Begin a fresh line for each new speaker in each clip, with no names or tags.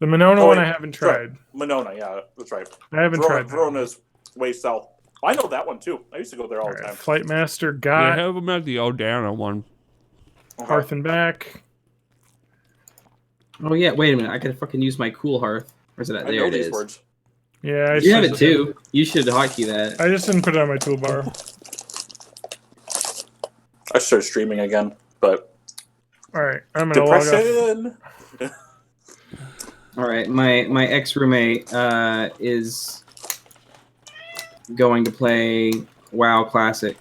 The Monona
Oh,
one
wait.
I haven't
Sorry.
tried.
Monona, yeah, that's right.
I haven't tried that one.
Verona's way south. I know that one too. I used to go there all the
Alright,
time.
Flightmaster
They
got
have them at the Odana one.
Okay.
Hearth and Back.
Oh yeah, wait a minute. I could fucking use my cool hearth. Where's it at?
I
There
know
it
these
is.
words.
Yeah,
You have it too. You should hotkey that.
I just didn't put it on my toolbar.
I started streaming again, but
Alright, I'm gonna log off.
depression.
All right, my ex roommate is going to play WoW Classic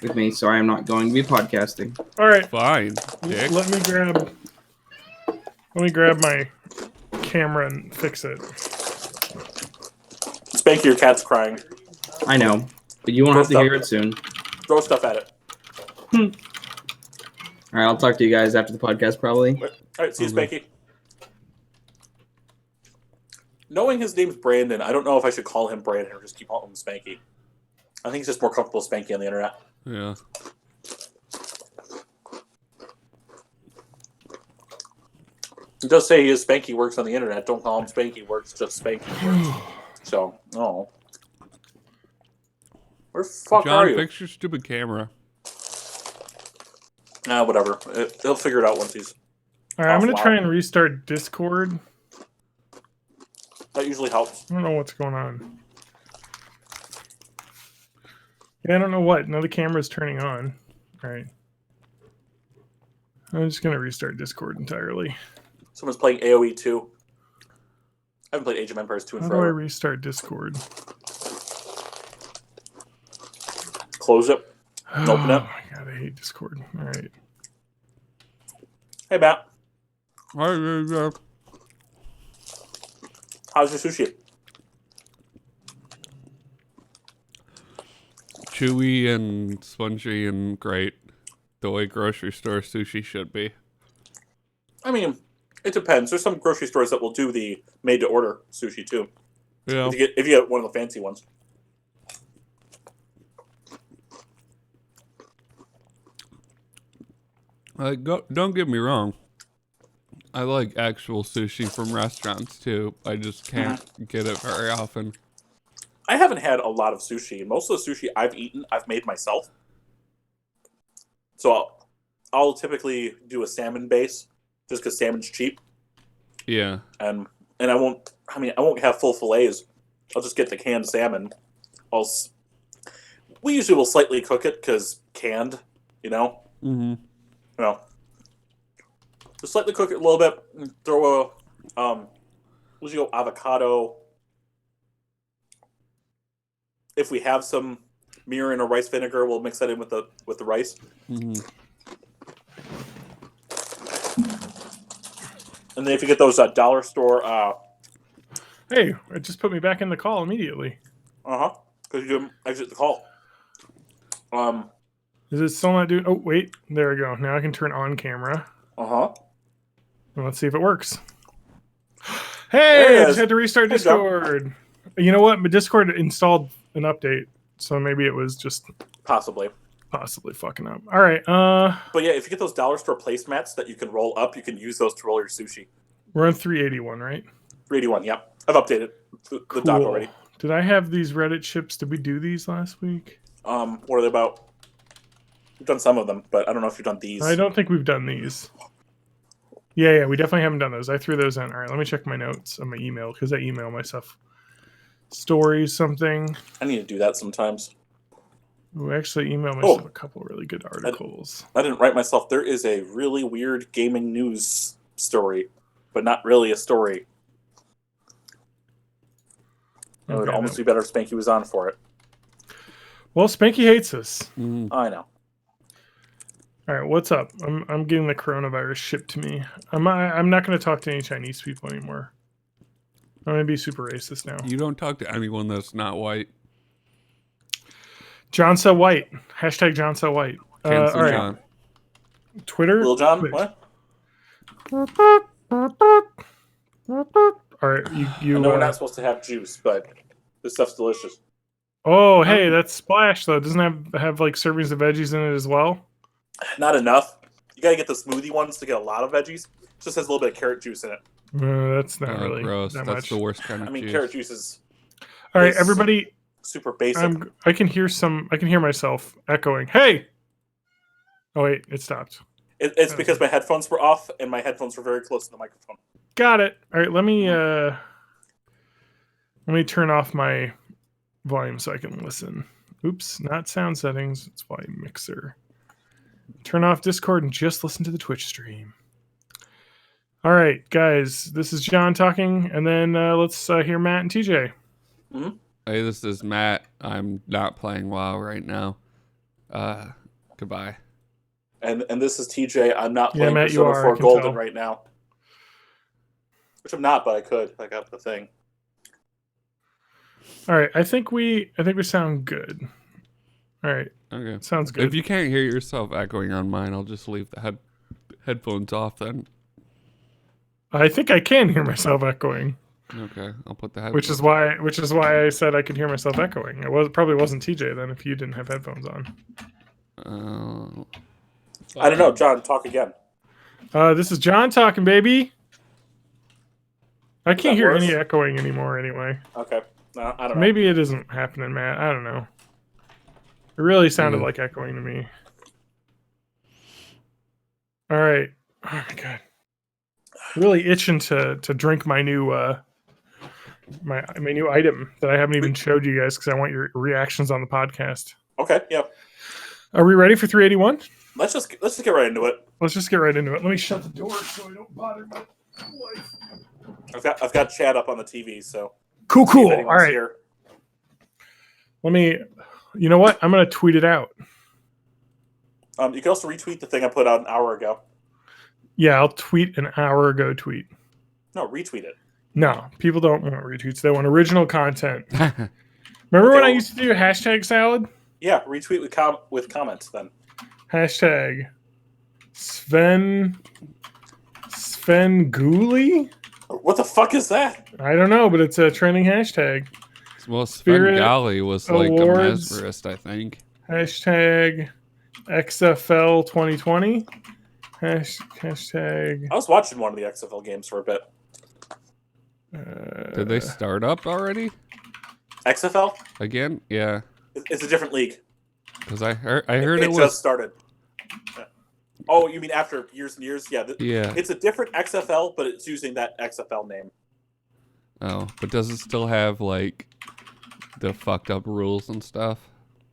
with me, so I am not going to be podcasting.
Alright,
Fine, dick.
let me grab my camera and fix it.
Spanky, your cat's crying.
I know, but you won't have to hear it soon.
Throw stuff at it.
All right, I'll talk to you guys after the podcast, probably.
All right, see you, Spanky. Knowing his name's Brandon, I don't know if I should call him Brandon or just keep calling him Spanky. I think he's just more comfortable Spanky on the internet.
Yeah.
He does say his Spanky works on the internet. Don't call him Spanky works, just Spanky works. So, oh. Where the fuck
John,
are you?
fix your stupid camera.
Nah, whatever. He'll figure it out once he's...
Alright, I'm gonna
offline.
try and restart Discord.
That usually helps.
I don't know what's going on. Yeah, I don't know what. Now the camera's turning on. Alright. I'm just gonna restart Discord entirely.
Someone's playing AoE 2. I haven't played Age of Empires 2 in
How do I
forever.
restart Discord?
Close it. Open
Oh
it.
my god, I hate Discord. Alright.
Hey, Matt.
Hi,
How's your sushi?
chewy and spongy and great. The way grocery store sushi should be.
I mean, it depends. There's some grocery stores that will do the made-to-order sushi, too.
Yeah.
If you get one of the fancy ones.
Don't get me wrong. I like actual sushi from restaurants too. I just can't get it very often.
I haven't had a lot of sushi. Most of the sushi I've eaten, I've made myself. So I'll typically do a salmon base, just because salmon's cheap,
Yeah.
and I won't have full fillets. I'll just get the canned salmon. We usually will slightly cook it because canned,
Mm-hmm.
Just slightly cook it a little bit. And throw usually go avocado. If we have some mirin or rice vinegar, we'll mix that in with the rice.
Mm-hmm.
And then if you get those dollar store,
Hey, it just put me back in the call immediately.
because you didn't exit the call.
Is it still not doing... Oh, wait. There we go. Now I can turn on camera. And let's see if it works. Hey,
There it
I
is.
just had to restart
Hey, Joe.
Discord. You know what? My Discord installed an update, so maybe it was just
Possibly.
possibly fucking up. All right,
But yeah, if you get those dollar store placemats that you can roll up, you can use those to roll your sushi.
we're on 381, right?
381, yeah. I've updated the doc already.
Did I have these Reddit ships? Did we do these last week?
What are they about? We've done some of them, but I don't know if you've done these.
I don't think we've done these. Yeah, we definitely haven't done those. I threw those in. All right, let me check my notes on my email because I email myself stories, something.
I need to do that sometimes.
Ooh, I actually emailed myself
Oh.
a couple really good articles.
I didn't write myself. There is a really weird gaming news story, but not really a story. It would
Okay,
almost
no.
be better if Spanky was on for it.
Well, Spanky hates us.
Mm-hmm.
I know.
All right, what's up? I'm getting the coronavirus shipped to me. I'm not going to talk to any Chinese people anymore. I'm going to be super racist now.
You don't talk to anyone that's not white.
John So White. Hashtag John So White.
Cancel
all right.
John.
Twitter.
Lil John,
Twitch.
what?
All right,
I
you.
know we're not supposed to have juice, but this stuff's delicious.
Oh, hey, that's Splash though. Doesn't have like servings of veggies in it as well?
Not enough. You gotta get the smoothie ones to get a lot of veggies. It just has a little bit of carrot juice in it.
That's not
Oh,
really
gross.
that
That's
much.
the worst kind of
I mean,
juice.
carrot juice is
All right,
It's-
everybody.
super basic.
I can hear myself echoing. Hey. Oh wait, it stopped.
It's because my headphones were off and my headphones were very close to the microphone.
Got it. All right, let me turn off my volume so I can listen. Oops, not sound settings. It's why mixer. Turn off Discord and just listen to the Twitch stream. All right, guys, this is John talking, and then let's hear Matt and TJ.
Hey, this is Matt. I'm not playing WoW right now. Goodbye.
And this is TJ. I'm not
Yeah,
playing
Matt, you
Persona
are, I
4
can
Golden
tell.
right now. Which I'm not, but I could. I got the thing.
All right, I think we sound good. All right,
Okay.
sounds good.
If you can't hear yourself echoing on mine, I'll just leave the headphones off then.
I think I can hear myself echoing,
Okay, I'll put the headphones.
which is why I said I could hear myself echoing. It probably wasn't TJ then if you didn't have headphones on.
I don't know. John, talk again.
This is John talking, baby. I can't
that
hear
worse?
any echoing anymore. Anyway,
Okay. No, I don't know.
maybe it isn't happening, Matt. I don't know. It really sounded
Yeah.
like echoing to me. All right. Oh my god. Really itching to drink my new my new item that I haven't even showed you guys because I want your reactions on the podcast.
Okay, yeah.
Are we ready for 381?
Let's just get right into it.
Let's just get right into it. Let me shut the door so I don't bother my wife.
I've got chat up on the TV, so
Cool.
see if
All
anyone's
right.
here.
Let me. You know what? I'm gonna tweet it out.
You can also retweet the thing I put out an hour ago.
Yeah, I'll tweet an hour ago tweet.
No, retweet it.
No, people don't want retweets. They want original content. Remember
Okay,
when I
well-
used to do hashtag salad?
Yeah, retweet with comments then.
Hashtag Sven Gooley?
What the fuck is that?
I don't know, but it's a trending hashtag.
Well,
Spirit
Svengali was like a
Awards.
mesmerist, I think.
Hashtag XFL 2020. Hashtag.
I was watching one of the XFL games for a bit.
Did they start up already?
XFL?
Again? Yeah.
It's a different league.
Because I heard it
just
was.
started. Yeah. Oh, you mean after years and years? Yeah.
Yeah.
It's a different XFL, but it's using that XFL name.
Oh, but does it still have like the fucked up rules and stuff?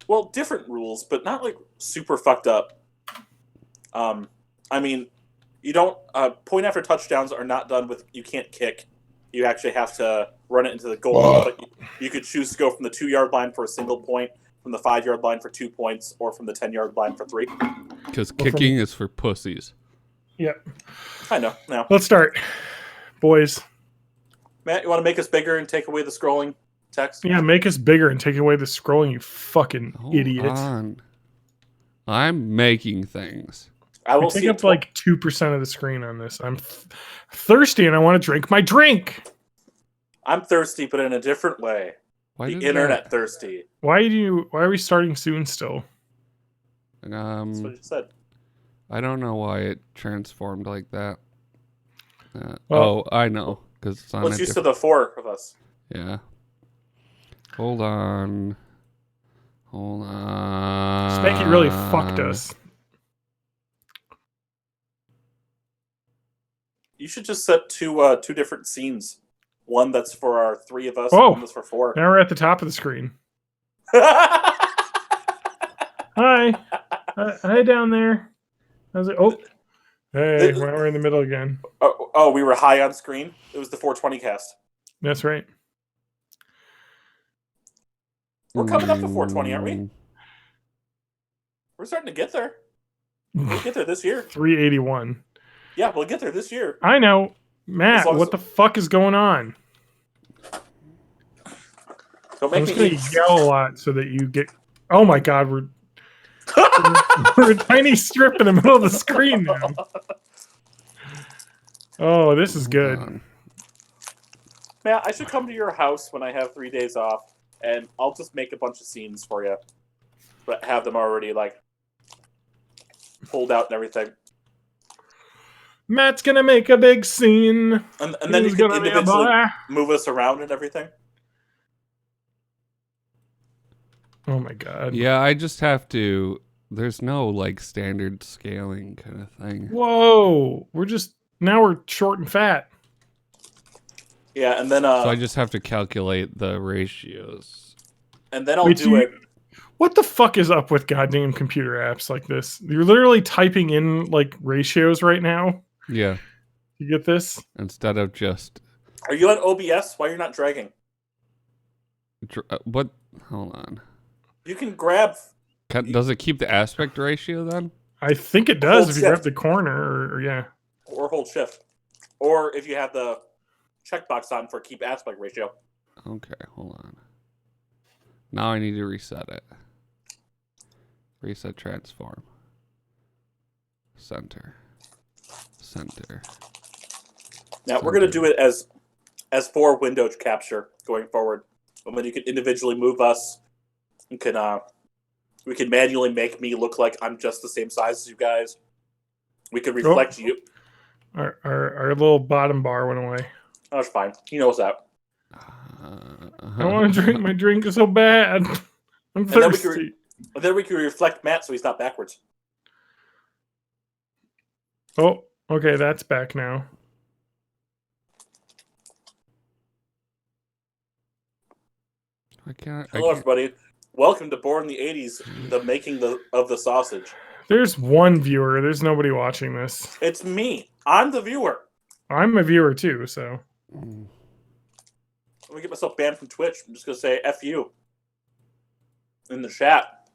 Well, different rules, but not like super fucked up. I mean, you don't point after touchdowns are not done with you can't kick. You actually have to run it into the goal. But you could choose to go from the 2-yard line for a single point, from the 5-yard line for 2 points, or from the 10-yard line for 3.
Because
Well,
kicking is for pussies.
Yep.
I know. Now,
Let's start, boys.
Matt, you want to make us bigger and take away the scrolling text?
Yeah, make us bigger and take away the scrolling, you fucking
Hold
idiots.
on. I'm making things.
I
We
will
take
see
up like 2% of the screen on this. I'm thirsty and I want to drink my drink.
I'm thirsty, but in a different way.
Why
The
did
internet thirsty.
Why are we starting soon still?
that?
That's what you said.
I don't know why it transformed like that.
Well-
I know. Because it's on
What's
a
used to the 4 of us?
Yeah. Hold on.
Spanky really fucked us.
You should just set two different scenes. One that's for our 3 of us,
Oh.
and one that's for 4.
Now we're at the top of the screen. Hi. Hi down there. How's it? Oh. Hey, we're in the middle again.
oh, we were high on screen? It was the 420 cast.
That's right.
We're coming up to 420, aren't we? We're starting to get there. We'll get there this year.
381.
Yeah, we'll get there this year.
I know.
As
Matt,
long as-
what the fuck is going on?
Don't
I'm
make
just
me
going
eat.
to yell a lot so that you get... Oh my god, we're a tiny strip in the middle of the screen now. Oh, this is good.
Matt, I should come to your house when I have 3 days off, and I'll just make a bunch of scenes for you. But have them already, like, pulled out and everything.
Matt's gonna make a big scene.
And then you
He's
can
gonna be a
individually
boy.
move us around and everything.
Oh my god.
Yeah, I just have to. There's no like standard scaling kind of thing.
Whoa. Now we're short and fat.
Yeah, and then
So I just have to calculate the ratios.
I'll
Wait,
do it.
What the fuck is up with goddamn computer apps like this? You're literally typing in like ratios right now.
Yeah,
You get this?
instead of just
Are you on OBS? Why you're not dragging?
what? Hold on.
You can grab.
Does it keep the aspect ratio then?
I think it does
Hold
if you grab
shift.
the corner or yeah.
Or hold shift. Or if you have the checkbox on for keep aspect ratio.
Okay, hold on. Now I need to reset it. Reset transform. Center.
Now we're gonna do it as for window capture going forward. And then you can individually move us. You can we can manually make me look like I'm just the same size as you guys. We could reflect you.
Our little bottom bar went away.
Oh, that's fine. He knows that.
I want to drink my drink so bad. I'm
then we
thirsty.
And then we can reflect Matt so he's not backwards.
Oh, okay, that's back now.
Hello, everybody. Welcome to Born in the 80s, the making of the sausage.
There's one viewer. There's nobody watching this.
It's me. I'm the viewer.
I'm a viewer too, so.
Let me get myself banned from Twitch. I'm just going to say F you in the chat.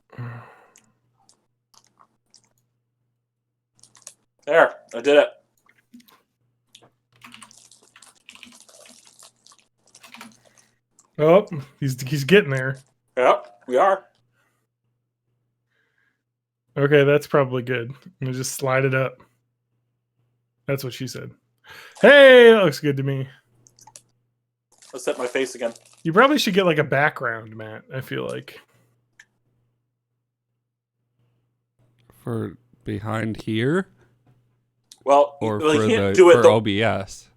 There, I did it.
Oh, he's getting there.
Yep, we are.
Okay, that's probably good. I'm gonna just slide it up. That's what she said. Hey, that looks good to me.
Let's set my face again.
You probably should get like a background, Matt. I feel like.
For behind here
Well,
or
well,
for
he can't do it
for OBS.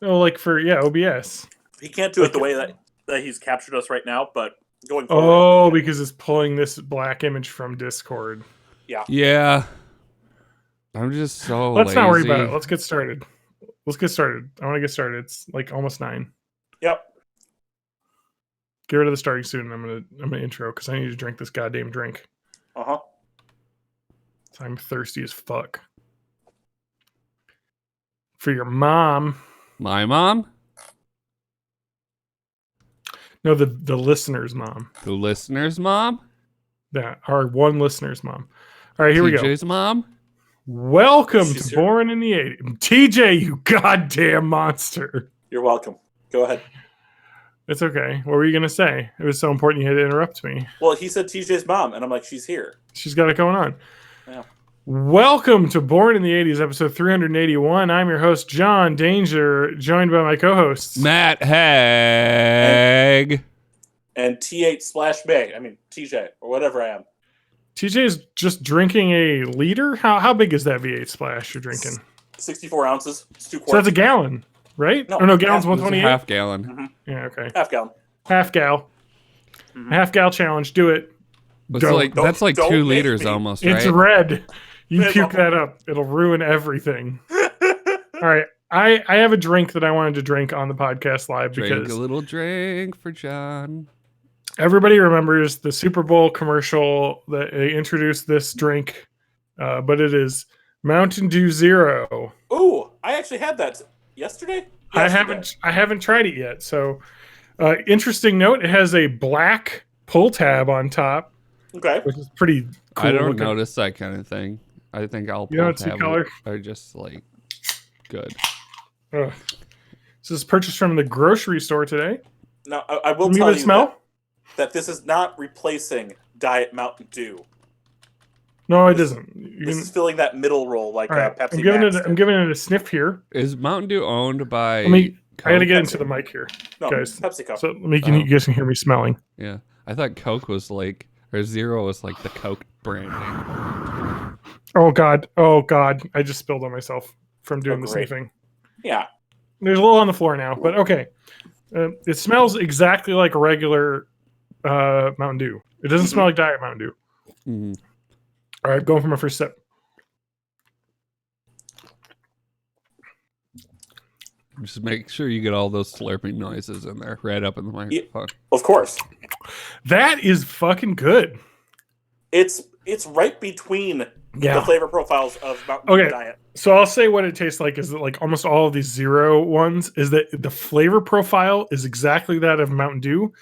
Oh, like for OBS.
He can't do it the way that he's captured us right now, but going forward.
Oh, because it's pulling this black image from Discord.
Yeah. I'm just so
Let's not worry
lazy.
about it. Let's get started. I want to get started. It's like almost 9.
Yep.
Get rid of the starting soon. I'm gonna intro because I need to drink this goddamn drink.
Uh-huh.
I'm thirsty as fuck. For your mom.
My mom?
No, the listener's mom.
The listener's mom?
Yeah, our one listener's mom. All right, here we go.
TJ's mom?
Welcome
She's
to
here.
Born in the 80s. TJ, you goddamn monster.
You're welcome. Go ahead.
It's okay. What were you going to say? It was so important you had to interrupt me.
Well, he said TJ's mom, and I'm like, she's here.
She's got it going on.
Yeah.
Welcome to Born in the 80s, episode 381. I'm your host, John Danger, joined by my co-hosts.
Matt Hag.
And T8/May. I mean, TJ, or whatever I am.
TJ is just drinking a liter? How big is that V8 splash you're drinking?
64 ounces. It's 2 quarts.
So that's a gallon, right?
No,
Or no, gallon's
half-
It's a
128?
half gallon.
Yeah, okay.
half gallon.
Half gal.
Mhm.
Half gal challenge. Do it.
It's
Don't-
like that's like
don't
2
make
liters
me.
almost,
It's
right?
red. You
Yeah,
puke
well-
that up. It'll ruin everything. All right. I have a drink that I wanted to drink on the podcast live
Drink
because
a little drink for John.
everybody remembers the Super Bowl commercial that they introduced this drink, but it is Mountain Dew Zero.
Ooh, I actually had that yesterday.
I haven't tried it yet. So, interesting note: it has a black pull tab on top,
Okay.
which is pretty cool.
I don't
looking.
notice that kind of thing. I think I'll
You don't see color?
are just like good.
Ugh. This is purchased from the grocery store today.
Now, I will
Can you
tell
give it
you
a smell?
that this is not replacing Diet Mountain Dew.
No, it
This-
doesn't. You
This
can-
is filling that middle role like
all right,
Pepsi
I'm giving
Max
it. I'm
did.
giving it a sniff here.
Is Mountain Dew owned by
Let me. I gotta
Coke?
get into the mic here.
No,
guys.
PepsiCo.
So let me. You guys can hear me smelling.
Yeah. I thought Coke was like or Zero was like the Coke branding.
Oh god. Oh god. I just spilled on myself from doing the
great.
sniffing.
Yeah.
There's a little on the floor now, but okay. It smells exactly like a regular Mountain Dew. It doesn't smell like Diet Mountain Dew.
Mhm.
All right, going for my first sip.
Just make sure you get all those slurping noises in there, right up in the microphone.
Of course.
That is fucking good.
It's right between
Yeah.
the flavor profiles of Mountain Dew
Okay.
and Diet.
So I'll say what it tastes like is that like almost all of these zero ones is that the flavor profile is exactly that of Mountain Dew,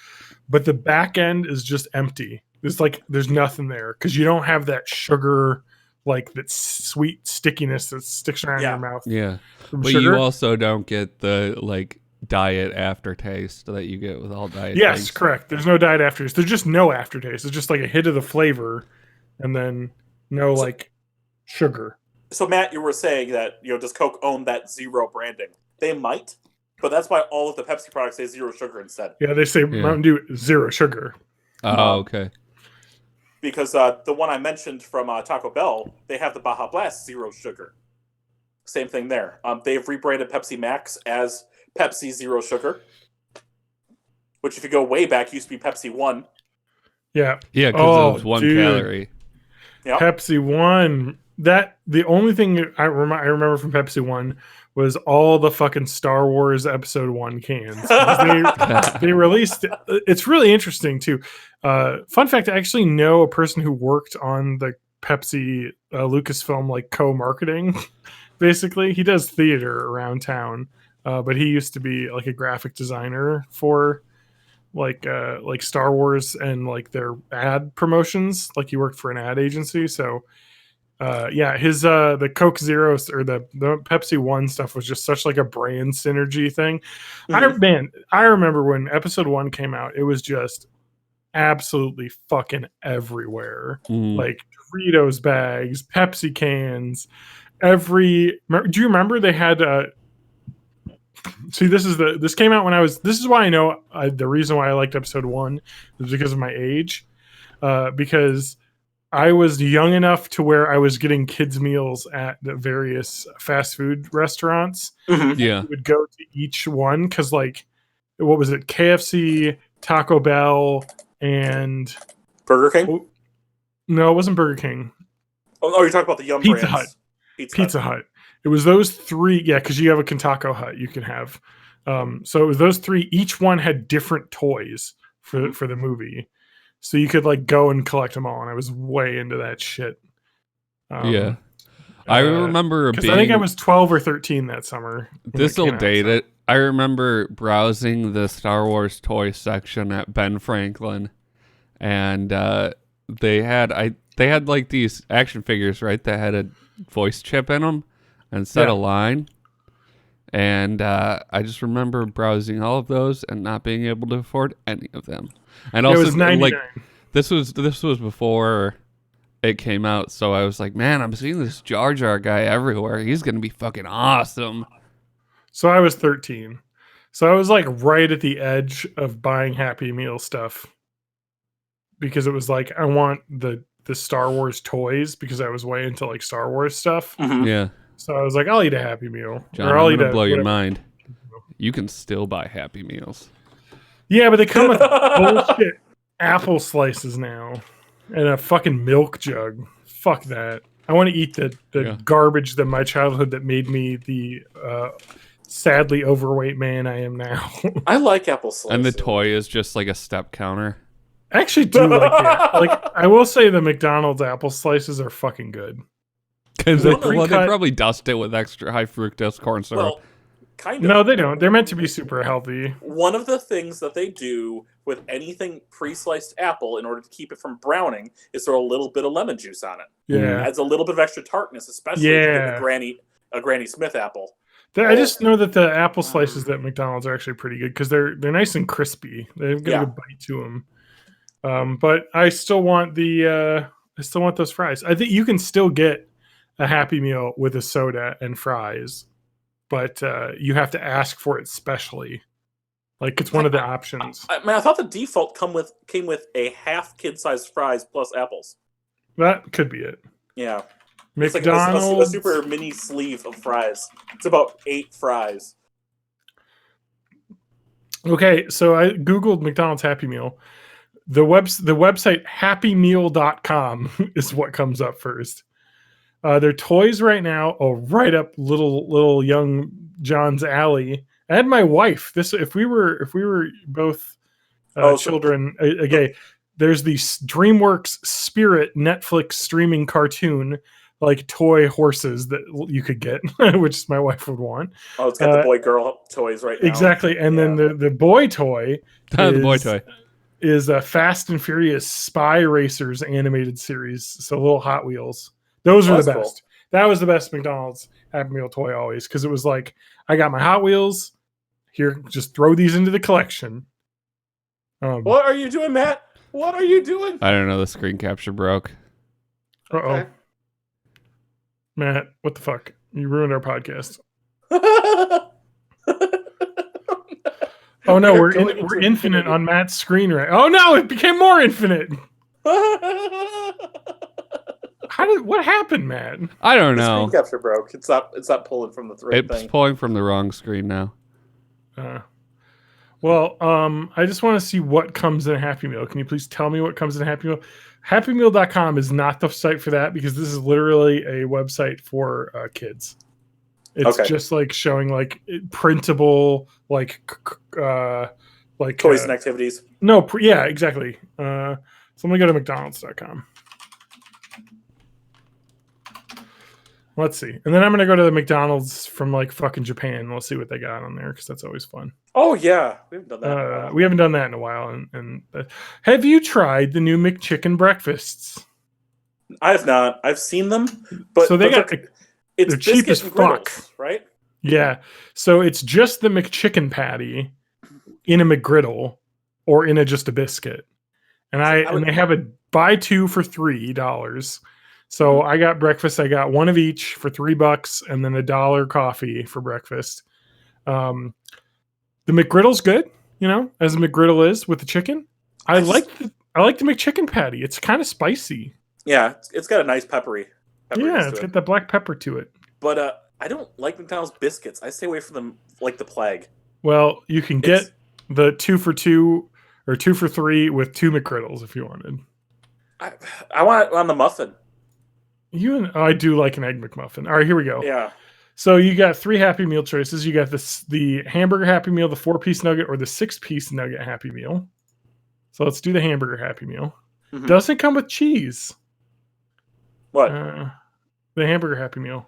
but the back end is just empty. There's nothing there because you don't have that sugar, like that sweet stickiness that sticks around
Yeah.
your mouth.
Yeah.
From
But
sugar.
you also don't get the like diet aftertaste that you get with all diet
Yes,
things.
correct. There's no diet aftertaste. There's just no aftertaste. It's just like a hit of the flavor, and then no like sugar.
So Matt, you were saying that does Coke own that zero branding? They might, but that's why all of the Pepsi products say zero sugar instead.
Yeah, they say
Yeah.
Mountain Dew zero sugar.
Oh, okay.
Because the one I mentioned from Taco Bell, they have the Baja Blast zero sugar. Same thing there. They've rebranded Pepsi Max as Pepsi Zero Sugar, which if you go way back used to be Pepsi One.
Yeah,
Yeah, because
Oh,
it was 1
dude.
calorie.
Yep.
Pepsi One. That the only thing I remember from Pepsi One was all the fucking Star Wars Episode 1 cans. 'Cause they released. It's really interesting too. Fun fact: I actually know a person who worked on the Pepsi Lucasfilm like co-marketing. Basically, he does theater around town, but he used to be like a graphic designer for like Star Wars and like their ad promotions. Like he worked for an ad agency, so. Yeah, his the Coke Zero or the Pepsi One stuff was just such like a brand synergy thing.
Mhm.
I remember when Episode 1 came out, it was just absolutely fucking everywhere.
Mm.
Like Doritos bags, Pepsi cans, do you remember they had see this came out when this is why I know the reason why I liked Episode 1 is because of my age. Because I was young enough to where I was getting kids' meals at the various fast food restaurants.
Mhm.
Yeah.
We would go to each one because, like, what was it? KFC, Taco Bell, and
Burger King?
no, it wasn't Burger King.
Oh, you're talking about the Yum
Pizza
brands.
Hut. Pizza Hut. It was those three. Yeah, because you have a Kentucky Hut you can have. So it was those three. Each one had different toys for the movie. So you could like go and collect them all, and I was way into that shit.
Yeah. I remember
because I think I was 12 or 13 that summer. when
This will
came out,
date
so-
it. I remember browsing the Star Wars toy section at Ben Franklin, and they had like these action figures, right? That had a voice chip in them and set
Yeah.
a line. And I just remember browsing all of those and not being able to afford any of them. And
It
also,
was 99.
like this was before it came out, so I was like, man, I'm seeing this Jar Jar guy everywhere. He's gonna be fucking awesome.
So I was 13. So I was like right at the edge of buying Happy Meal stuff because it was like I want the Star Wars toys because I was way into like Star Wars stuff.
Mhm.
Yeah.
So I was like, I'll eat a Happy Meal.
John,
or I'll
I'm
eat
gonna
a
blow your
whatever.
mind. You can still buy Happy Meals.
Yeah, but they come with bullshit apple slices now and a fucking milk jug. Fuck that. I want to eat the
Yeah.
garbage that my childhood that made me the sadly overweight man I am now.
I like apple slices.
And the toy is just like a step counter.
I actually do like it. Like I will say the McDonald's apple slices are fucking good.
Because
They're
they
pre-cut.
probably dust it with extra high fructose corn syrup.
Well, kind of.
No, they don't. They're meant to be super healthy.
One of the things that they do with anything pre-sliced apple in order to keep it from browning is throw a little bit of lemon juice on it. It
Yeah.
adds a little bit of extra tartness, especially if you
Yeah.
get a Granny Smith apple.
I just know that the apple slices at McDonald's are actually pretty good because they're nice and crispy. They've got
Yeah.
a good bite to them. But I still want those fries. I think you can still get a Happy Meal with a soda and fries, but you have to ask for it specially. Like it's one of the options.
I thought the default came with a half kid-sized fries plus apples.
That could be it.
Yeah. It's like
McDonald's.
a super mini sleeve of fries. It's about 8 fries.
Okay, so I googled McDonald's Happy Meal. The website happymeal.com is what comes up first. Their toys right now, right up little young John's alley. And my wife. This if we were both children. Okay, there's the DreamWorks Spirit Netflix streaming cartoon, like toy horses that you could get, which my wife would want.
Oh, it's got the boy girl toys right now.
Exactly, and then the boy toy.
The boy toy
is a Fast and Furious Spy Racers animated series. So little Hot Wheels. Those are the best. Cool. That was the best McDonald's Happy Meal toy always, because it was like, I got my Hot Wheels. Here, just throw these into the collection.
What are you doing, Matt? What are you doing?
I don't know. The screen capture broke.
Uh-oh. Okay. Matt, what the fuck? You ruined our podcast. Oh no, we're infinite on Matt's screen right. Oh no, it became more infinite. What happened, Matt?
I don't know.
The screen capture broke. It's not pulling from the right thing.
It's pulling from the wrong screen now.
Well, I just want to see what comes in a Happy Meal. Can you please tell me what comes in a Happy Meal? HappyMeal.com is not the site for that, because this is literally a website for kids. It's just like showing like printable like
toys and activities.
No, yeah, exactly. So let me go to McDonald's.com. Let's see. And then I'm going to go to the McDonald's from like fucking Japan. Let's see what they got on there, because that's always fun.
Oh, yeah. We haven't done that
we haven't done that in a while. And have you tried the new McChicken breakfasts?
I have not. I've seen them. But
so they got
they're
cheap as fuck.
Right?
Yeah. So it's just the McChicken patty in a McGriddle or in just a biscuit. And they have a buy 2 for $3. So I got breakfast. I got one of each for $3 and then $1 coffee for breakfast. The McGriddle's good, as a McGriddle is with the chicken. I like the McChicken patty. It's kind of spicy.
Yeah, it's got a nice peppery.
Yeah, it's got that black pepper to it.
But I don't like McDonald's biscuits. I stay away from them like the plague.
Well, you can get the 2 for 2 or 2 for 3 with 2 McGriddles if you wanted.
I want it on the muffin.
I do like an Egg McMuffin. All right, here we go.
Yeah.
So you got 3 Happy Meal choices. You got the hamburger Happy Meal, the 4-piece nugget, or the 6-piece nugget Happy Meal. So let's do the hamburger Happy Meal. Mm-hmm. Doesn't come with cheese.
What?
The hamburger Happy Meal.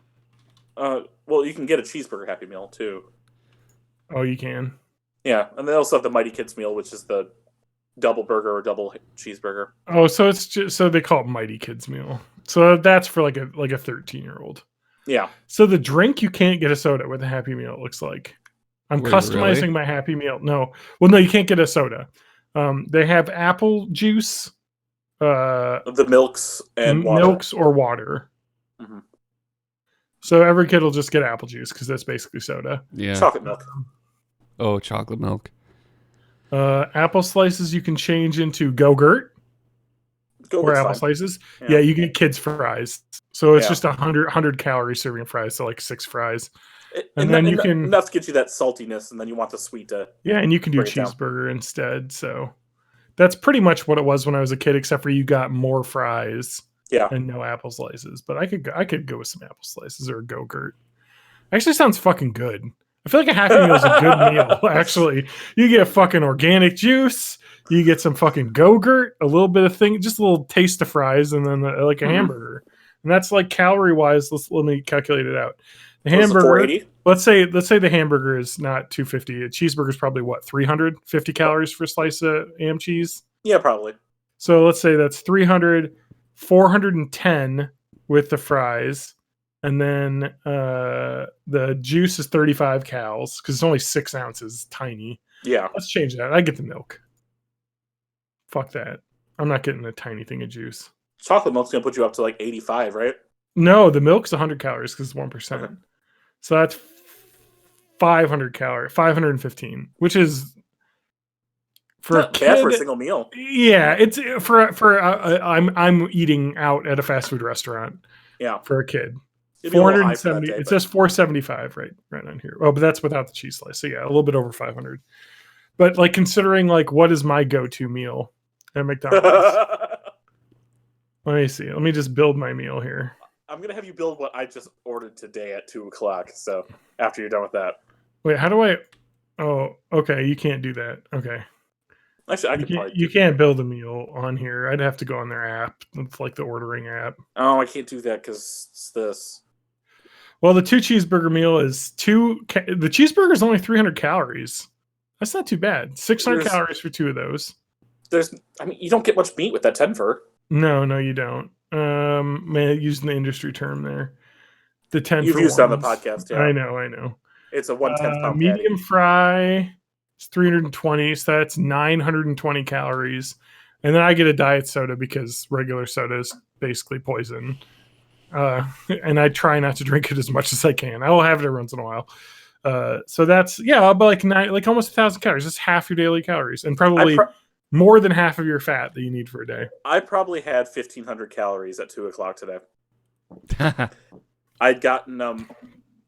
Well, you can get a cheeseburger Happy Meal too.
Oh, you can.
Yeah, and they also have the Mighty Kids Meal, which is the double burger or double cheeseburger.
Oh, so it's just they call it Mighty Kids Meal. So that's for like a 13-year-old.
Yeah.
So the drink, you can't get a soda with a Happy Meal, it looks like. I'm customizing my Happy Meal. No. Well, no, you can't get a soda. They have apple juice.
The milks and water.
Milks or water. Mm-hmm. So every kid will just get apple juice because that's basically soda.
Yeah.
Chocolate milk.
Oh, chocolate milk.
Apple slices you can change into Go-Gurt. Or apple slices. Yeah, you get kids fries. So it's just 100 calorie serving fries, so like 6 fries. And then you can
enough to get you that saltiness, and then you want the sweet to
and you can do cheeseburger instead. So that's pretty much what it was when I was a kid, except for you got more fries.
Yeah.
And no apple slices. But I could go with some apple slices or a Go-Gurt. Actually sounds fucking good. I feel like a Happy Meal is a good meal, actually. You get fucking organic juice, you get some fucking Go-Gurt, a little bit of just a little taste of fries, and then like a hamburger. And that's like calorie-wise, let me calculate it out. The hamburger, let's say the hamburger is not 250. A cheeseburger is probably what, 350 calories for a slice of ham cheese?
Yeah, probably.
So let's say that's 300, 410 with the fries. And then the juice is 35 cals because it's only 6 ounces. Tiny.
Yeah.
Let's change that. I get the milk. Fuck that. I'm not getting a tiny thing of juice.
Chocolate milk's going to put you up to like 85, right?
No, the milk's 100 calories because it's 1%. Okay. So that's 500 calories, 515, which is for
not bad for a single meal.
Yeah, it's for I'm eating out at a fast food restaurant.
Yeah.
for a kid.
It'd be a little high for that
470.
day,
It
but-
says 475 right on here. Oh, but that's without the cheese slice. So yeah, a little bit over 500. But like considering like what is my go-to meal at McDonald's? Let me see. Let me just build my meal here.
I'm gonna have you build what I just ordered today at 2:00. So after you're done with that,
Wait, how do I? Oh, okay. You can't do that. Okay.
actually, I
You
could
can't,
probably.
you can't build a meal on here. I'd have to go on their app. It's like the ordering app.
Oh, I can't do that because it's this.
Well, the 2 cheeseburger meal is the cheeseburger is only 300 calories. That's not too bad. 600
There's-
calories for 2 of those.
I mean, you don't get much meat with that tenfer.
No, you don't. Man, using the industry term there. The 10
You've
for
used it on the
ones.
podcast, yeah.
I know.
It's a 1/10 pound
Medium
patty.
fry is 320, so that's 920 calories. And then I get a diet soda because regular soda is basically poison. And I try not to drink it as much as I can. I will have it every once in a while. So that's but like almost 1,000 calories. That's half your daily calories, and probably more than half of your fat that you need for a day.
I probably had 1,500 calories at 2:00 today. I'd gotten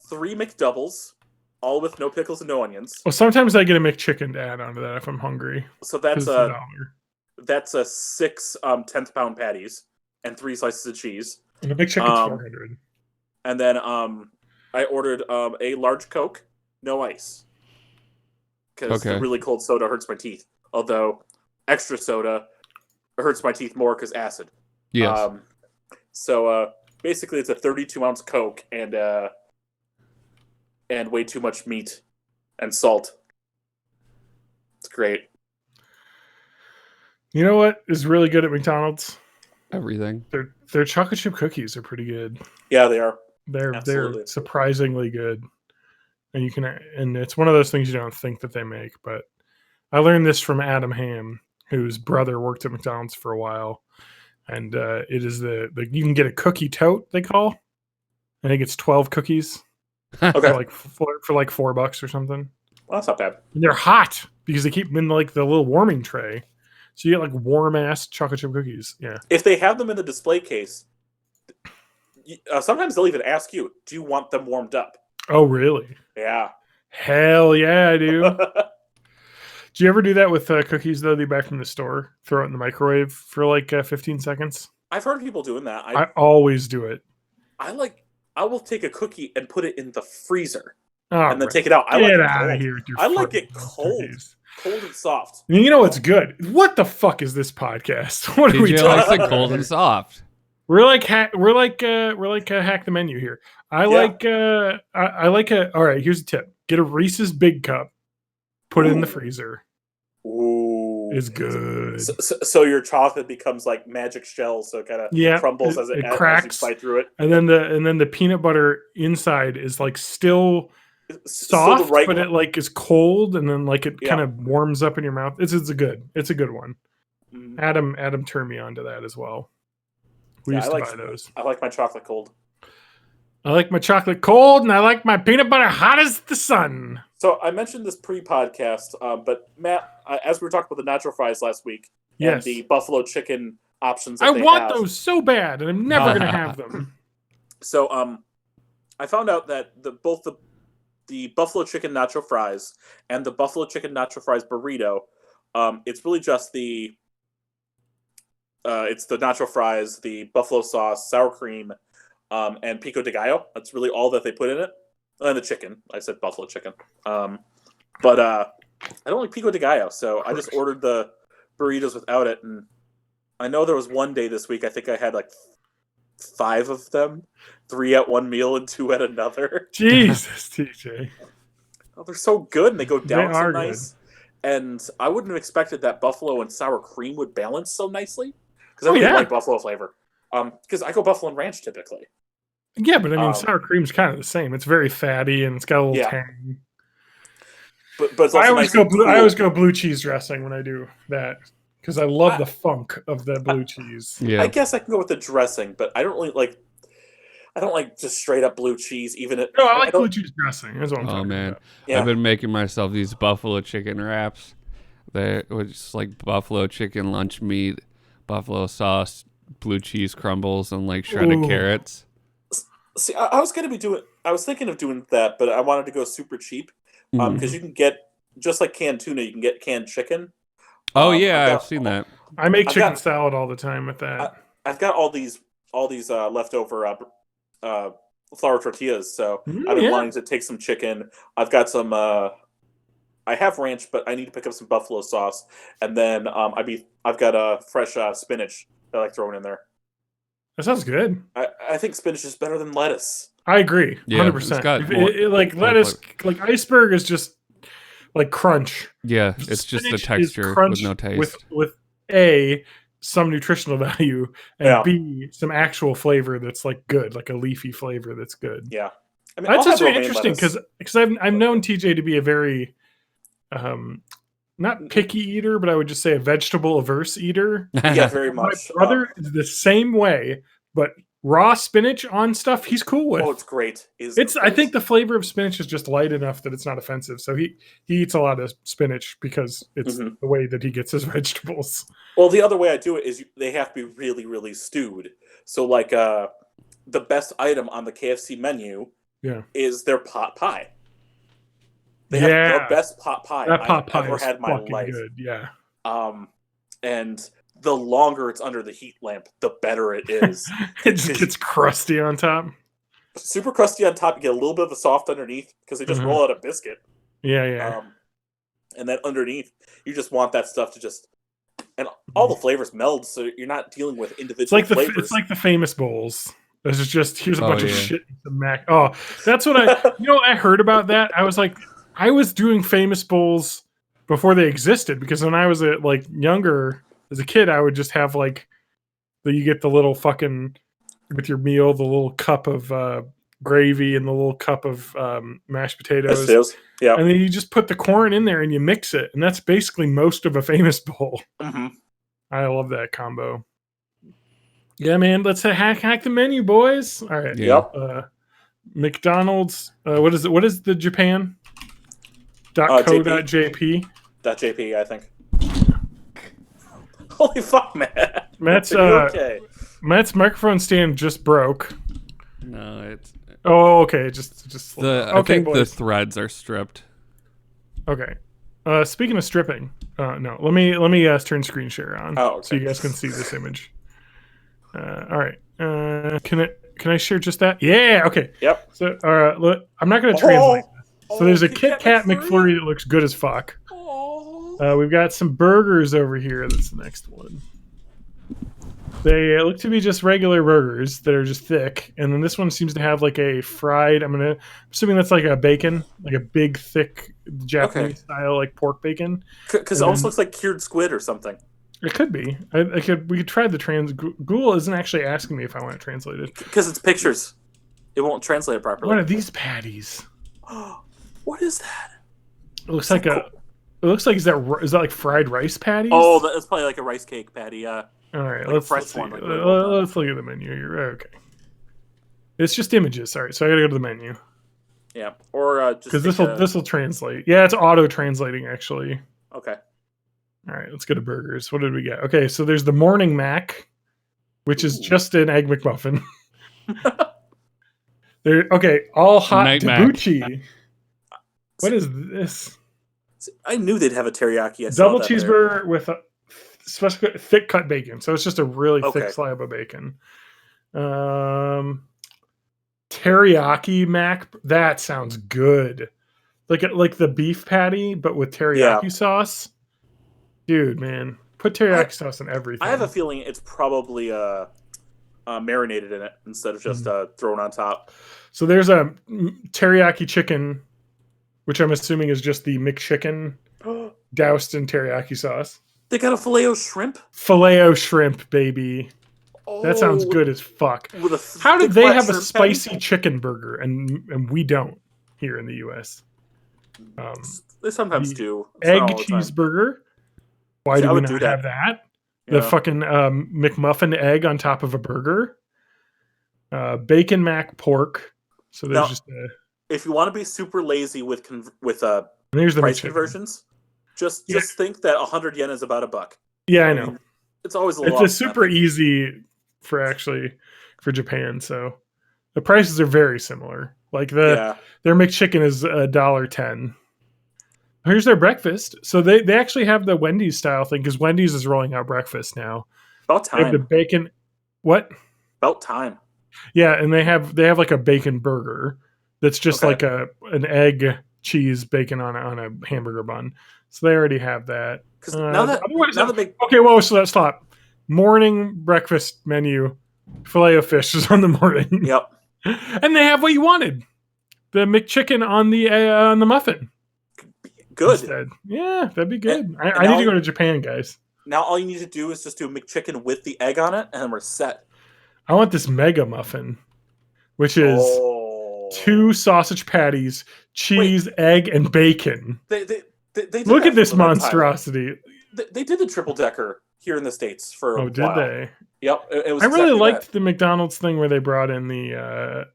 3 McDoubles, all with no pickles and no onions.
Well, sometimes I get a McChicken to add onto that if I'm hungry.
So
'cause
that's
it's
a
$1.
that's a 6 10th pound patties and 3 slices of cheese.
And a McChicken's 400.
And then I ordered a large Coke, no ice, because the
Okay.
really cold soda hurts my teeth. Although extra soda hurts my teeth more because acid.
Yes.
So basically, it's a 32-ounce Coke and way too much meat and salt. It's great.
You know what is really good at McDonald's?
Everything.
Their chocolate chip cookies are pretty good.
Yeah, they are.
They're
Absolutely.
surprisingly good, and it's one of those things you don't think that they make. But I learned this from Adam Ham, whose brother worked at McDonald's for a while, and it is the you can get a cookie tote they call. I think it's 12 cookies
Okay,
for like $4 or something.
well, that's not bad.
And they're hot because they keep them in like the little warming tray, so you get like warm ass chocolate chip cookies. Yeah.
If they have them in the display case, sometimes they'll even ask you, "Do you want them warmed up?"
Oh really?
Yeah.
Hell yeah, I do. Do you ever do that with cookies though that you buy from the store? Throw it in the microwave for like 15 seconds?
I've heard people doing that.
I always do it.
I will take a cookie and put it in the freezer
Oh,
and then take it out. I
get
like it
out of
cold.
here with your
I like
fucking
it cold.
cookies.
Cold and soft.
And you know what's good? What the fuck is this podcast? What are we
TJ
talking
likes it
about?
cold and soft.
We're like hack the menu here. I like a. All right, here's a tip: get a Reese's Big Cup, put it in the
Ooh.
freezer.
Ooh.
It's good.
So your chocolate becomes like magic shells, so it kind of crumbles as
it
as
cracks.
you bite through it.
And then the peanut butter inside is like still
Still
soft,
the right
but it like is cold, and then like it
Yeah.
kind of warms up in your mouth. It's a good one.
Mm,
Adam turned me on to that as well. We
Yeah,
used
I
to
like-
buy those.
I like my chocolate cold.
I like my chocolate cold, and I like my peanut butter hot as the sun.
So I mentioned this pre-podcast, but Matt, as we were talking about the nacho fries last week, and
Yes,
the buffalo chicken options that
I
they
want
have.
those so bad, and I'm never gonna have them.
So I found out that both the buffalo chicken nacho fries and the buffalo chicken nacho fries burrito, it's really just it's the nacho fries, the buffalo sauce, sour cream, and pico de gallo. That's really all that they put in it. And the chicken. I said buffalo chicken. But I don't like pico de gallo, so I just ordered the burritos without it. And I know there was one day this week, I think I had like 5 of them, 3 at one meal and 2 at another.
Jesus, TJ.
Oh, they're so good and they go down
They
so
are
nice. And I wouldn't have expected that buffalo and sour cream would balance so nicely. Because I
Oh,
really
yeah.
like buffalo flavor. Because I go buffalo and ranch typically.
Yeah, but I mean,
Um,
sour cream's kind of the same. It's very fatty and it's got a little
Yeah.
tang.
But it's also
I always
nice
go
and
blue. I
cool.
always go blue cheese dressing when I do that because I love
I-
the funk of the blue cheese.
Yeah.
I guess I can go with the dressing, but I don't really like. I don't like just straight up blue cheese, even if
No, I like
don't-
blue cheese dressing. That's what I'm
Oh,
talking
man.
about.
Yeah,
I've been making myself these buffalo chicken wraps. They're just like buffalo chicken lunch meat, buffalo sauce, blue cheese crumbles, and like shredded
Ooh.
carrots.
See, I was I was thinking of doing that, but I wanted to go super cheap. Because
Mhm.
you can get just like canned tuna, you can get canned chicken.
Oh
I've
yeah, I've
got
seen that.
I make
I've
chicken
got-
salad all the time with
I,
that.
I've got all these leftover flour tortillas. So I've been
Yeah.
wanting to take some chicken. I've got some. I have ranch, but I need to pick up some buffalo sauce, and then I've got fresh spinach that I like throwing in there.
That sounds good.
I think spinach is better than lettuce.
I agree,
Yeah,
100%.
it's got
If
more-
like
more
lettuce, like iceberg is just like crunch.
Yeah, it's just the
Spinach is
texture with
crunch
no taste.
With A, some nutritional value, and
Yeah.
B, some actual flavor that's like good, like a leafy flavor that's good.
Yeah, I mean,
That's
I'll have
actually
romaine
interesting
lettuce.
because I've known TJ to be a very not picky eater, but I would just say a vegetable averse eater.
Yeah, very
My
much.
brother is the same way, but raw spinach on stuff he's cool with.
Oh, it's great.
I think the flavor of spinach is just light enough that it's not offensive. So he eats a lot of spinach because it's
Mhm.
the way that he gets his vegetables.
Well, the other way I do it is they have to be really, really stewed. So, like, the best item on the KFC menu
Yeah.
is their pot pie. They have
Yeah.
the best pot pie
That pot
I've
pie
ever
is
had in my
fucking
life.
good. Yeah.
And the longer it's under the heat lamp, the better it is.
It just gets crusty on top.
Super crusty on top, you get a little bit of a soft underneath because they just
Mhm.
roll out a biscuit.
Yeah, yeah.
And then underneath, you just want that stuff to just and all the flavors meld, so you're not dealing with individual
It's like
flavors.
it's like the famous bowls. This is just here's a
Oh,
bunch of
yeah.
shit in some mac. Oh, that's what I heard about that. I was like, I was doing famous bowls before they existed because when I was younger as a kid, I would just have you get the little fucking with your meal, the little cup of gravy and the little cup of mashed potatoes.
Potatoes. Yeah.
And then you just put the corn in there and you mix it, and that's basically most of a famous bowl.
hmm
I love that combo. Yeah, man. Let's hack the menu, boys. All right.
Yeah.
Yep.
McDonald's. What is it? What is the Japan? .co.jp.
.jp, I think. Holy fuck, man!
Matt's
Are you okay?
Matt's microphone stand just broke.
No, it's
Oh, okay. Just
I
okay,
think the
boys.
threads are stripped.
Okay. Speaking of stripping, no. Let me turn screen share on
Oh,
so you
okay.
guys can see this image. All right. Can I share just that? Yeah. Okay.
Yep.
So, look, I'm not going to translate. So there's a
Kit
Kit Kat McFlurry that looks good as fuck.
Oh.
We've got some burgers over here. That's the next one. They look to be just regular burgers that are just thick, and then this one seems to have like a fried. I'm assuming that's like a bacon, like a big, thick Japanese style, like pork bacon.
Because it almost looks like cured squid or something.
It could be. We could try the trans. Google isn't actually asking me if I want it translated.
Because it's pictures. It won't translate it properly.
What are these patties?
What is that?
It looks like a. It looks like is that like fried rice patties?
Oh, that's probably like a rice cake patty.
All right,
like a
let's
fresh
see.
one, like really well done.
Let's look at the menu. You're okay. It's just images. All right, so I gotta go to the menu
Yeah. Or just
because
take
this will translate. Yeah, it's auto translating actually.
Okay.
All right, let's go to burgers. What did we get? Okay, so there's the Morning Mac, which is just an egg McMuffin. All hot
Night Mac.
Dabuchi. What is this?
I knew they'd have a teriyaki. I saw
Double
that there.
cheeseburger with a special thick cut bacon. So it's just a really
Okay.
thick slab of bacon. Teriyaki mac. That sounds good. Like the beef patty, but with teriyaki sauce. Dude, man, put teriyaki sauce in everything.
I have a feeling it's probably marinated in it instead of just thrown on top.
So there's a teriyaki chicken, which I'm assuming is just the McChicken doused in teriyaki sauce.
They got a filet-o shrimp.
Filet-o shrimp, baby.
Oh,
That sounds good as fuck.
With a
How did
thick
they
flat
have a
shrimp
spicy
patty?
chicken burger and we don't here in the U.S.?
They sometimes
the
do. It's not
Egg
all the time.
cheeseburger. Why
See, I
do we
would
not
do that.
have that?
Yeah.
The fucking McMuffin egg on top of a burger. Bacon mac pork. So there's
Now-
just
If you want to be super lazy with
there's the
price
McChicken.
conversions, just
Yeah.
think that 100 yen is about $1.
Yeah, I know.
It's always a little.
It's super easy for Japan. So The prices are very similar. Like their McChicken is $1.10. Here's their breakfast. So they actually have the Wendy's style thing because Wendy's is rolling out breakfast now.
About
They have the
time.
bacon. What?
About time.
Yeah, and they have like a bacon burger that's just
Okay.
like an egg, cheese, bacon on a hamburger bun. So they already have that.
Because now that
Okay, whoa, so let's stop. Morning breakfast menu, filet of fish is on the morning.
Yep.
And they have what you wanted. The McChicken on the muffin.
Good.
Instead. Yeah, that'd be good.
And
I need
now-
to go to Japan, guys.
Now all you need to do is just do a McChicken with the egg on it, and then we're set.
I want this mega muffin, which is
Oh.
2 sausage patties, cheese, egg, and bacon.
They did
Look
that
at this
for a long time.
monstrosity.
They did the triple decker here in the States for a
Oh,
while.
did they?
Yep. It was
I really
exactly
liked
that.
the McDonald's thing where they brought in the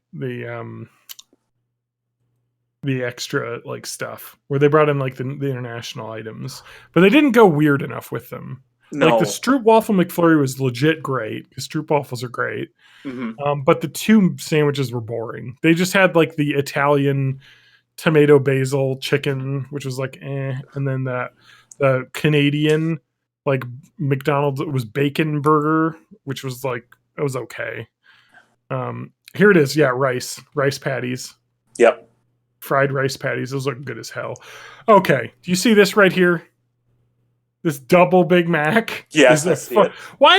extra like stuff, where they brought in like the international items, but they didn't go weird enough with them.
No.
Like the Stroop Waffle McFlurry was legit great because Stroop waffles are great.
Mhm.
But the 2 sandwiches were boring. They just had like the Italian tomato basil chicken, which was like and then the Canadian like McDonald's, it was bacon burger, which was like it was okay. Here it is, yeah, rice patties,
Yep.
fried rice patties. Those look good as hell. Okay, do you see this right here? This double Big Mac.
Yes,
Is
I
a
see
fu-
it.
Why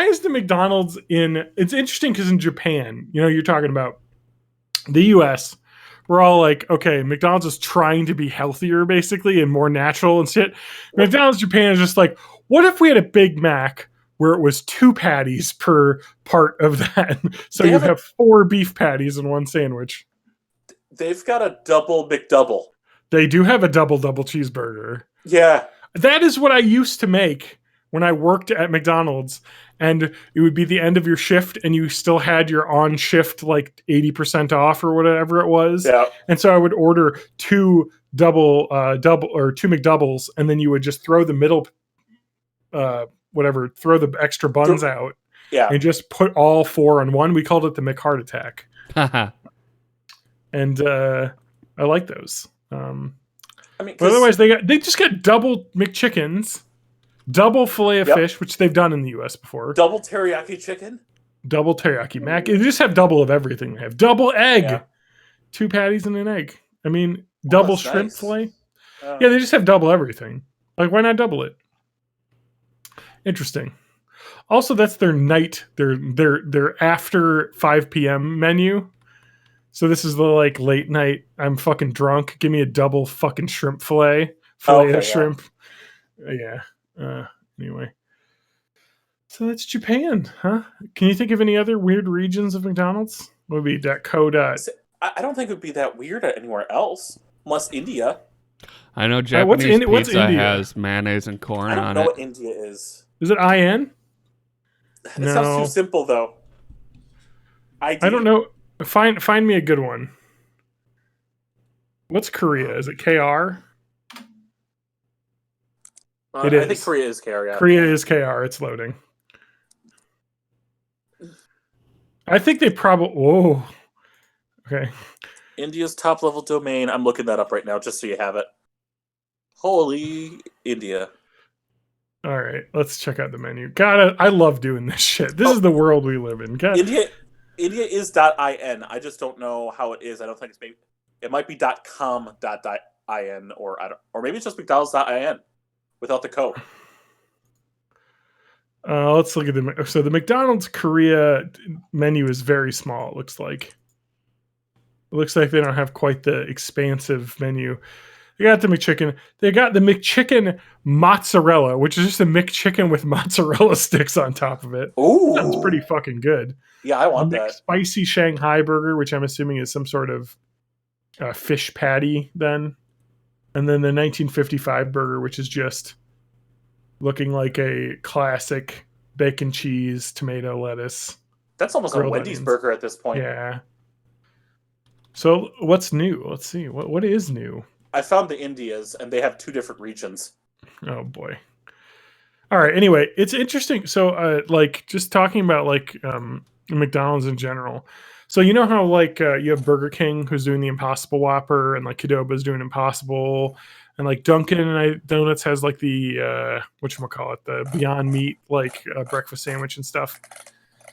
is the McDonald's in? It's interesting because in Japan, you're talking about the U.S. We're all like, okay, McDonald's is trying to be healthier, basically, and more natural and shit. McDonald's Japan is just like, what if we had a Big Mac where it was 2 patties per part of that? So
They
you
have
have 4 beef patties in one sandwich.
They've got a double McDouble.
They do have a double cheeseburger.
Yeah.
That is what I used to make when I worked at McDonald's, and it would be the end of your shift and you still had your on shift like 80% off or whatever it was.
Yeah.
And so I would order 2 double or 2 McDoubles, and then you would just throw the middle throw the extra buns out
Yeah.
and just put all 4 on one. We called it the McHeart Attack.
Haha.
And I like those.
I mean,
But otherwise, they just got double McChickens, double filet of
Yep.
fish, which they've done in the U.S. before,
double teriyaki chicken.
double teriyaki mac. They just have double of everything. They have double egg,
Yeah.
2 patties and an egg. I mean, double
that's
shrimp
nice.
fillet. Yeah, they just have double everything. Like, why not double it? Interesting. Also, that's their night, their after 5 p.m. menu. So this is the like late night. I'm fucking drunk. Give me a double fucking shrimp fillet
Okay,
of
yeah.
shrimp. Yeah. Anyway, so that's Japan, huh? Can you think of any other weird regions of McDonald's? What would be .co.
I don't think it would be that weird anywhere else, unless India.
I know
what's
Japanese
what's
pizza
India?
has mayonnaise and corn
I don't
on
know
it.
what India is.
Is it IN?
It
No.
sounds too simple, though.
I don't know. Find me a good one. What's Korea? Is it KR? It
I think
is.
Korea is KR, yeah.
Korea is KR. It's loading. I think they probably. Whoa. Okay.
India's top level domain. I'm looking that up right now, just so you have it. Holy India.
All right. Let's check out the menu. God, I love doing this shit. This is the world we live in. God.
India is .in. I just don't know how it is. I don't think it's maybe. It might be .com.in or maybe it's just McDonald's.in without the co.
Let's look at the McDonald's Korea menu is very small. It looks like they don't have quite the expansive menu. They got the McChicken. They got the McChicken mozzarella, which is just a McChicken with mozzarella sticks on top of it.
Ooh,
Sounds pretty fucking good.
Yeah, I want
The
that.
spicy Shanghai burger, which I'm assuming is some sort of fish patty then. And then the 1955 burger, which is just looking like a classic bacon, cheese, tomato, lettuce.
That's almost a
grilled
Wendy's
onions.
burger at this point.
Yeah. So what's new? Let's see. What is new?
I found the Indias, and they have 2 different regions.
Oh boy. All right. Anyway, it's interesting. So, like, just talking about like McDonald's in general. So you know how like you have Burger King who's doing the Impossible Whopper, and like Qdoba's doing Impossible, and like Dunkin' Donuts has like the whatchamacallit, the Beyond Meat like breakfast sandwich and stuff.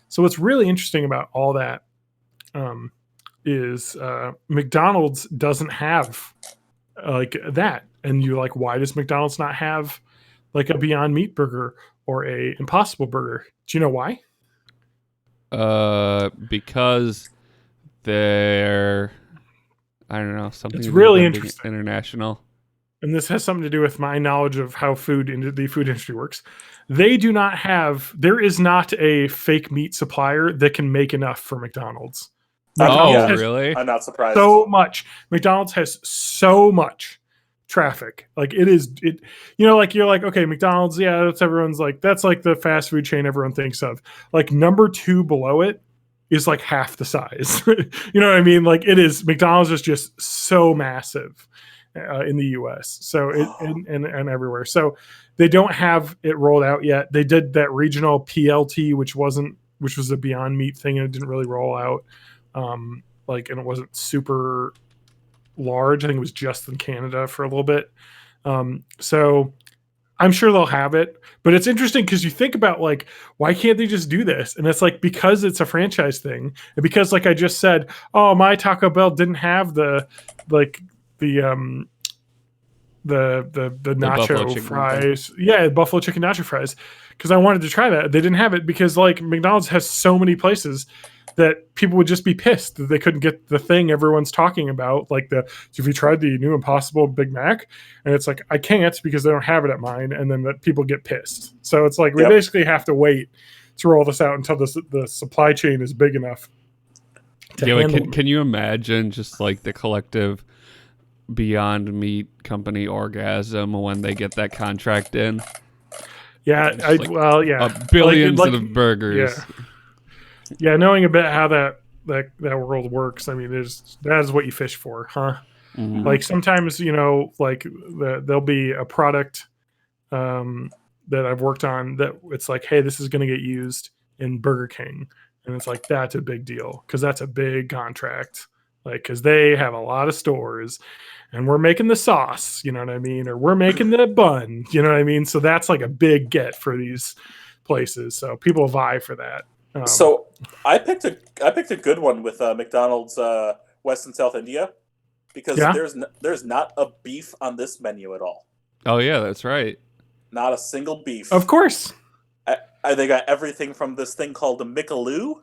So what's really interesting about all that is McDonald's doesn't have like that, and you're like, why does McDonald's not have like a Beyond Meat burger or a Impossible Burger? Do you know why?
Because they're, I don't know, something.
It's
to do
really
with them being
interesting.
international.
And this has something to do with my knowledge of how the food industry works. They do not have. There is not a fake meat supplier that can make enough for McDonald's.
Oh,
Yeah.
has
really?
I'm not surprised.
so much. McDonald's has so much traffic. Like it is. You know, like you're like, okay, McDonald's. Yeah, that's everyone's like. That's like the fast food chain everyone thinks of. Like number 2 below it is like half the size. You know what I mean? Like it is. McDonald's is just so massive in the U.S. So and everywhere. So they don't have it rolled out yet. They did that regional PLT, which was a Beyond Meat thing, and it didn't really roll out. And it wasn't super large. I think it was just in Canada for a little bit. So I'm sure they'll have it, but it's interesting because you think about like, why can't they just do this? And it's like, because it's a franchise thing, and because like I just said, oh, my Taco Bell didn't have the nacho
buffalo chicken
fries. Yeah, buffalo chicken nacho fries. Because I wanted to try that. They didn't have it because like McDonald's has so many places that people would just be pissed that they couldn't get the thing everyone's talking about. Like if you tried the new Impossible Big Mac, and it's like, I can't because they don't have it at mine. And then people get pissed. So it's like, we basically have to wait to roll this out until the supply chain is big enough.
Can you imagine just like the collective Beyond Meat company orgasm when they get that contract in?
Yeah,
billions
like,
of burgers.
Yeah, knowing a bit how that world works. I mean, that is what you fish for, huh?
Mhm.
Like sometimes, you know, like there'll be a product that I've worked on that it's like, hey, this is going to get used in Burger King, and it's like, that's a big deal because that's a big contract. Like, because they have a lot of stores, and we're making the sauce, you know what I mean, or we're making the bun, you know what I mean. So that's like a big get for these places. So people vie for that.
So I picked a good one with McDonald's West and South India because there's not a beef on this menu at all.
Oh yeah, that's right.
Not a single beef.
Of course.
They got everything from this thing called a Mickaloo,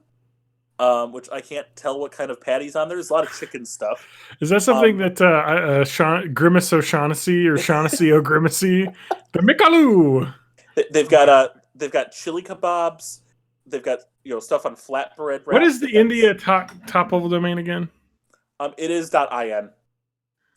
which I can't tell what kind of patties on there. There's a lot of chicken stuff.
Is that something that Grimace O'Shaughnessy or Shaughnessy O'Grimacy? The Mickaloo.
They've got chili kebabs. They've got stuff on flatbread.
What is the India top level domain again?
It is .in.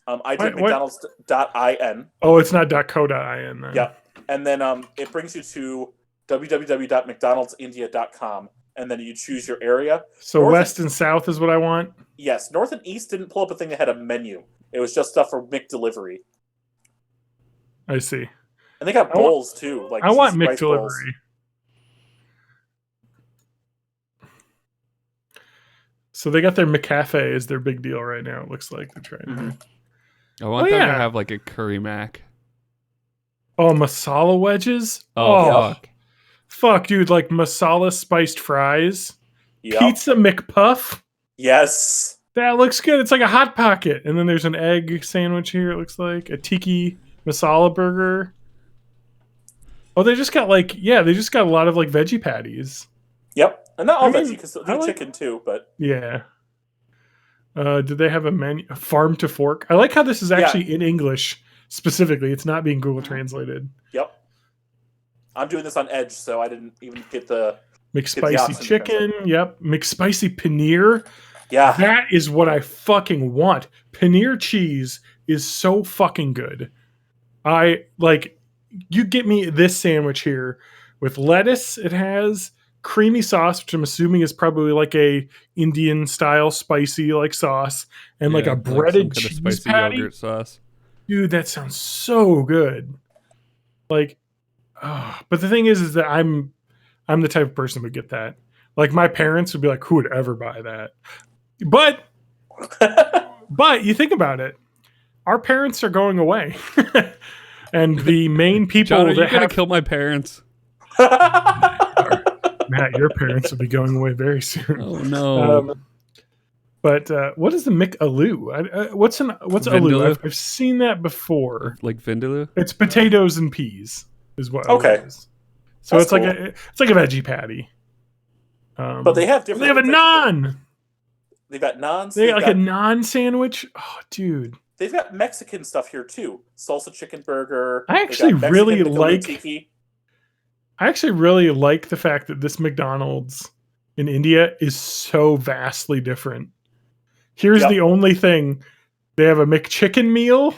I did McDonald's.in.
Oh, it's not .co.in then.
Yeah, and then it brings you to www.mcdonaldsindia.com, and then you choose your area.
So North West and South is what I want?
Yes. North and East didn't pull up a thing that had a menu. It was just stuff for McDelivery.
I see.
And they got bowls, too. Like
I want McDelivery. So they got their McCafe is their big deal right now. It looks like they're trying to.
I want them to have like a curry mac.
Oh, masala wedges?
Oh,
Fuck, dude. Like masala spiced fries.
Yep.
Pizza McPuff.
Yes.
That looks good. It's like a Hot Pocket. And then there's an egg sandwich here, it looks like. A tiki masala burger. Oh, they just got they just got a lot of like veggie patties.
Yep. And not all veggie, because they're chicken too, but...
Yeah. Did they have a menu? Farm to Fork? I like how this is actually in English specifically. It's not being Google translated.
Yep. I'm doing this on Edge, so I didn't even get the...
McSpicy chicken. Yep. McSpicy paneer.
Yeah.
That is what I fucking want. Paneer cheese is so fucking good. You get me this sandwich here with lettuce. It has creamy sauce, which I'm assuming is probably like a Indian style spicy like sauce, and like a breaded cheese
spicy
patty.
Yogurt sauce.
Dude, that sounds so good. But the thing is that I'm the type of person who would get that. Like my parents would be like, who would ever buy that? But you think about it. Our parents are going away. And the main people
John, are you
that
gonna
have
kill my parents?
Matt, your parents will be going away very soon.
Oh no.
But what is the McAloo? What's
Vindaloo?
aloo? I've seen that before.
Like Vindaloo?
It's potatoes and peas, is what.
Okay.
Aloo is. So
That's
it's like a veggie patty.
But they have different.
They have a naan.
They've got naans.
They
They've
got
got,
like a naan sandwich. Oh, dude.
they've got Mexican stuff here too. Salsa chicken burger.
I
They've
actually
got Mexican
really
Vindaloo
like-
tiki.
I actually really like the fact that this McDonald's in India is so vastly different. Here's
Yep.
the only thing. They have a McChicken meal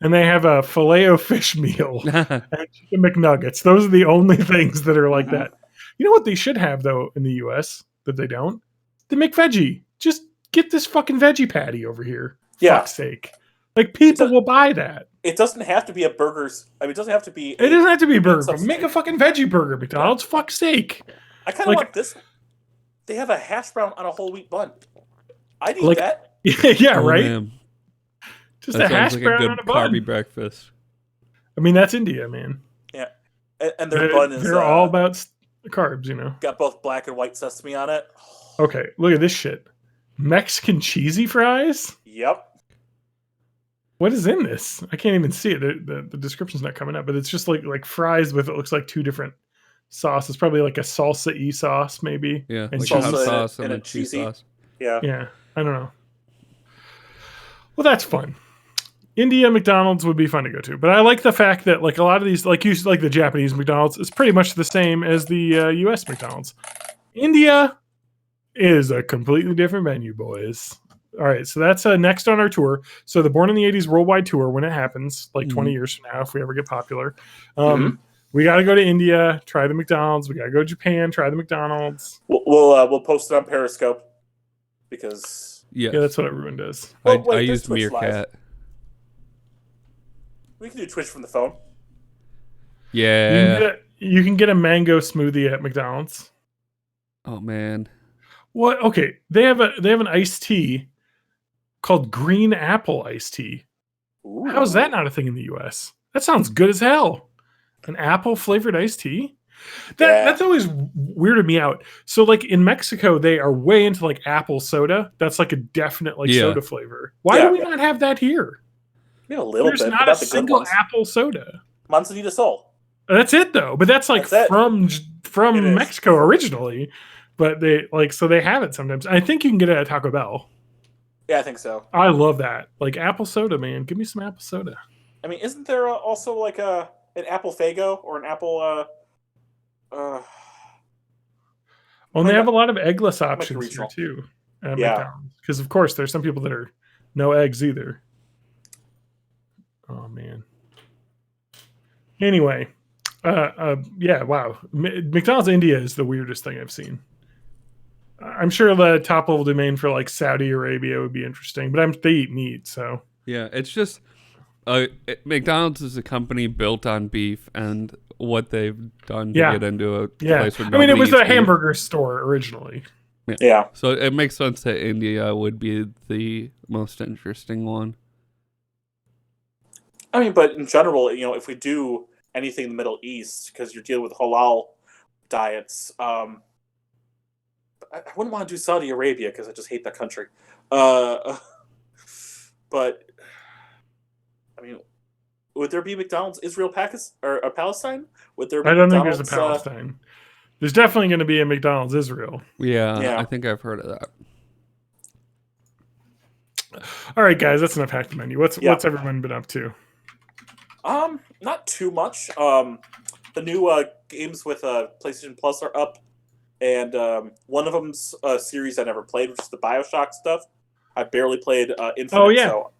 and they have a Filet-O-Fish meal and chicken McNuggets. Those are the only things that are like
Mhm.
that. You know what they should have, though, in the US that they don't? The McVeggie. Just get this fucking veggie patty over here.
Yeah.
Fuck's sake. Like, people
So-
will buy that.
It doesn't have to be a burger's. I mean, it doesn't have to be.
It doesn't have to be a burger.
substitute.
Make a fucking veggie burger, McDonald's. Fuck's sake.
I kind of
like-
want this. They have a hash brown on a whole wheat bun. I'd eat
Like-
that.
Yeah,
Oh,
right?
man.
Just
That
a hash
sounds like
brown
a
on
good
a bun.
carby breakfast.
I mean, that's India, man.
And their bun is.
They're all about carbs, you know.
got both black and white sesame on it.
Okay, look at this shit. Mexican cheesy fries?
Yep.
What is in this? I can't even see it. The description's not coming up, but it's just like fries with, it looks like two different sauces. Probably like a salsa-y sauce, maybe.
Yeah,
And
like a hot
cheese.
sauce and
And
a
a
cheese
cheesy.
sauce.
Yeah.
Yeah, I don't know. Well, that's fun. India McDonald's would be fun to go to, but I like the fact that like a lot of these, like the Japanese McDonald's, is pretty much the same as the U.S. McDonald's. India is a completely different menu, boys. All right, so that's next on our tour. So the Born in the 80s worldwide tour, when it happens, like 20 years from now, if we ever get popular, we got to go to India, try the McDonald's. We got to go to Japan, try the McDonald's.
We'll post it on Periscope because
Yes.
Yeah, that's what everyone does.
I,
Well, wait,
I
there's
used
Twitch Live.
Meerkat.
we can do Twitch from the phone.
Yeah.
You can get a mango smoothie at McDonald's.
Oh man.
What? Okay, they have an iced tea called green apple iced tea.
Ooh.
How is that not a thing in the U.S.? That sounds good as hell. An apple flavored iced tea. That's always weirded me out. So like in Mexico, they are way into like apple soda. That's like a definite like
Yeah.
soda flavor. Why
Yeah.
do we not have that here?
Maybe a little
There's
bit.
not
but
a
not the good
single
ones.
apple soda.
Manzanita Sol.
That's it though. But that's like
That's it.
from
It is.
Mexico originally. But they like so they have it sometimes. I think you can get it at Taco Bell.
Yeah, I think so.
I love that. Like apple soda, man. Give me some apple soda.
I mean, isn't there also like an apple Fago or an apple?
Well, and they have a lot of eggless options here
regional.
too. At
Yeah.
McDonald's. Because of course there's some people that are no eggs either. Oh man. Anyway, yeah, wow. McDonald's India is the weirdest thing I've seen. I'm sure the top level domain for like Saudi Arabia would be interesting, but they eat meat, so
Yeah, it's just McDonald's is a company built on beef and what they've done to
Yeah.
get into a
yeah.
place where
I mean, it
nobody
was
eats
a
beef.
hamburger store originally.
Yeah.
So it makes sense that India would be the most interesting one.
I mean, but in general, if we do anything in the Middle East, because you're dealing with halal diets, I wouldn't want to do Saudi Arabia because I just hate that country. But I mean, would there be McDonald's Israel, Pakistan, or Palestine? Would there? Be
I don't think there's a
McDonald's,
Palestine. There's definitely going to be a McDonald's Israel.
Yeah,
Yeah.
I think I've heard of that.
All right, guys, that's enough hack the menu. What's
Yeah.
everyone been up to?
Not too much. The new games with PlayStation Plus are up, and one of them's a series I never played, which is the BioShock stuff. I barely played Infinite,
Oh, yeah.
so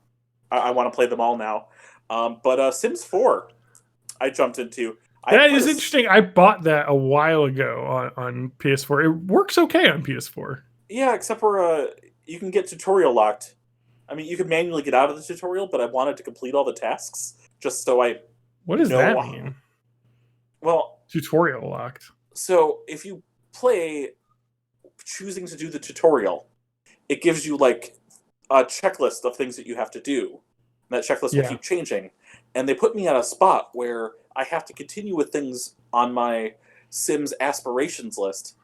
I want to play them all now. But Sims 4, I jumped into.
That is interesting. I bought that a while ago on PS4. It works okay on PS4.
Yeah, except for you can get tutorial locked. I mean, you can manually get out of the tutorial, but I wanted to complete all the tasks just so I.
What does
No.
that mean?
Well,
Tutorial locked.
so if you play choosing to do the tutorial, it gives you like a checklist of things that you have to do. And that checklist will keep changing. And they put me at a spot where I have to continue with things on my Sims aspirations list,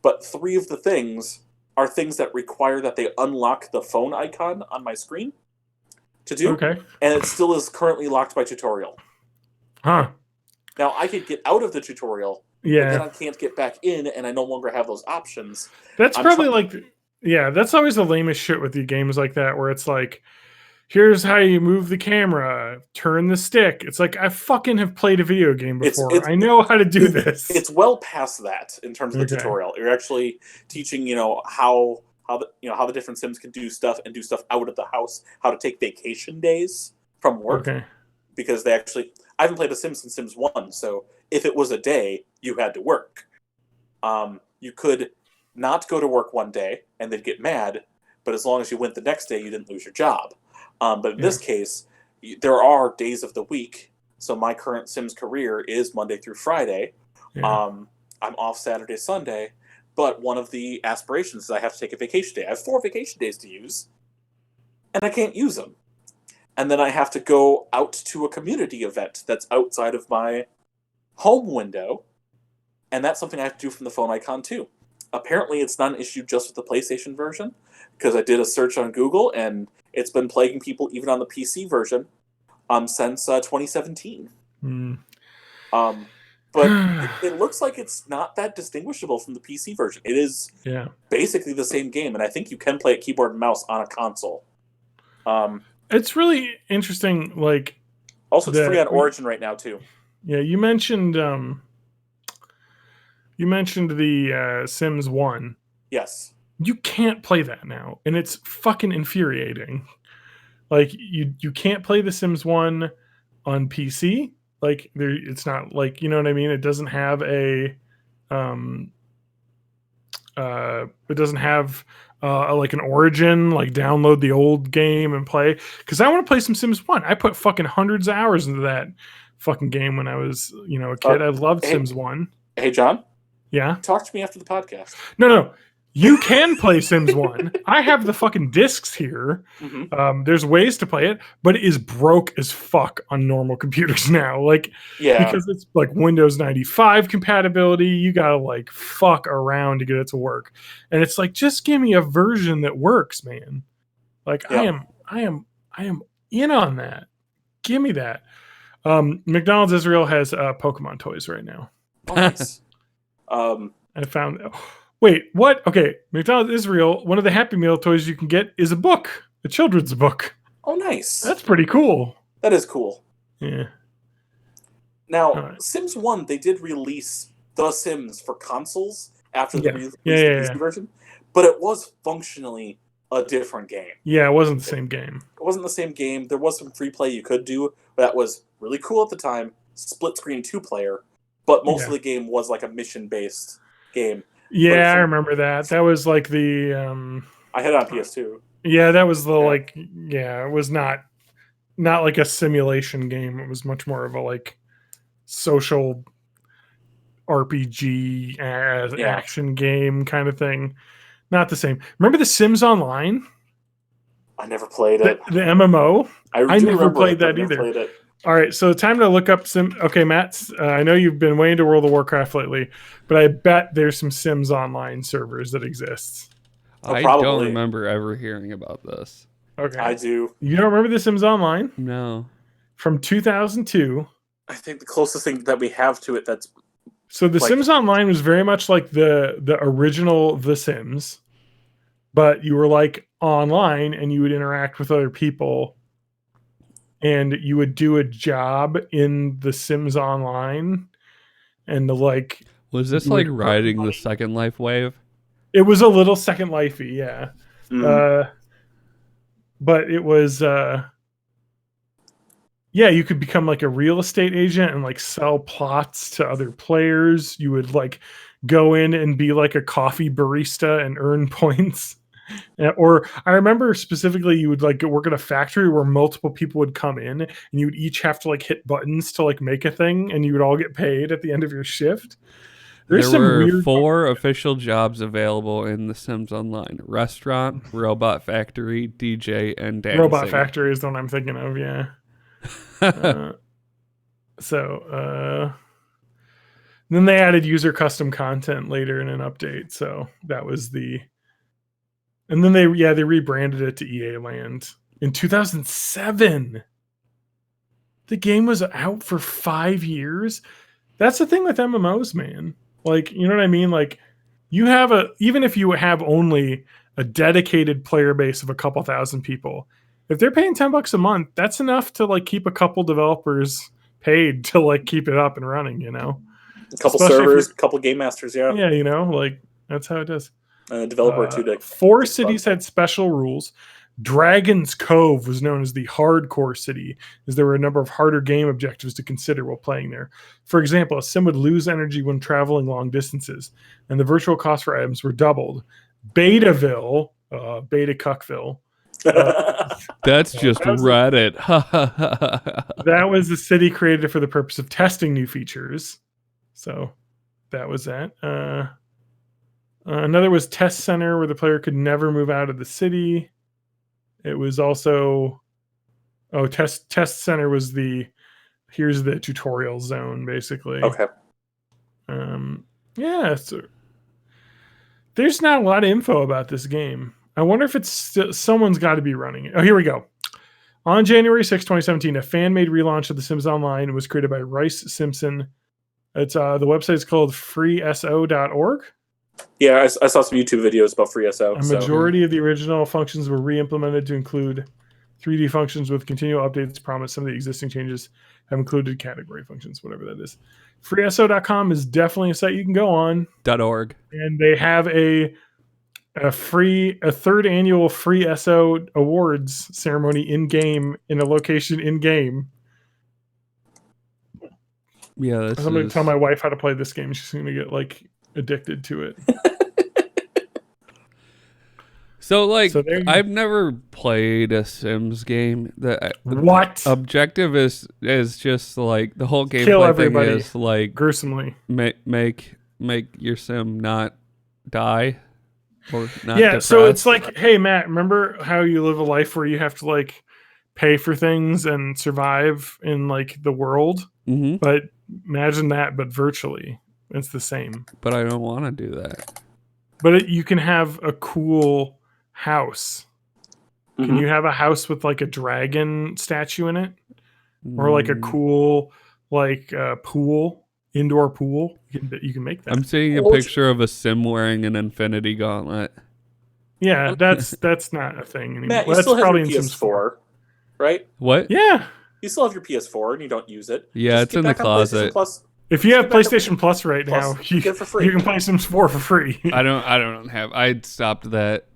but 3 of the things are things that require that they unlock the phone icon on my screen to do.
Okay.
And it still is currently locked by tutorial.
Huh.
Now, I could get out of the tutorial, but then I can't get back in, and I no longer have those options.
That's probably that's always the lamest shit with the games like that, where it's like, here's how you move the camera, turn the stick. It's like, I fucking have played a video game before. I know how to do this.
It's well past that in terms of the tutorial. You're actually teaching, how the different Sims can do stuff and do stuff out of the house, how to take vacation days from work.
Okay.
Because I haven't played The Sims since Sims 1, so if it was a day, you had to work. You could not go to work one day and they'd get mad, but as long as you went the next day, you didn't lose your job. But in this case, there are days of the week. So my current Sims career is Monday through Friday.
Yeah.
I'm off Saturday, Sunday, but one of the aspirations is I have to take a vacation day. I have 4 vacation days to use, and I can't use them. And then I have to go out to a community event that's outside of my home window, and that's something I have to do from the phone icon too. Apparently, it's not an issue just with the PlayStation version, because I did a search on Google, and it's been plaguing people even on the PC version since 2017. But it looks like it's not that distinguishable from the PC version. It is basically the same game, and I think you can play it keyboard and mouse on a console.
It's really interesting. Like,
also, it's free on Origin right now too.
Yeah, you mentioned the Sims 1.
Yes.
You can't play that now, and it's fucking infuriating. Like, you can't play the Sims 1 on PC. Like, it's not like, you know what I mean? It doesn't have it doesn't have like an Origin, like download the old game and play. Because I want to play some Sims 1. I put fucking hundreds of hours into that fucking game when I was, a kid. I loved Sims 1.
Hey, John?
Yeah?
Talk to me after the podcast.
No. You can play Sims 1. I have the fucking discs here.
Mm-hmm.
There's ways to play it, but it is broke as fuck on normal computers now. Like, because it's like Windows 95 compatibility. You gotta like fuck around to get it to work. And it's like, just give me a version that works, man. Like, I am in on that. Give me that. McDonald's Israel has Pokemon toys right now.
Oh, nice.
I found. Wait, what? Okay, McDonald's Israel, one of the Happy Meal toys you can get is a book, a children's book.
Oh, nice.
That's pretty cool.
That is cool.
Yeah.
Now, Sims 1, they did release The Sims for consoles after the release of the PC version, but it was functionally a different game.
Yeah, it wasn't the same game.
It wasn't the same game. There was some free play you could do that was really cool at the time, split screen 2-player, but most of the game was like a mission-based game.
Yeah, I remember that. That was like the...
I had it on PS2.
Yeah, that was the it was not like a simulation game. It was much more of a like social RPG action game kind of thing. Not the same. Remember The Sims Online?
I never played it.
The MMO? I never played that
either.
Played it. All right, so time to look up Okay, Matt, I know you've been way into World of Warcraft lately, but I bet there's some Sims Online servers that exist.
I don't remember ever hearing about this.
Okay.
I do.
You don't remember The Sims Online?
No.
From 2002.
I think the closest thing that we have to it that's...
So The Sims Online was very much like the original The Sims, but you were like online and you would interact with other people. And you would do a job in The Sims Online, and like...
Was this like riding the Second Life wave?
It was a little Second Life-y, yeah. But it was... you could become like a real estate agent and like sell plots to other players. You would like go in and be like a coffee barista and earn points. Or I remember specifically you would like work at a factory where multiple people would come in and you would each have to like hit buttons to like make a thing, and you would all get paid at the end of your shift. There's
there
some
were
weird
4 official jobs available in The Sims Online: restaurant, robot factory, DJ, and dancing.
Robot Factory is the one I'm thinking of. Yeah. Then they added user custom content later in an update. So that was and then they rebranded it to EA Land in 2007. The game was out for 5 years. That's the thing with MMOs, man. Like, you know what I mean? Like, even if you have only a dedicated player base of a couple thousand people, if they're paying $10 a month, that's enough to like keep a couple developers paid to like keep it up and running, you know?
A couple
Especially
servers, a couple game masters, yeah.
Yeah, you know, like that's how it does.
And a developer or two to
4 cities had special rules. Dragon's Cove was known as the hardcore city, as there were a number of harder game objectives to consider while playing there. For example, a sim would lose energy when traveling long distances, and the virtual cost for items were doubled. Betaville, Beta Cuckville.
That's just Reddit.
That was the city created for the purpose of testing new features. So that was that. Another was Test Center, where the player could never move out of the city. It was also Test Center was here's the tutorial zone, basically.
Okay.
Yeah, so there's not a lot of info about this game. I wonder if someone's got to be running it. Oh, here we go. On January 6, 2017, a fan-made relaunch of The Sims Online was created by Rice Simpson. It's the website is called freeso.org.
Yeah, I saw some YouTube videos about FreeSO.
A majority of the original functions were re-implemented to include 3D functions with continual updates promised. Some of the existing changes have included category functions, whatever that is. FreeSO.com is definitely a site you can go on.
.org.
And they have a third annual FreeSO Awards ceremony in a location in game.
Yeah,
I'm going to tell my wife how to play this game. She's going to get like addicted to it.
So I've never played a Sims game.
What?
Objective is just like the whole
Kill
gameplay
everybody.
thing is like
Gruesomely.
make your sim not die or not
Yeah,
depressed.
so it's like, hey Matt, remember how you live a life where you have to like pay for things and survive in like the world?
Mm-hmm.
But imagine that, but virtually. It's the same.
But I don't want to do that.
But you can have a cool house.
Mhm.
Can you have a house with like a dragon statue in it? Or like a cool like pool, indoor pool? You can make that.
I'm seeing a picture of a sim wearing an Infinity Gauntlet.
Yeah, that's not a thing anymore.
Matt, you
That's
still have
probably
your
in Sims 4.
PS4, right?
What?
Yeah.
You still have your PS4 and you don't use it.
Yeah,
Just
it's
get
in the
back on PlayStation
closet.
Plus.
If you have
Get back
PlayStation Plus right now,
Plus, get it for free.
you can play Sims 4 for free.
I don't have. I stopped that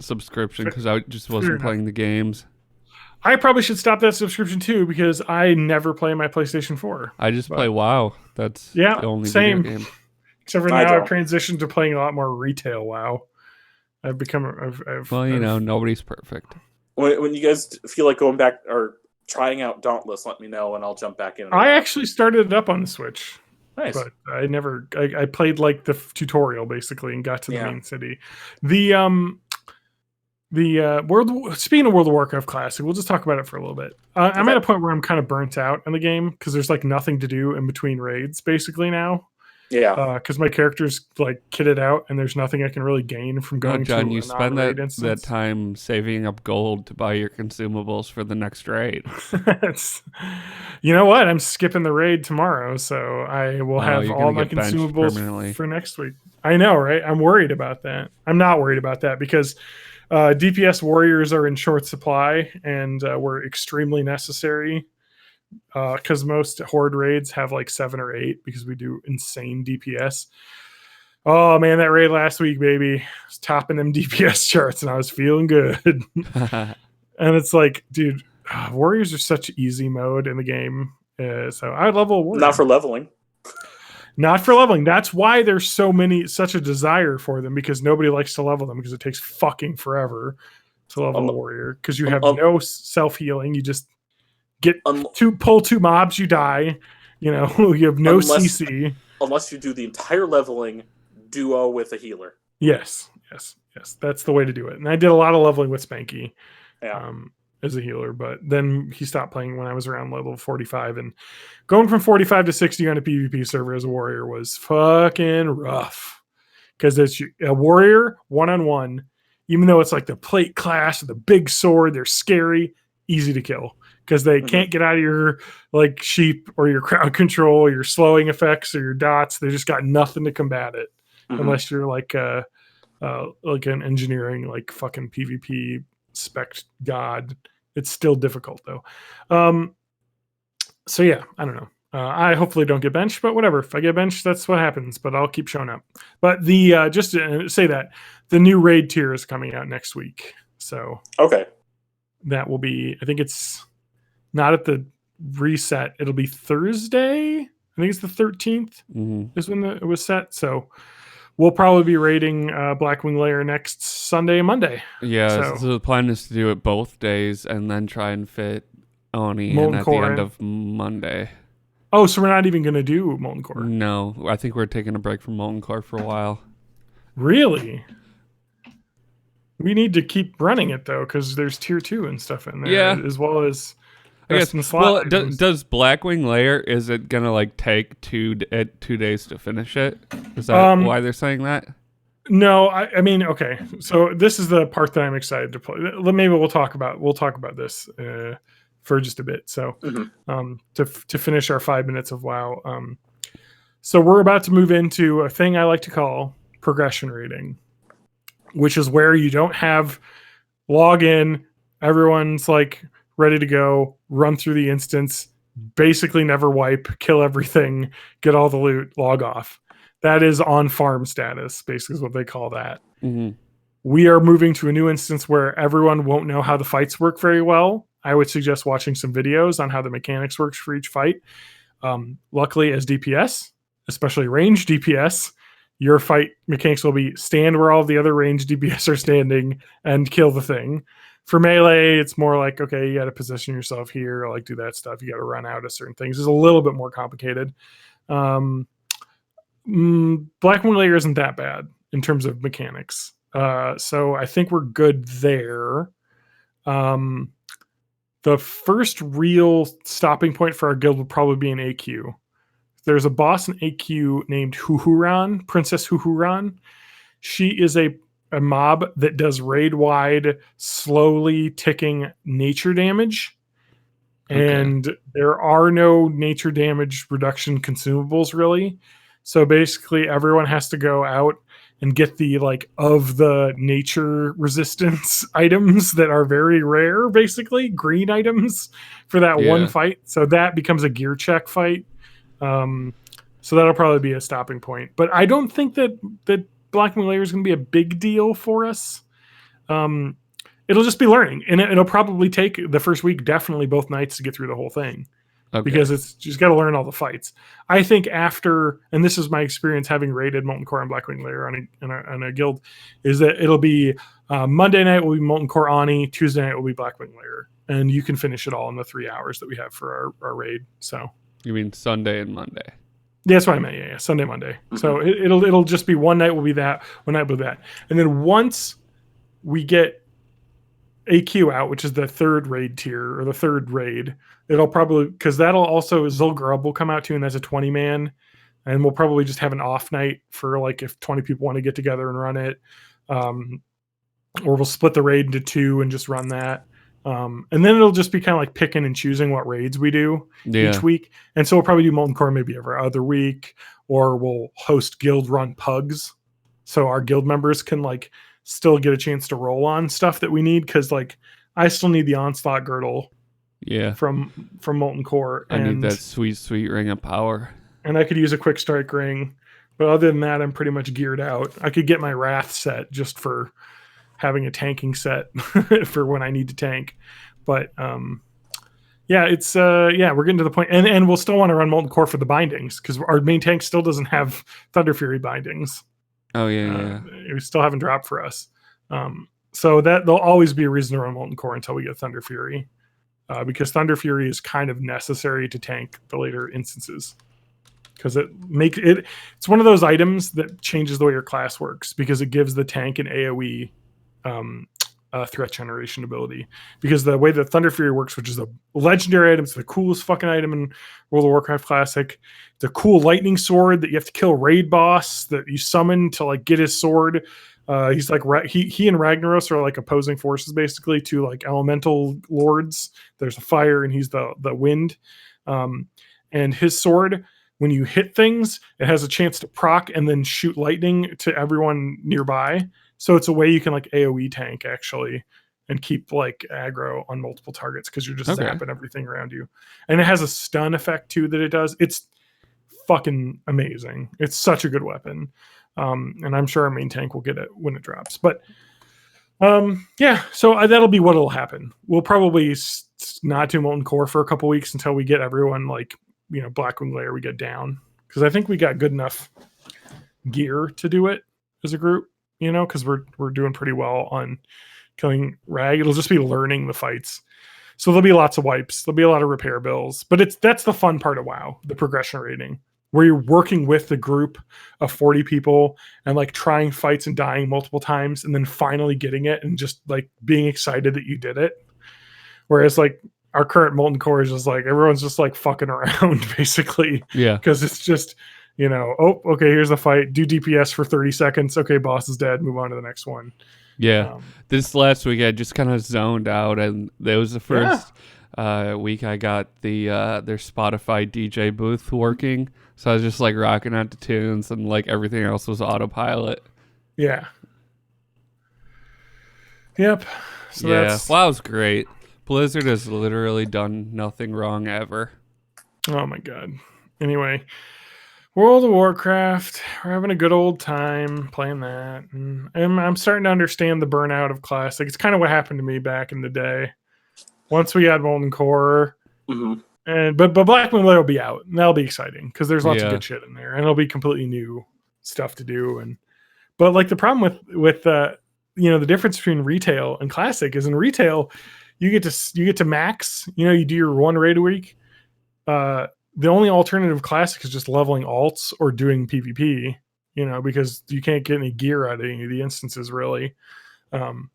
subscription because I just wasn't
enough.
playing the games.
I probably should stop that subscription too because I never play my PlayStation 4.
I just play WoW. That's
Yeah,
the only
same.
video game.
Except for
I
now, I've
don't.
transitioned to playing a lot more retail WoW. I've become.
Well, nobody's perfect.
When you guys feel like going back or trying out Dauntless, let me know and I'll jump back in.
I actually started it up on the Switch,
Nice.
but I never. I played like the tutorial basically and got to the
Yeah.
main city. Speaking of World of Warcraft Classic, we'll just talk about it for a little bit. I'm
Okay.
at a point where I'm kind of burnt out in the game because there's like nothing to do in between raids basically now.
Yeah.
Because my character's like kitted out and there's nothing I can really gain from
No,
going
John,
to
you
a
spend
non-raid
that
instance.
time saving up gold to buy your consumables for the next raid.
You know what? I'm skipping the raid tomorrow, so I will have
you're
all
gonna
my
get benched permanently.
consumables for next week. I know, right? I'm worried about that. I'm not worried about that because DPS warriors are in short supply and were extremely necessary because most horde raids have like 7 or 8 because we do insane DPS. Oh man, that raid last week, baby, I was topping them DPS charts and I was feeling good. And it's like, dude, warriors are such easy mode in the game. So I level a warrior.
Not for leveling.
Not for leveling. That's why there's such a desire for them because nobody likes to level them because it takes fucking forever to level a warrior because you have no self-healing. You just get pull 2 mobs, you die. You know, you have no CC.
unless you do the entire leveling duo with a healer.
Yes. That's the way to do it. And I did a lot of leveling with Spanky.
Yeah.
As a healer, but then he stopped playing when I was around level 45, and going from 45 to 60 on a PvP server as a warrior was fucking rough, because it's a warrior one-on-one, even though it's like the plate class or the big sword, they're scary, easy to kill because they can't get out of your like sheep or your crowd control or your slowing effects or your dots. They just got nothing to combat it unless you're like an engineering, like fucking PvP spec god. It's still difficult though. So yeah, I don't know. I hopefully don't get benched, but whatever. If I get benched, that's what happens. But I'll keep showing up. But the just to say that the new raid tier is coming out next week, so
Okay.
that will be. I think it's not at the reset. It'll be Thursday. I think it's the 13th is when it was set. So we'll probably be raiding Blackwing Lair next Sunday and Monday.
Yeah, so the plan is to do it both days and then try and fit Oni in at the end of Monday.
Oh, so we're not even going to do Molten Core?
No, I think we're taking a break from Molten Core for a while.
Really? We need to keep running it though, because there's tier 2 and stuff in there, as well as.
I guess. Well, does Blackwing Lair, is it gonna like take 2 days to finish it? Is that why they're saying that?
No, I mean, okay. So this is the part that I'm excited to play. Maybe we'll talk about this for just a bit. So to finish our 5 minutes of WoW. So we're about to move into a thing I like to call progression rating, which is where you don't have login. Everyone's like ready to go, run through the instance, basically never wipe, kill everything, get all the loot, log off. That is on farm status, basically is what they call that. We are moving to a new instance where everyone won't know how the fights work very well. I would suggest watching some videos on how the mechanics works for each fight. Luckily, as DPS, especially range DPS, your fight mechanics will be stand where all the other range DPS are standing and kill the thing. For melee, it's more like, okay, you got to position yourself here, like do that stuff. You got to run out of certain things. It's a little bit more complicated. Blackwing Lair isn't that bad in terms of mechanics. So I think we're good there. The first real stopping point for our guild will probably be an AQ. There's a boss in AQ named Huhuran, Princess Huhuran. She is a mob that does raid-wide, slowly ticking nature damage. Okay. And there are no nature damage reduction consumables, really. So basically, everyone has to go out and get the, like, of the nature resistance items that are very rare, basically, green items for that one fight. So that becomes a gear check fight. So that'll probably be a stopping point. But I don't think that Blackwing Lair is going to be a big deal for us. It'll just be learning, and it'll probably take the first week, definitely both nights, to get through the whole thing. Okay. Because it's just got to learn all the fights. I think after, and this is my experience having raided Molten Core and Blackwing Lair on a guild, is that it'll be Monday night will be Molten Core Ani, Tuesday night will be Blackwing Lair, and you can finish it all in the 3 hours that we have for our raid. So
you mean Sunday and Monday?
Yeah, that's what I meant. Yeah, Sunday, Monday. So it'll just be one night will be that, one night will be that, and then once we get AQ out, which is the third raid tier or the third raid, it'll probably, because that'll also Zul'Gurub will come out too, and that's a 20-man, and we'll probably just have an off night for like if 20 people want to get together and run it, or we'll split the raid into 2 and just run that. And then it'll just be kind of like picking and choosing what raids we do each week. And so we'll probably do Molten Core maybe every other week, or we'll host guild run pugs. So our guild members can like still get a chance to roll on stuff that we need. Cause like I still need the Onslaught Girdle from Molten Core.
I need that sweet Ring of Power.
And I could use a quick strike ring. But other than that, I'm pretty much geared out. I could get my Wrath set just for having a tanking set for when I need to tank. But it's we're getting to the point, and we'll still want to run Molten Core for the bindings because our main tank still doesn't have Thunder Fury bindings.
Oh yeah.
We still haven't dropped for us. So that there'll always be a reason to run Molten Core until we get Thunder Fury, because Thunder Fury is kind of necessary to tank the later instances. because it's one of those items that changes the way your class works, because it gives the tank an AoE threat generation ability. Because the way that Thunder Fury works, which is a legendary item, it's the coolest fucking item in World of Warcraft Classic. It's a cool lightning sword that you have to kill raid boss that you summon to like get his sword. He's like he and Ragnaros are like opposing forces, basically, to like elemental lords. There's a fire and he's the wind. And his sword, when you hit things, it has a chance to proc and then shoot lightning to everyone nearby. So it's a way you can like AoE tank actually and keep like aggro on multiple targets, because you're just zapping everything around you. And it has a stun effect too that it does. It's fucking amazing. It's such a good weapon. And I'm sure our main tank will get it when it drops. But yeah, so that'll be what'll happen. We'll probably not do Molten Core for a couple weeks until we get everyone like, Blackwing Lair we get down. Because I think we got good enough gear to do it as a group, because we're doing pretty well on killing Rag. It'll just be learning the fights. So there'll be lots of wipes. There'll be a lot of repair bills. But that's the fun part of WoW, the progression rating, where you're working with the group of 40 people and like trying fights and dying multiple times and then finally getting it and just like being excited that you did it. Whereas like our current Molten Core is just like everyone's just like fucking around basically.
Yeah.
Because it's just, oh, okay, here's the fight. Do DPS for 30 seconds. Okay, boss is dead. Move on to the next one.
Yeah. This last week I just kind of zoned out, and that was the first week I got their Spotify DJ booth working. So I was just like rocking out to tunes, and like everything else was autopilot.
Yeah. Yep. So
yeah. WoW's great. Blizzard has literally done nothing wrong ever.
Oh my god. Anyway, World of Warcraft. We're having a good old time playing that. And I'm starting to understand the burnout of Classic. It's kind of what happened to me back in the day. Once we had Molten Core. Mm-hmm. But Blackwing Lair will be out. And that'll be exciting because there's lots of good shit in there. And it'll be completely new stuff to do. But like the problem with the difference between retail and Classic is in retail, you get to max. You do your one raid a week. The only alternative Classic is just leveling alts or doing PvP. Because you can't get any gear out of any of the instances really. In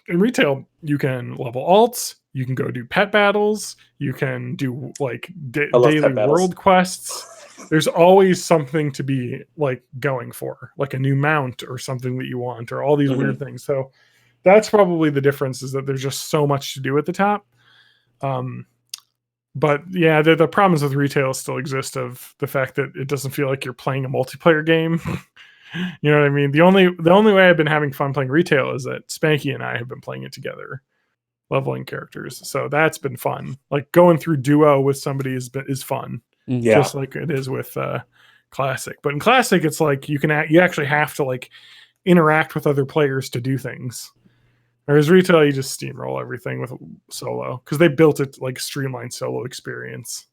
retail, you can level alts. You can go do pet battles. You can do like daily world quests. There's always something to be like going for, like a new mount or something that you want, or all these weird things. So that's probably the difference, is that there's just so much to do at the top. But yeah, the problems with retail still exist, of the fact that it doesn't feel like you're playing a multiplayer game. You know what I mean? The only way I've been having fun playing retail is that Spanky and I have been playing it together, leveling characters. So that's been fun. Like going through duo with somebody is fun. Yeah. Just like it is with Classic. But in Classic, it's like you actually have to like interact with other players to do things. Whereas retail, you just steamroll everything with solo, because they built it like streamlined solo experience.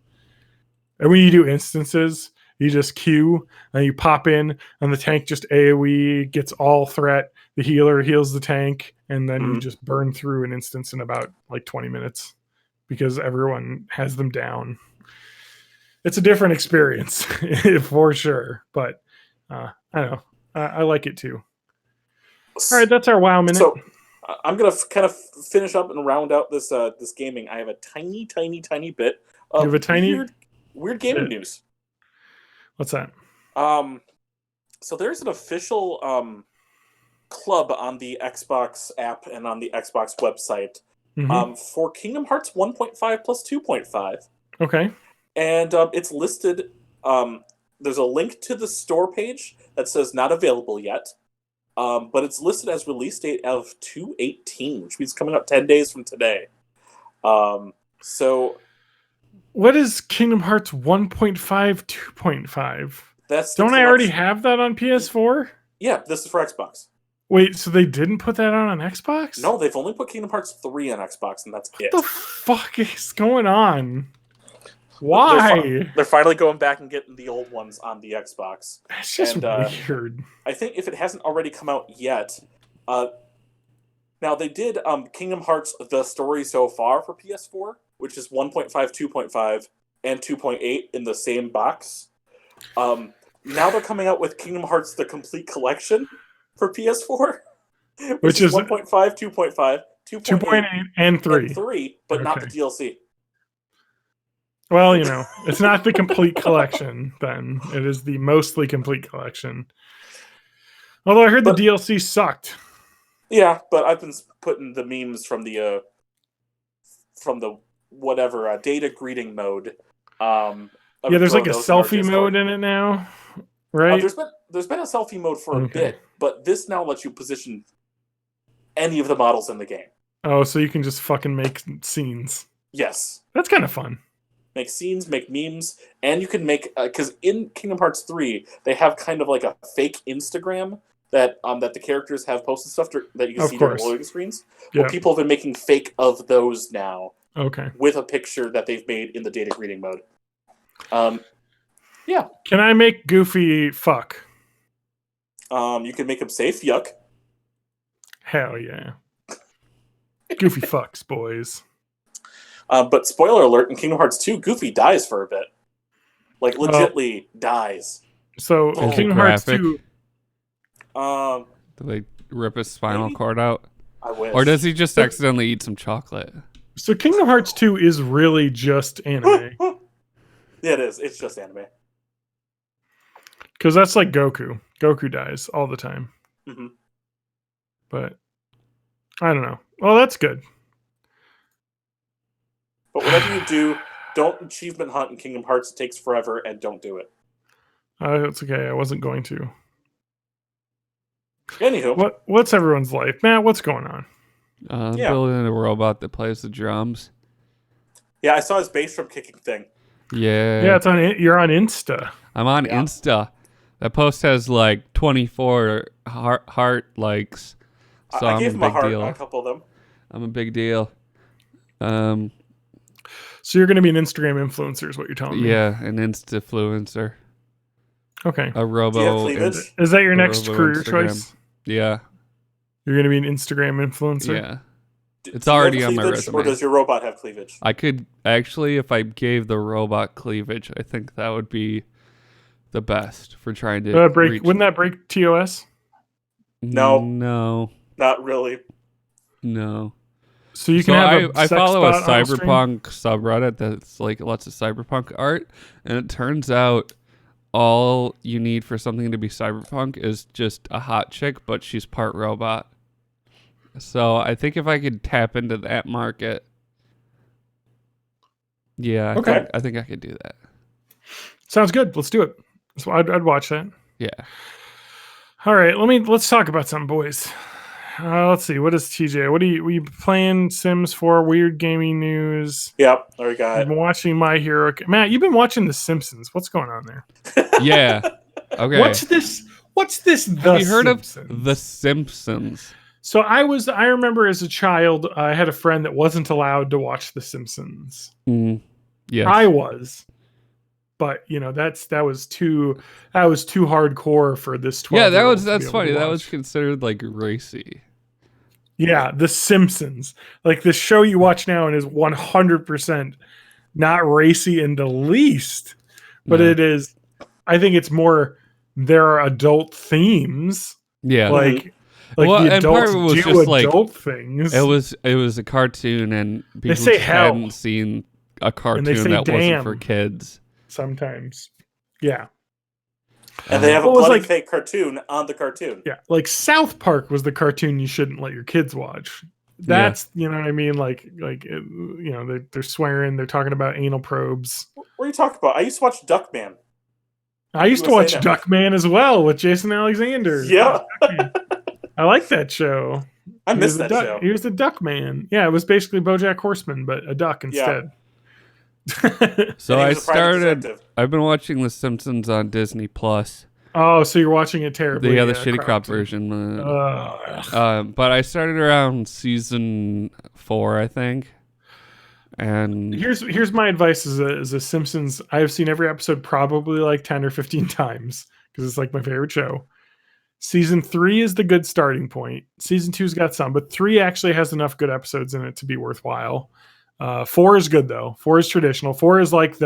And when you do instances, you just queue and you pop in, and the tank just AoE gets all threat. The healer heals the tank, and then you just burn through an instance in about like 20 minutes because everyone has them down. It's a different experience for sure, but I don't know. I like it too. All right, that's our WoW minute.
So I'm gonna kind of finish up and round out this this gaming. I have a tiny bit of
you have a tiny
weird gaming news.
What's that?
So there's an official club on the Xbox app and on the Xbox website for Kingdom Hearts 1.5 plus 2.5.
Okay.
And it's listed. There's a link to the store page that says not available yet. But it's listed as release date of 2/18, which means coming up 10 days from today. So,
what is Kingdom Hearts 1.5, 2.5?
Don't
I already have that on PS4?
Yeah, this is for Xbox.
Wait, so they didn't put that on Xbox?
No, they've only put Kingdom Hearts 3 on Xbox, and that's it.
What the fuck is going on? Why?
They're finally going back and getting the old ones on the Xbox.
That's just weird.
I think if it hasn't already come out yet, now they did Kingdom Hearts The Story So Far for PS4, which is 1.5, 2.5, and 2.8 in the same box. Now they're coming out with Kingdom Hearts: The Complete Collection for PS4, which is 1.5, 2.5, 2.8,
and 3.
and 3, but not the
Okay.
DLC.
Well, it's not the complete collection then. It is the mostly complete collection. Although I heard
But-
the DLC sucked.
Yeah, but I've been putting the memes from the whatever data greeting mode.
Yeah, there's like a selfie mode in it now, right?
There's been a selfie mode for a
Okay.
bit, but this now lets you position any of the models in the game.
Oh, so you can just fucking make scenes.
Yes.
That's kind of fun.
Make scenes, make memes, and you can make because in Kingdom Hearts 3 they have kind of like a fake Instagram that the characters have posted stuff that you can
Of
see during
course.
loading screens.
Yeah.
Well, people have been making fake of those now
Okay.
with a picture that they've made in the data greeting mode.
Can I make Goofy fuck?
You can make him safe. Yuck.
Hell yeah. Goofy fucks, boys.
But spoiler alert: in Kingdom Hearts 2, Goofy dies for a bit, like legitly dies.
So
Is it
Kingdom Hearts
graphic?
2.
Um,
Do they rip his spinal
Maybe.
cord out?
I wish.
Or does he just accidentally eat some chocolate?
So Kingdom Hearts 2 is really just anime.
Yeah, it is. It's just anime.
Because that's like Goku. Goku dies all the time.
Mhm.
But I don't know. Well, that's good.
But whatever you do, don't achievement hunt in Kingdom Hearts. It takes forever, and don't do it.
It's okay. I wasn't going to.
Anywho,
What's everyone's life? Matt, what's going on?
Yeah.
Building a robot that plays the drums.
yeah, I saw his bass drum kicking thing.
Yeah.
Yeah, it's on. You're on Insta.
I'm on
Yeah.
Insta. That post has like 24 heart likes. So
I
I'm
gave
a
him a
big
heart
deal.
on a couple of them.
I'm a big deal.
So you're going to be an Instagram influencer, is what you're telling me.
Yeah, an Instafluencer.
Okay.
A
Do you have
robo.
cleavage?
Is that your
The
next
Robo
career
Instagram.
choice?
Yeah.
You're going to be an Instagram influencer?
Yeah. It's
Do you have
already on my
cleavage, Or
resume.
does your robot have cleavage?
I could actually, if I gave the robot cleavage, I think that would be the best for trying to reach.
Wouldn't that break TOS?
No.
No.
Not really.
No.
So you can
So
have a
I
sex
follow a
bot on stream?
cyberpunk subreddit that's like lots of cyberpunk art, and it turns out all you need for something to be cyberpunk is just a hot chick, but she's part robot. So I think if I could tap into that market, yeah,
Okay.
I think I could do that.
Sounds good. Let's do it. So I'd watch that.
Yeah.
All right, let's talk about something, boys. Let's see. What is TJ? Were you playing Sims 4? Weird gaming news.
Yep, there we got
I've
it.
been watching My Hero. Matt, you've been watching The Simpsons. What's going on there?
Yeah. Okay.
What's this?
Have you heard
Simpsons?
of The Simpsons?
So I remember as a child, I had a friend that wasn't allowed to watch The Simpsons.
Yes.
I was. But that was too hardcore for this 12.
Yeah, that's funny. That was considered like racy.
Yeah, The Simpsons. Like the show you watch now and is 100% not racy in the least. But
No.
it is, I think it's more, there are adult themes.
Yeah.
Like
Well,
the
and part
adults
of it was
do
just, like,
adult things.
It was a cartoon, and people
say
just
hell.
hadn't seen a
they
cartoon
say
that wasn't
damn.
for kids.
Sometimes. Yeah.
And they have a
What was
bloody
like-
fake cartoon on the cartoon.
Yeah. Like South Park was the cartoon you shouldn't let your kids watch. That's, you know what I mean? They're swearing, they're talking about anal probes.
What are you talking about? I used to watch Duckman.
I used to
USA
watch
Network.
Duckman as well with Jason Alexander.
Yeah,
I like that show.
I
He
missed
was
that
the
show.
He was the Duck Man. Yeah, it was basically BoJack Horseman, but a duck instead.
So
And he
I
was a private
started.
detective.
I've been watching The Simpsons on Disney Plus.
Oh, so you're watching it terribly.
The shitty crop
cropped.
version.
Ugh.
But I started around season 4, I think. And
Here's my advice as a Simpsons. I have seen every episode probably like 10 or 15 times because it's like my favorite show. Season 3 is the good starting point. Season 2's got some, but 3 actually has enough good episodes in it to be worthwhile. 4 is good though. 4 is traditional. 4 is like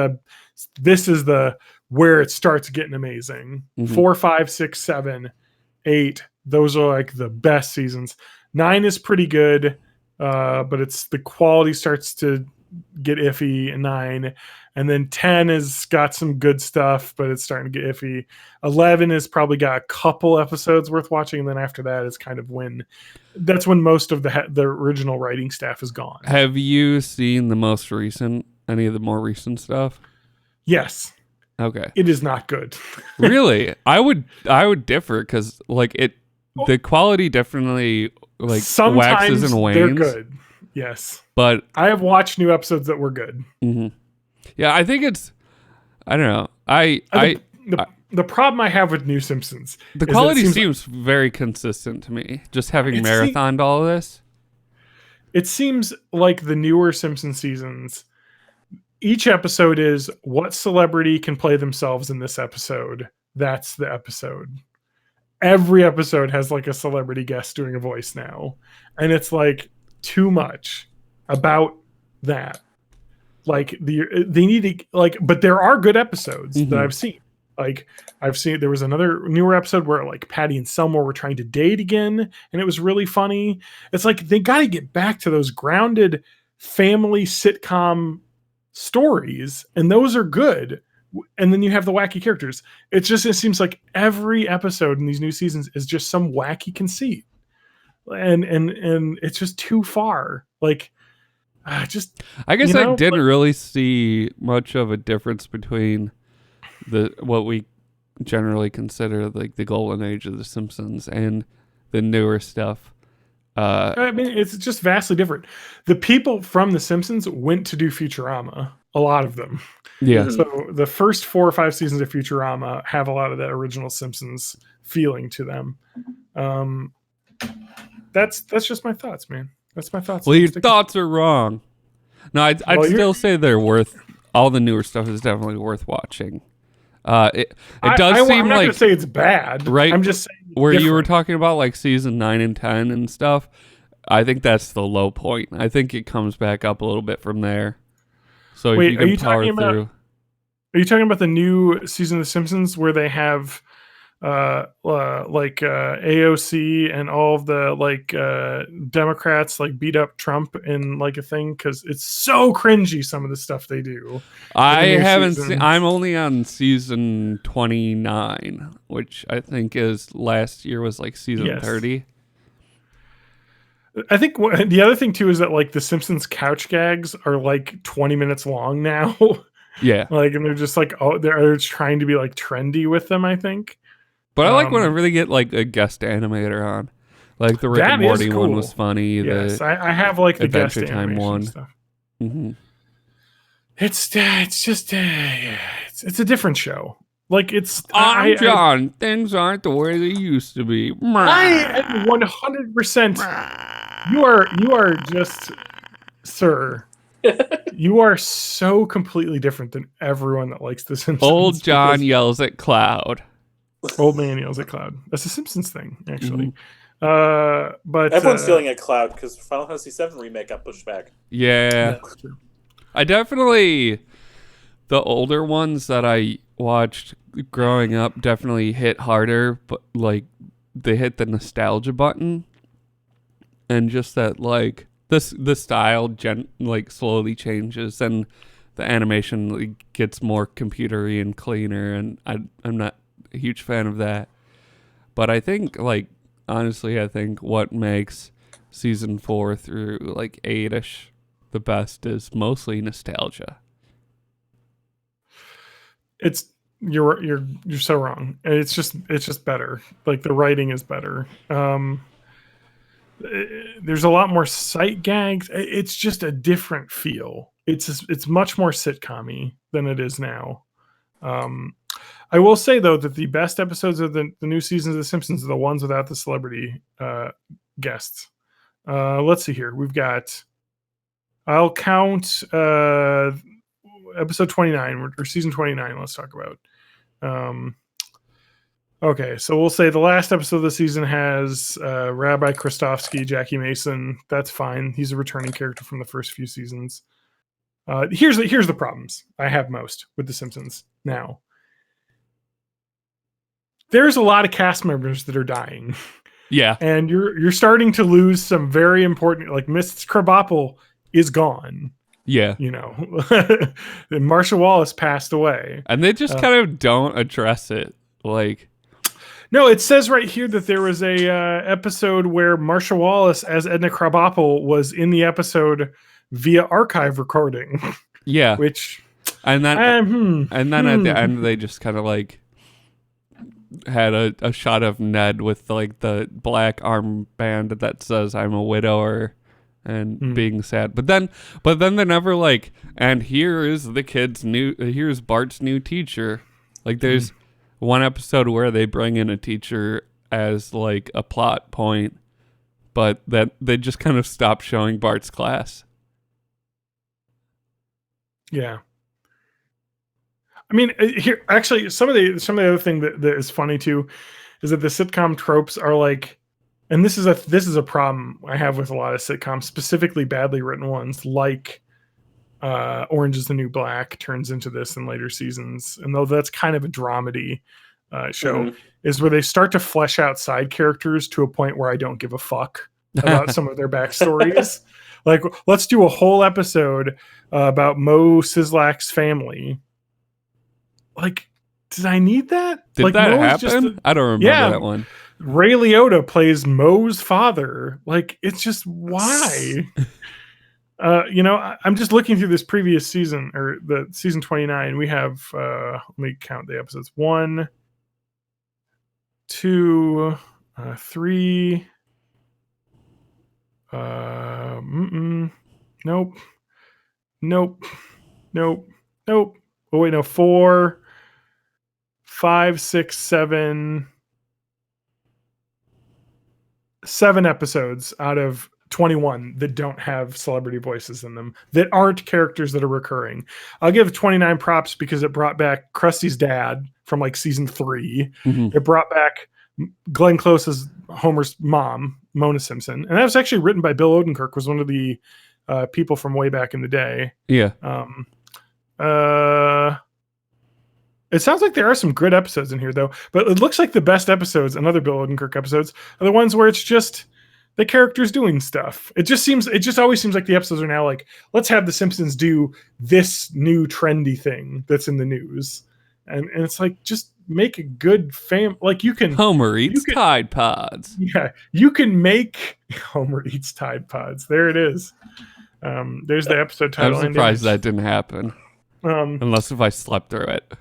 this is the where it starts getting amazing.
Mhm.
4, 5, 6, 7, 8. Those are like the best seasons. 9 is pretty good, but it's the quality starts to get iffy in 9. And then 10 has got some good stuff, but it's starting to get iffy. 11 has probably got a couple episodes worth watching, and then after that is kind of when most of the original writing staff is gone.
Have you seen any of the more recent stuff?
Yes,
Okay.
it is not good.
Really? I would differ because like the quality definitely like
Sometimes
waxes and wanes.
they're good. Yes,
But
I have watched new episodes that were good.
mhm. Yeah, I think it's I don't know.
The problem I have with New Simpsons,
The
is that it
quality
seems
seems very consistent to me. Just having
It
marathoned all of this.
it seems like the newer Simpsons seasons, each episode is what celebrity can play themselves in this episode. That's the episode. Every episode has like a celebrity guest doing a voice now. And it's like too much about that. Like they need to like, but there are good episodes
Mhm.
that I've seen. Like I've seen there was another newer episode where like Patty and Selma were trying to date again, and it was really funny. It's like they got to get back to those grounded family sitcom stories, and those are good. And then you have the wacky characters. It seems like every episode in these new seasons is just some wacky conceit, and it's just too far. Like just
I guess
You know,
I didn't really see much of a difference between what we generally consider like the golden age of the Simpsons and the newer stuff.
I mean, it's just vastly different. The people from The Simpsons went to do Futurama, a lot of them.
Yeah.
Mhm.
So the first 4 or 5 seasons of Futurama have a lot of that original Simpsons feeling to them. That's just my thoughts, man. That's my thoughts.
Well, your
Stick-
thoughts are wrong. No, I'd
Well, you're-
still say they're worth. All the newer stuff is definitely worth watching. It does
I'm
seem
not
like
gonna say it's bad.
Right,
I'm just saying
where you were
different.
talking about like season 9 and 10 and stuff. I think that's the low point. I think it comes back up a little bit from there. So
Wait,
if you
are
can
you
power
talking about-
through.
Are you talking about the new season of The Simpsons where they have AOC and all of the Democrats like beat up Trump in like a thing? Because it's so cringy, some of the stuff they do.
I
new
haven't
seasons.
seen. I'm only on season 29, which I think is last year was like season
Yes.
30.
I think the other thing too is that like the Simpsons couch gags are like 20 minutes long now.
Yeah,
Like, and they're just like, oh, they're trying to be like trendy with them, I think.
but I like when I
Um,
really get like a guest animator on, like the Rick
That
and
is
Morty one
cool.
was funny.
Yes, I have like the guest
Adventure Time
animation
one.
stuff.
Mhm.
It's just it's a different show. Like it's
I'm John. Things aren't the way they used to be.
I am 100%. You are just, sir. You are so completely different than everyone that likes The Simpsons.
Old John
because
yells at Cloud.
Old man yells at Cloud. That's a Simpsons thing, actually.
Mm-hmm.
But
Everyone's feeling at Cloud because Final Fantasy VII remake got pushed back.
Yeah.
that's true.
I definitely, the older ones that I watched growing up definitely hit harder, but like they hit the nostalgia button, and just that like the style like slowly changes and the animation like, gets more computery and cleaner, and I'm not a huge fan of that. But I think like honestly, I think what makes season 4 through like 8ish the best is mostly nostalgia.
It's you're so wrong. It's just better. Like the writing is better. There's a lot more sight gags. It's just a different feel. It's much more sitcom-y than it is now. I will say though that the best episodes of the new seasons of The Simpsons are the ones without the celebrity guests. Let's see here. We've got. I'll count episode 29 or season 29. Let's talk about. Okay, so we'll say the last episode of the season has Rabbi Kristofsky, Jackie Mason. That's fine. He's a returning character from the first few seasons. Here's the problems I have most with The Simpsons now. There's a lot of cast members that are dying.
Yeah.
And you're starting to lose some very important, like Mrs. Krabappel is gone.
Yeah.
You know, and Marsha Wallace passed away.
And they just kind of don't address it. Like,
no, it says right here that there was a episode where Marsha Wallace as Edna Krabappel was in the episode via archive recording.
Yeah.
Which,
and then at the end they just kind of like had a shot of Ned with like the black armband that says "I'm a widower" and being sad. But then they're never like, and here's Bart's new teacher. Like there's one episode where they bring in a teacher as like a plot point, but that they just kind of stop showing Bart's class.
Yeah. I mean, here actually some of the other thing that is funny too is that the sitcom tropes are like, and this is a problem I have with a lot of sitcoms, specifically badly written ones, like Orange is the New Black turns into this in later seasons. And though that's kind of a dramedy show, is where they start to flesh out side characters to a point where I don't give a fuck about some of their backstories. Like, let's do a whole episode about Mo Sislak's family. Like, did I need that?
Did
like,
that
Mo's
happen? I don't remember that one.
Ray Liotta plays Mo's father. Like, it's just why? I'm just looking through this previous season, or the season 29. We have, let me count the episodes. 1, 2, 3. Nope. Oh wait, no. 4, 5, 6, 7. 7 episodes out of 21 that don't have celebrity voices in them, that aren't characters that are recurring. I'll give 29 props because it brought back Krusty's dad from like season 3. It brought back Glenn Close's Homer's mom, Mona Simpson, and that was actually written by Bill Odenkirk, was one of the people from way back in the day.
Yeah.
It sounds like there are some good episodes in here, though. But it looks like the best episodes, and other Bill Odenkirk episodes, are the ones where it's just the characters doing stuff. It just always seems like the episodes are now like, let's have the Simpsons do this new trendy thing that's in the news, and it's like, just make a good like you can.
Homer eats Tide Pods.
Yeah, you can make Homer eats Tide Pods. There it is. There's the episode title.
I'm surprised that didn't happen. Unless if I slept through it.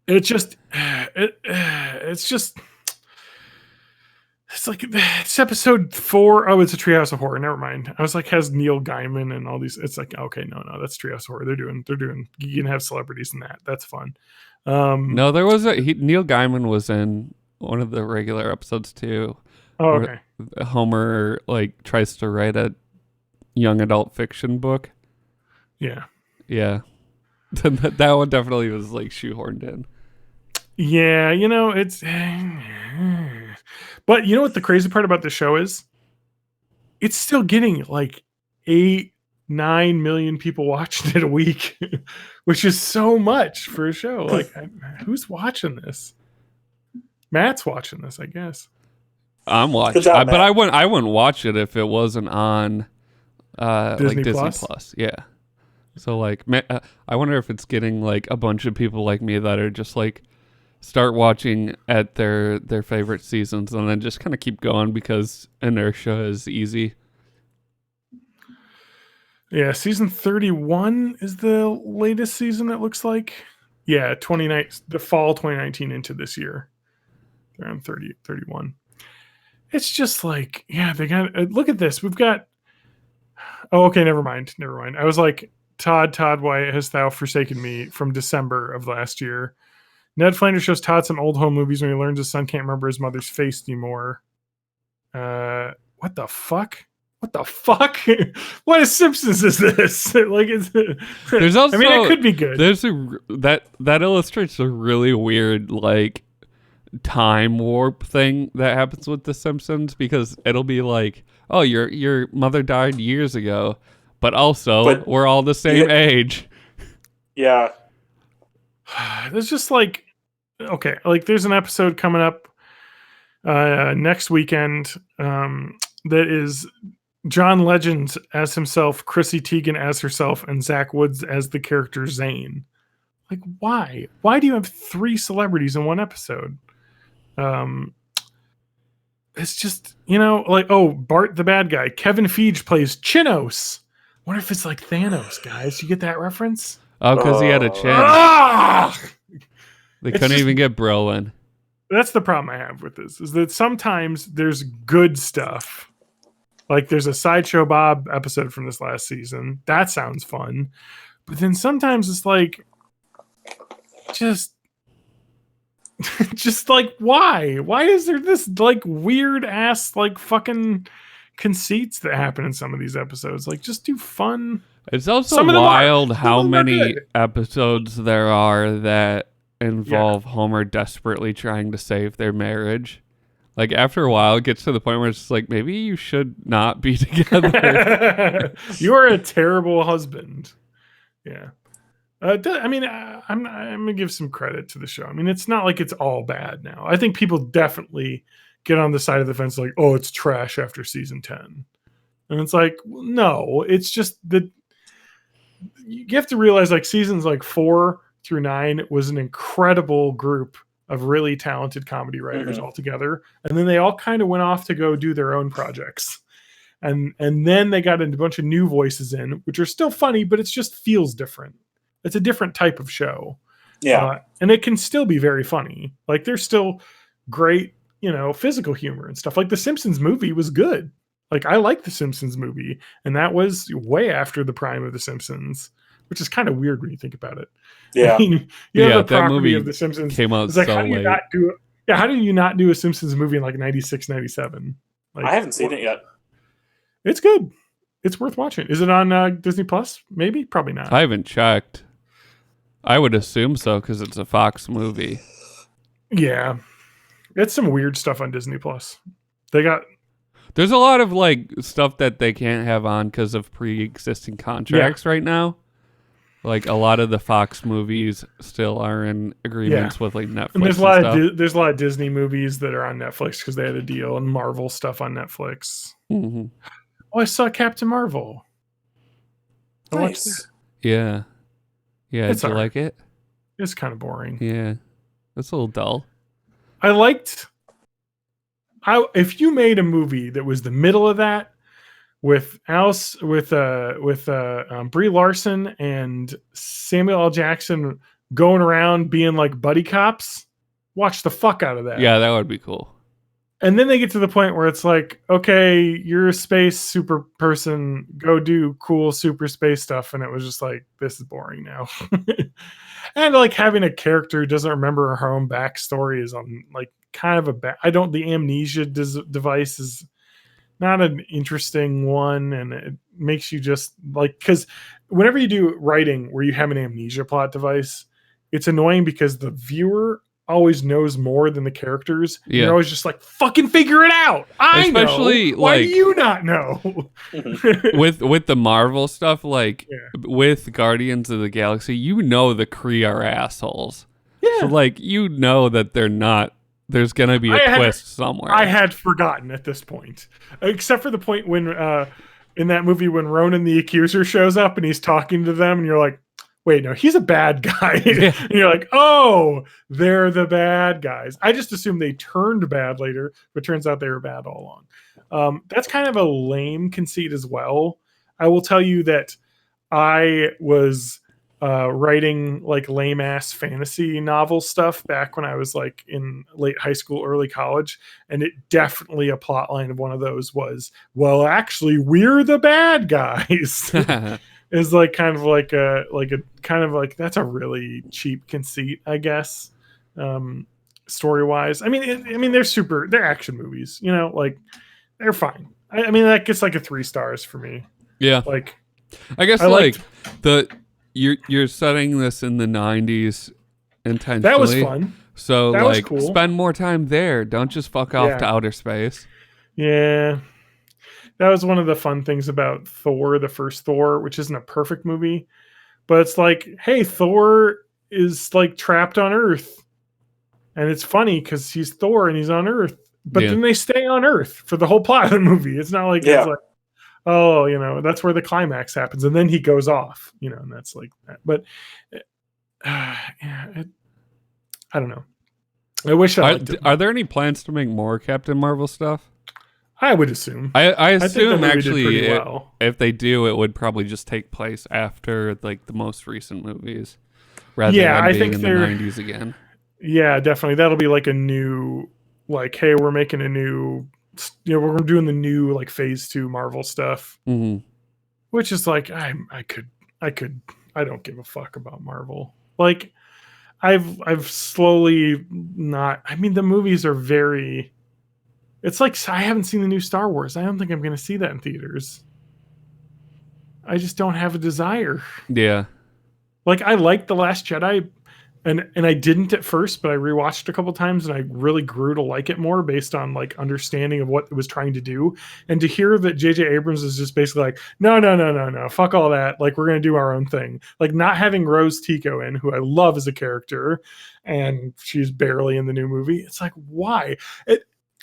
It's like, it's episode 4. Oh, it's a Treehouse of Horror. Never mind. I was like, has Neil Gaiman and all these. It's like, okay, no, that's Treehouse of Horror. They're doing. You can have celebrities in that. That's fun.
No, there was Neil Gaiman was in one of the regular episodes too.
Oh, okay.
Homer like tries to write a young adult fiction book.
Yeah.
Yeah. That one definitely was like shoehorned in.
Yeah, it's. But you know what the crazy part about the show is? It's still getting like 8-9 million people watching it a week, which is so much for a show. Like, who's watching this? Matt's watching this, I guess.
I'm watching,
job,
but I wouldn't watch it if it wasn't on
Disney
Plus. Yeah. So like, I wonder if it's getting like a bunch of people like me that are just like start watching at their favorite seasons and then just kind of keep going because inertia is easy.
Yeah, season 31 is the latest season, it looks like. Yeah, the fall 2019 into this year. They're on 31. It's just like, yeah, they got, look at this. We've got, oh, okay, never mind. I was like, Todd, why hast thou forsaken me, from December of last year. Ned Flanders shows Todd some old home movies when he learns his son can't remember his mother's face anymore. What the fuck? What is Simpsons is this? Like,
there's also,
I mean, it could be good.
There's that illustrates a really weird like time warp thing that happens with The Simpsons, because it'll be like, oh, your mother died years ago, but also
But-
we're all the same
Yeah.
age.
Yeah.
There's just like, okay, like there's an episode coming up next weekend that is John Legend as himself, Chrissy Teigen as herself, and Zach Woods as the character Zane. Like, why? Why do you have 3 celebrities in one episode? It's just, like, oh, Bart the bad guy. Kevin Feige plays Chinos. Wonder if it's like Thanos, guys. You get that reference?
Oh, because he had a
Oh.
chin.
Ah!
They
it's
couldn't
just-
even get Brolin.
That's the problem I have with this, is that sometimes there's good stuff. Like there's a Sideshow Bob episode from this last season. That sounds fun. But then sometimes it's like, just like, why? Why is there this like weird ass like fucking conceits that happen in some of these episodes? Like, just do fun.
It's also
Some of them are-
wild
some
how
of them are
many
good.
episodes there are that involve Homer desperately trying to save their marriage. Like after a while, it gets to the point where it's just like, maybe you should not be together.
You are a terrible husband. Yeah. I mean, I'm gonna give some credit to the show. I mean, it's not like it's all bad now. I think people definitely get on the side of the fence like, oh, it's trash after season 10. And it's like, well, no, it's just that you have to realize like seasons like 4 through 9 was an incredible group of really talented comedy writers all together. And then they all kind of went off to go do their own projects. And then they got a bunch of new voices in, which are still funny, but it just feels different. It's a different type of show.
Yeah.
And it can still be very funny. Like there's still great, physical humor and stuff. Like the Simpsons movie was good. Like I like the Simpsons movie, and that was way after the prime of the Simpsons, which is kind of weird when you think about it.
Yeah.
I mean, you
Yeah,
have the
that
property
movie
of the Simpsons.
Came out
It's like,
so
how do you
late.
not do it? Yeah, how do you not do a Simpsons movie in like 96, 97? Like,
I haven't seen it yet.
It's good. It's worth watching. Is it on Disney Plus? Maybe, probably not.
I haven't checked. I would assume so because it's a Fox movie.
Yeah, it's some weird stuff on Disney Plus. They got
There's a lot of like stuff that they can't have on because of pre-existing contracts right now. Like a lot of the Fox movies still are in agreements with like Netflix.
and there's a
and
lot
stuff.
of there's a lot of Disney movies that are on Netflix because they had a deal, and Marvel stuff on Netflix.
Mhm.
Oh, I saw Captain Marvel. I watched
Nice.
it.
Yeah. Yeah,
It's
did you
alright.
like it?
It's kind of boring.
Yeah. That's a little dull.
I liked. If you made a movie that was the middle of that, with Alice, with Brie Larson and Samuel L. Jackson going around being like buddy cops, watch the fuck out of that.
Yeah, that would be cool.
And then they get to the point where it's like, okay, you're a space super person, go do cool super space stuff. And it was just like, this is boring now. And like having a character who doesn't remember her own backstory is like kind of the amnesia device is not an interesting one. And it makes you just like, because whenever you do writing where you have an amnesia plot device, it's annoying because the viewer always knows more than the characters.
Yeah.
You're always just like, fucking figure it out. I
Especially,
know. Why do
like-
you not know?
with the Marvel stuff, like
Yeah.
with Guardians of the Galaxy, you know the Kree are assholes.
Yeah.
So like you know that they're not. There's gonna be a
I had-
twist somewhere.
I had forgotten at this point, except for the point when in that movie when Ronan the Accuser shows up and he's talking to them, and you're like, wait, no, he's a bad guy.
Yeah.
And you're like, oh, they're the bad guys. I just assumed they turned bad later, but turns out they were bad all along. That's kind of a lame conceit as well. I will tell you that I was writing like lame ass fantasy novel stuff back when I was like in late high school, early college. And it definitely a plot line of one of those was, well, actually, we're the bad guys. Is like kind of like a kind of like that's a really cheap conceit, I guess. Story wise, I mean they're action movies, like they're fine. I mean that gets like a 3 stars for me.
yeah,
Like
I guess
I
like
liked-
you're setting this in the 90s intentionally.
that was fun.
So
That was
like
cool.
spend more time there. Don't just fuck off
Yeah.
to outer space.
Yeah. that was one of the fun things about Thor, the first Thor, which isn't a perfect movie, but it's like, hey, Thor is like trapped on Earth, and it's funny because he's Thor and he's on Earth, but
Yeah.
then they stay on Earth for the whole plot of the movie. It's not like,
Yeah.
it's like, oh, that's where the climax happens, and then he goes off, and that's like that. But yeah, I don't know. I wish I liked it.
Are there any plans to make more Captain Marvel stuff?
I would assume.
I
I think the
assume
movie did
actually
pretty well.
if they do, it would probably just take place after like the most recent movies, rather
Yeah,
than
I
being
think
in the
they're-
90s again.
Yeah, definitely. That'll be like a new, like, hey, we're making a new, we're doing the new like phase 2 Marvel stuff,
Hmm.
which is like, I don't give a fuck about Marvel. Like, I've slowly not. I mean, the movies are very. It's like I haven't seen the new Star Wars. I don't think I'm going to see that in theaters. I just don't have a desire.
Yeah.
Like, I liked The Last Jedi, and I didn't at first, but I rewatched a couple times and I really grew to like it more based on like understanding of what it was trying to do. And to hear that J.J. Abrams is just basically like, no, fuck all that. Like, we're going to do our own thing. Like, not having Rose Tico in, who I love as a character, and she's barely in the new movie. It's like, why?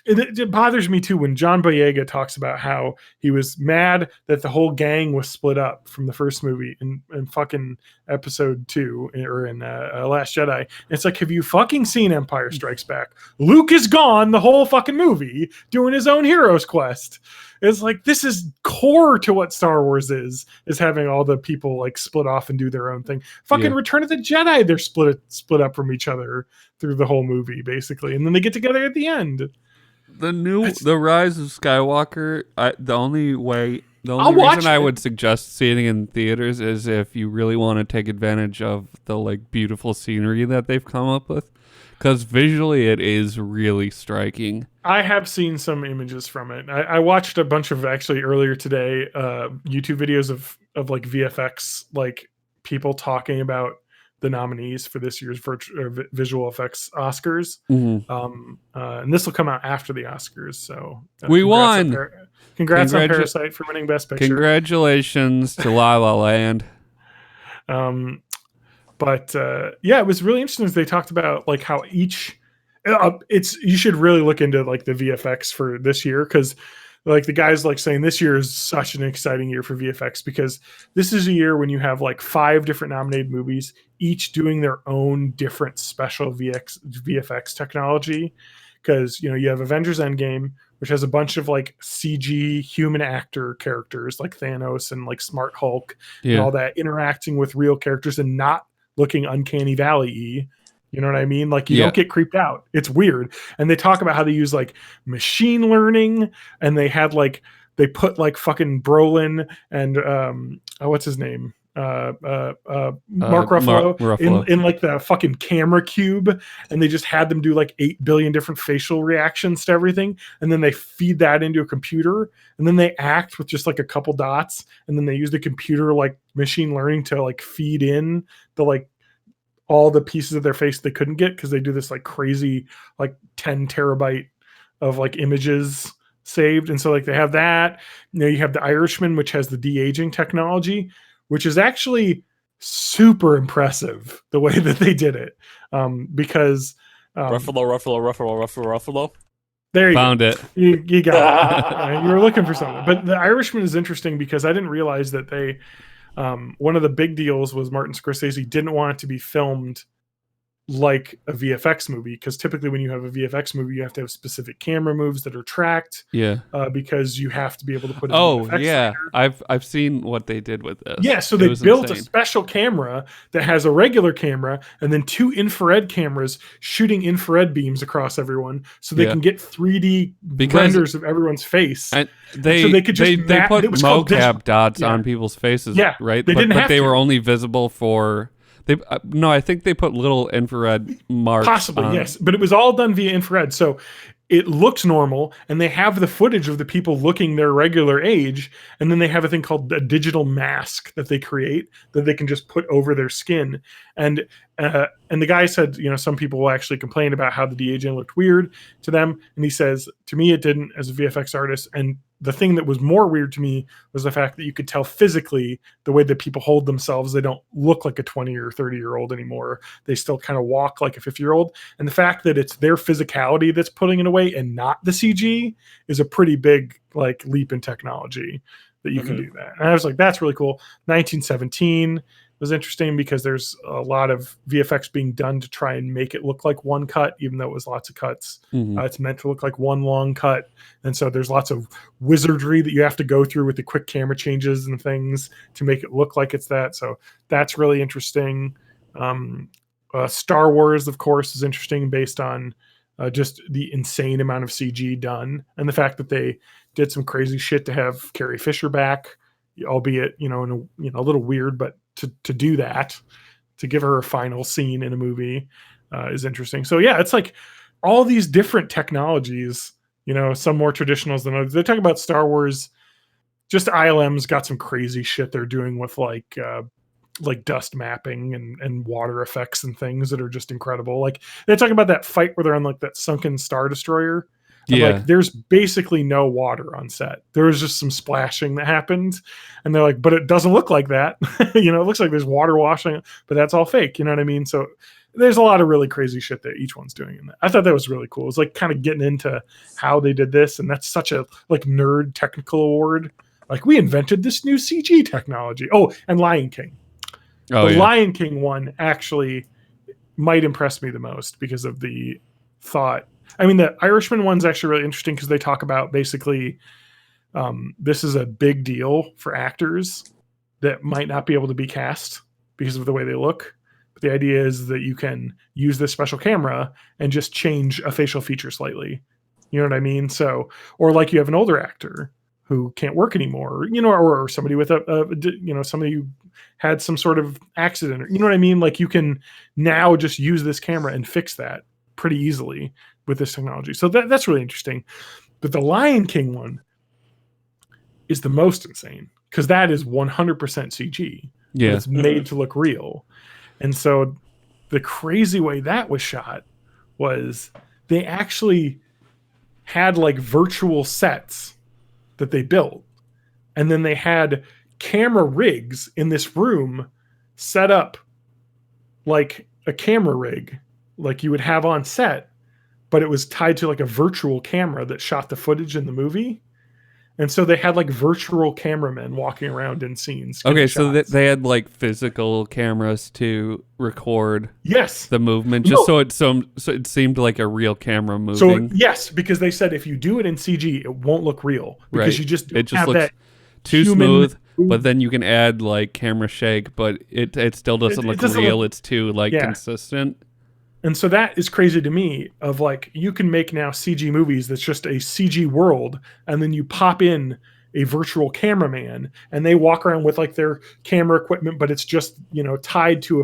It bothers me too when John Boyega talks about how he was mad that the whole gang was split up from the first movie in fucking episode 2 or in Last Jedi. And it's like, have you fucking seen Empire Strikes Back? Luke is gone the whole fucking movie doing his own hero's quest. It's like, this is core to what Star Wars is having all the people like split off and do their own thing. Fucking
Yeah.
Return of the Jedi, they're split up from each other through the whole movie basically, and then they get together at the end.
The Rise of Skywalker. The only
I'll watch
reason I
it.
would suggest seeing it in theaters is if you really want to take advantage of the like beautiful scenery that they've come up with, because visually it is really striking.
I have seen some images from it. I watched a bunch of actually earlier today YouTube videos of like VFX, like people talking about the nominees for this year's visual effects Oscars.
Mm-hmm.
And this will come out after the Oscars. So
We won.
Congrats on Parasite for winning Best Picture.
Congratulations to La La Land.
But yeah, it was really interesting as they talked about like how each you should really look into like the VFX for this year, because like the guys like saying this year is such an exciting year for VFX, because this is a year when you have like 5 different nominated movies, each doing their own different special VFX technology. Because you have Avengers Endgame, which has a bunch of like CG human actor characters like Thanos and like Smart Hulk and all that interacting with real characters and not looking Uncanny Valley-y. You know what I mean? Like, you don't get creeped out. It's weird. And they talk about how they use like machine learning, and they put like fucking Brolin and what's his name? Mark Ruffalo in like the fucking camera cube, and they just had them do like 8 billion different facial reactions to everything, and then they feed that into a computer, and then they act with just like a couple dots, and then they use the computer like machine learning to like feed in the like all the pieces of their face they couldn't get, because they do this like crazy like 10 terabyte of like images saved. And so like they have that. You have The Irishman, which has the de-aging technology, which is actually super impressive the way that they did it. Because
Ruffalo.
there you
Found
go.
it.
You got it. You were looking for something. But The Irishman is interesting because I didn't realize that they one of the big deals was Martin Scorsese didn't want it to be filmed like a VFX movie, because typically when you have a VFX movie, you have to have specific camera moves that are tracked, because you have to be able to put it in the effects later.
I've seen what they did with this.
Yeah, so they built a special camera that has a regular camera and then 2 infrared cameras shooting infrared beams across everyone, so they can get 3D renders of everyone's face.
And
so they could just
they put mocap dots on people's faces, right?
They didn't have
they
to.
were only visible for. I think they put little infrared marks.
Possibly, yes. But it was all done via infrared. So it looks normal, and they have the footage of the people looking their regular age, and then they have a thing called a digital mask that they create that they can just put over their skin. And the guy said, some people will actually complain about how the de-aging looked weird to them. And he says, to me, it didn't as a VFX artist. And the thing that was more weird to me was the fact that you could tell physically the way that people hold themselves. They don't look like a 20 or 30-year-old anymore. They still kind of walk like a 50-year-old. And the fact that it's their physicality that's putting it away and not the CG is a pretty big like leap in technology that you can do that. And I was like, that's really cool. 1917 was interesting because there's a lot of VFX being done to try and make it look like one cut, even though it was lots of cuts. It's meant to look like one long cut. And so there's lots of wizardry that you have to go through with the quick camera changes and things to make it look like it's that. So that's really interesting. Star Wars, of course, is interesting based on just the insane amount of CG done and the fact that they did some crazy shit to have Carrie Fisher back, albeit, in a little weird, but to do that, to give her a final scene in a movie is interesting. So yeah, it's like all these different technologies, some more traditionals than others. They talk about Star Wars, just ILM's got some crazy shit they're doing with like dust mapping and water effects and things that are just incredible. Like they talk about that fight where they're on like that sunken Star Destroyer.
Yeah.
Like there's basically no water on set. There was just some splashing that happened. And they're like, but it doesn't look like that. It looks like there's water washing, but that's all fake. You know what I mean? So there's a lot of really crazy shit that each one's doing in that. I thought that was really cool. It was like kind of getting into how they did this. And that's such a like nerd technical award. Like we invented this new CG technology. Oh, and Lion King. The Lion King one actually might impress me the most because of the thought. I mean, the Irishman one's actually really interesting because they talk about basically this is a big deal for actors that might not be able to be cast because of the way they look. But the idea is that you can use this special camera and just change a facial feature slightly. You know what I mean? So, or like you have an older actor who can't work anymore, or somebody with somebody who had some sort of accident, or, you know what I mean? Like you can now just use this camera and fix that pretty easily with this technology. So that's really interesting. But the Lion King one is the most insane because that is 100% CG.
Yeah.
It's made to look real. And so the crazy way that was shot was they actually had like virtual sets that they built. And then they had camera rigs in this room set up like a camera rig, like you would have on set, but it was tied to like a virtual camera that shot the footage in the movie. And so they had like virtual cameramen walking around in scenes.
Okay, so they had like physical cameras to record
the
movement, just so it seemed like a real camera moving.
So yes, because they said if you do it in CG, it won't look real because you just
it just
have
looks
that
too smooth. But then you can add like camera shake, but it still doesn't look real. It's too like consistent.
And so that is crazy to me of like, you can make now CG movies that's just a CG world. And then you pop in a virtual cameraman and they walk around with like their camera equipment, but it's just, tied to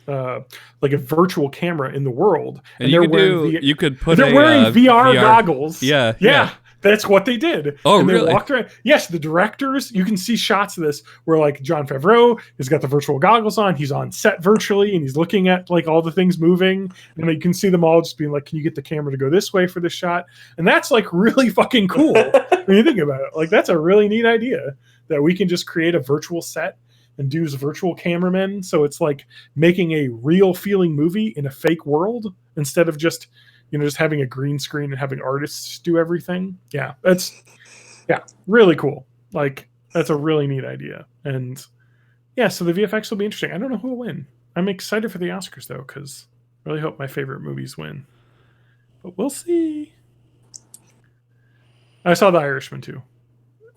like a virtual camera in the world.
And you could put
they're wearing VR goggles.
Yeah.
That's what they did.
Oh,
and they
really?
walked around. Yes, the directors, you can see shots of this where like Jon Favreau has got the virtual goggles on. He's on set virtually and he's looking at like all the things moving. And you can see them all just being like, can you get the camera to go this way for this shot? And that's like really fucking cool when you think about it. Like that's a really neat idea that we can just create a virtual set and use virtual cameramen. So it's like making a real feeling movie in a fake world instead of just having a green screen and having artists do everything. Yeah, that's really cool. Like that's a really neat idea. And yeah, so the VFX will be interesting. I don't know who will win. I'm excited for the Oscars though, because I really hope my favorite movies win. But we'll see. I saw The Irishman too.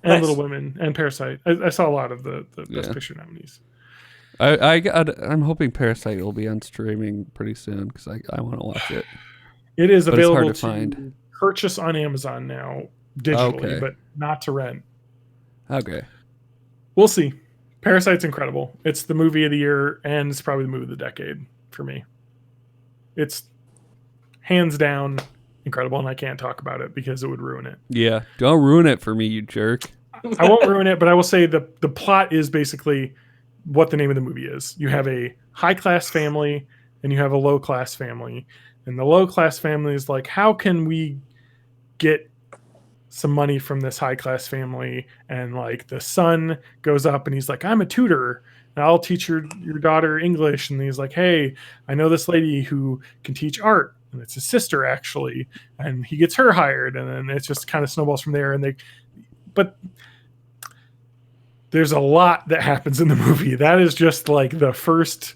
And
Nice.
Little Women and Parasite. I saw a lot of the Best Picture nominees.
I'm hoping Parasite will be on streaming pretty soon because I want to watch it.
It is
But
available
it's hard to find.
purchase on Amazon now digitally, but not to rent.
Okay.
We'll see. Parasite's incredible. It's the movie of the year, and it's probably the movie of the decade for me. It's hands down incredible, and I can't talk about it because it would ruin it.
Yeah. Don't ruin it for me, you jerk.
I won't ruin it, but I will say the plot is basically what the name of the movie is. You have a high-class family, and you have a low-class family. And the low-class family is like, how can we get some money from this high class family, and like the son goes up and he's like, I'm a tutor and I'll teach your daughter English. And he's like, hey, I know this lady who can teach art, and it's his sister actually, and he gets her hired, and then it just kind of snowballs from there. But there's a lot that happens in the movie. That is just like the first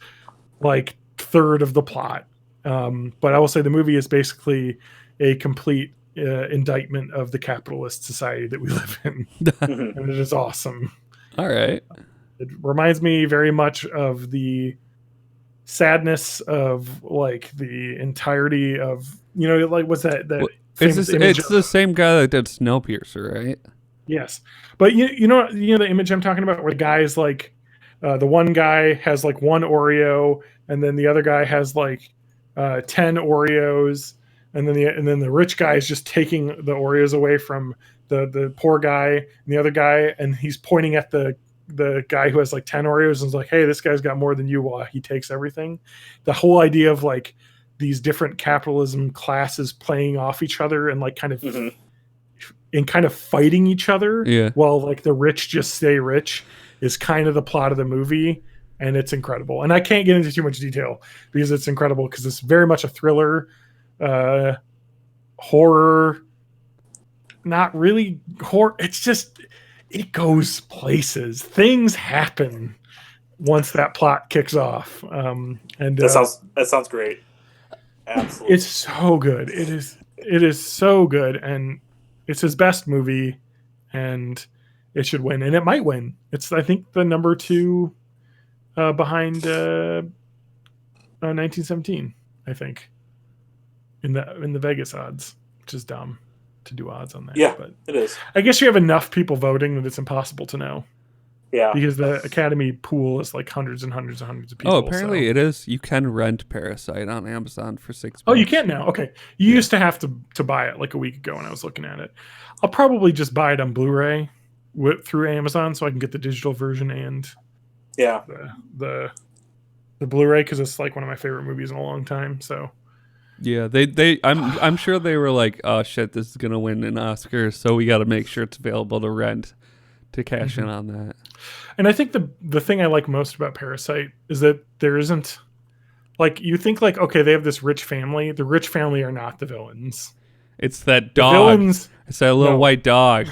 like third of the plot. But I will say the movie is basically a complete indictment of the capitalist society that we live in. And it is awesome.
All right.
It reminds me very much of the sadness of like the entirety of, like what's that famous image
It's the same guy that did Snowpiercer, right?
Yes. But you know the image I'm talking about where the guy is like the one guy has like one Oreo, and then the other guy has like 10 Oreos, and then the rich guy is just taking the Oreos away from the poor guy and the other guy, and he's pointing at the guy who has like 10 Oreos and is like, hey, this guy's got more than you while he takes everything. The whole idea of like these different capitalism classes playing off each other and like kind of and kind of fighting each other while like the rich just stay rich is kind of the plot of the movie. And it's incredible. And I can't get into too much detail because it's incredible, because it's very much a thriller, horror, not really horror. It's just, it goes places. Things happen once that plot kicks off. And
that sounds great. Absolutely.
It's so good. It is so good. And it's his best movie, and it should win, and it might win. It's, I think, the number 2 behind 1917, I think, in the Vegas odds, which is dumb to do odds on that.
Yeah,
but
it is.
I guess you have enough people voting that it's impossible to know.
Yeah,
because the Academy pool is like hundreds and hundreds and hundreds of people.
Oh, apparently it is. You can rent Parasite on Amazon for $6.
Oh, you can now. Okay, you used to have to buy it like a week ago when I was looking at it. I'll probably just buy it on Blu-ray through Amazon so I can get the digital version and the Blu-ray, because it's like one of my favorite movies in a long time. So
yeah, I'm sure they were like, oh shit, this is gonna win an Oscar, so we got to make sure it's available to rent to cash in on that.
And I think the thing I like most about Parasite is that there isn't, like, you think like, okay, they have this rich family. The rich family are not the villains.
It's that dog.
Villains,
it's that little white dog.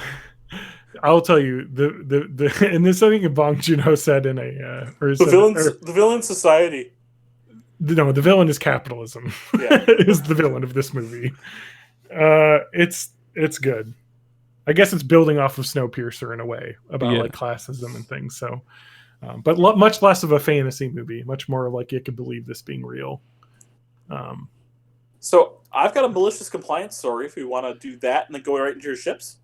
I'll tell you the and this, I think Bong Joon-ho said in a
the villain society.
No, the villain is capitalism.
Yeah.
Is the villain of this movie. It's good. I guess it's building off of Snowpiercer in a way about like classism and things. So, but much less of a fantasy movie, much more like you could believe this being real.
So I've got a malicious compliance story if we want to do that and then go right into your ships.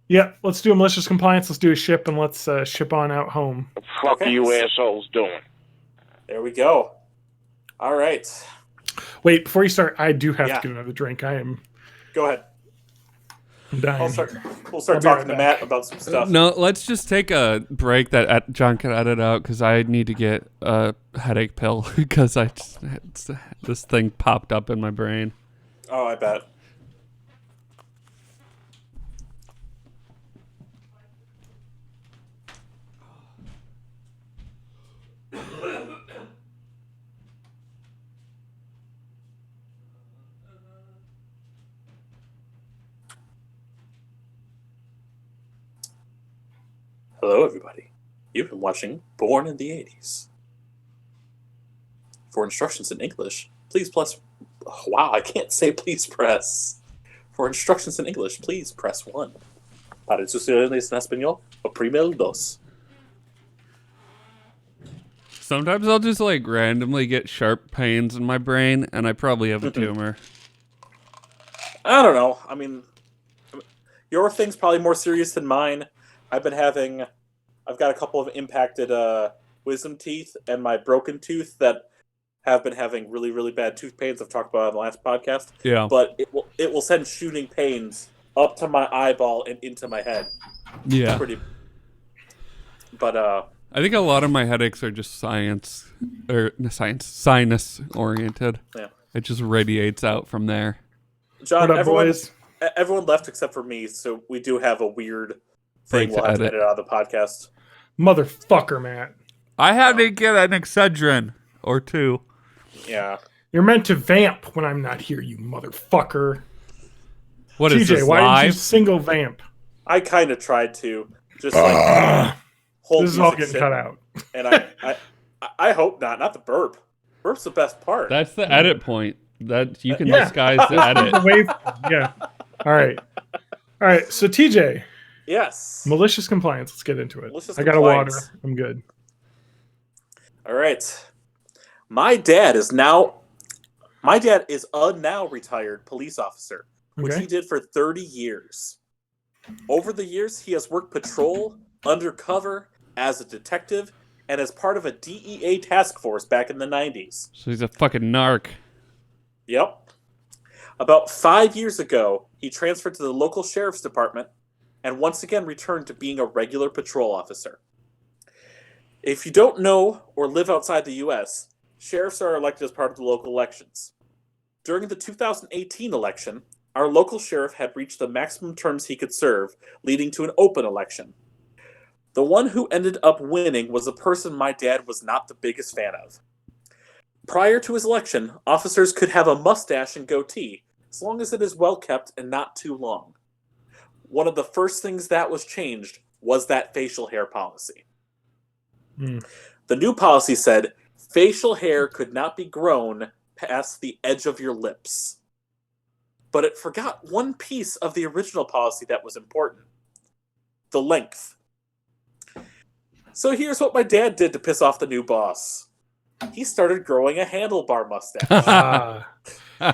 Yeah, let's do a malicious compliance. Let's do a ship, and let's ship on out home.
What the fuck are you assholes doing?
There we go. All right.
Wait, before you start, I do have to get another drink.
Go ahead.
I'm dying.
We'll start talking to Matt about some stuff.
No, let's just take a break that John can edit out, because I need to get a headache pill because this thing popped up in my brain.
Oh, I bet. Hello, everybody. You've been watching Born in the 80s. For instructions in English, please press... Wow, I can't say please press. For instructions in English, please press 1. Para instrucciones en español, oprime el 2.
Sometimes I'll just like randomly get sharp pains in my brain, and I probably have a tumor.
I don't know. I mean, your thing's probably more serious than mine. I've got a couple of impacted wisdom teeth and my broken tooth that have been having really, really bad tooth pains. I've talked about it on the last podcast.
Yeah.
But it will send shooting pains up to my eyeball and into my head.
Yeah.
But
I think a lot of my headaches are just sinus oriented.
Yeah.
It just radiates out from there.
John,
what up, boys?
everyone left except for me, so we do have a weird
Thing
thing we'll
to
have to
edit.
edit out of the podcast.
Motherfucker, Matt.
I had to get an Excedrin or two.
Yeah.
You're meant to vamp when I'm not here, you motherfucker.
What is
TJ,
this,
why did you
live?
single vamp?
I kind of tried to. Just like hold
This is all
music
getting
shit.
cut out.
And I hope not. Not the burp. Burp's the best part.
That's the edit point. That you can
Yeah.
disguise the edit.
The wave. Yeah. All right. So TJ,
Yes.
malicious compliance. Let's get into it.
Malicious
I got a water.
compliance.
I'm good.
All right. My dad is a now retired police officer, which
Okay.
he did for 30 years. Over the years, he has worked patrol, undercover, as a detective, and as part of a DEA task force back in the 90s.
So he's a fucking narc.
Yep. About 5 years ago, he transferred to the local sheriff's department and once again returned to being a regular patrol officer. If you don't know or live outside the U.S., sheriffs are elected as part of the local elections. During the 2018 election, our local sheriff had reached the maximum terms he could serve, leading to an open election. The one who ended up winning was a person my dad was not the biggest fan of. Prior to his election, officers could have a mustache and goatee, as long as it is well kept and not too long. One of the first things that was changed was that facial hair policy.
Hmm.
The new policy said facial hair could not be grown past the edge of your lips. But it forgot one piece of the original policy that was important: the length. So here's what my dad did to piss off the new boss. He started growing a handlebar mustache.
Ah,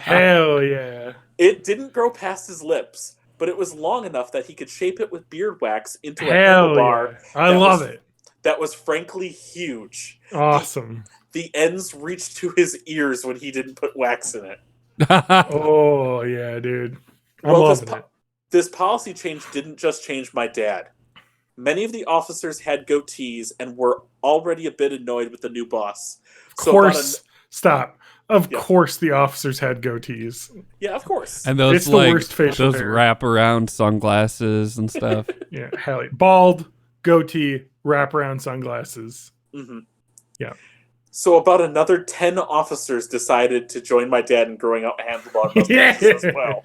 hell yeah.
It didn't grow past his lips, but it was long enough that he could shape it with beard wax into a
Hell
handlebar
yeah. I
that
love
was-
it.
that was frankly huge.
Awesome.
The ends reached to his ears when he didn't put wax in it.
Oh yeah, dude. I'm
Well,
loving it.
This policy change didn't just change my dad. Many of the officers had goatees and were already a bit annoyed with the new boss.
Of
So
course, stop. Of
Yeah.
course, the officers had goatees.
yeah, of course.
And those
It's the
like
worst facial
those
hair.
wraparound sunglasses and stuff.
Yeah, hell yeah. Bald, goatee, wraparound sunglasses.
hmm
Yeah.
So about another 10 officers decided to join my dad in growing out handlebar mustaches as well.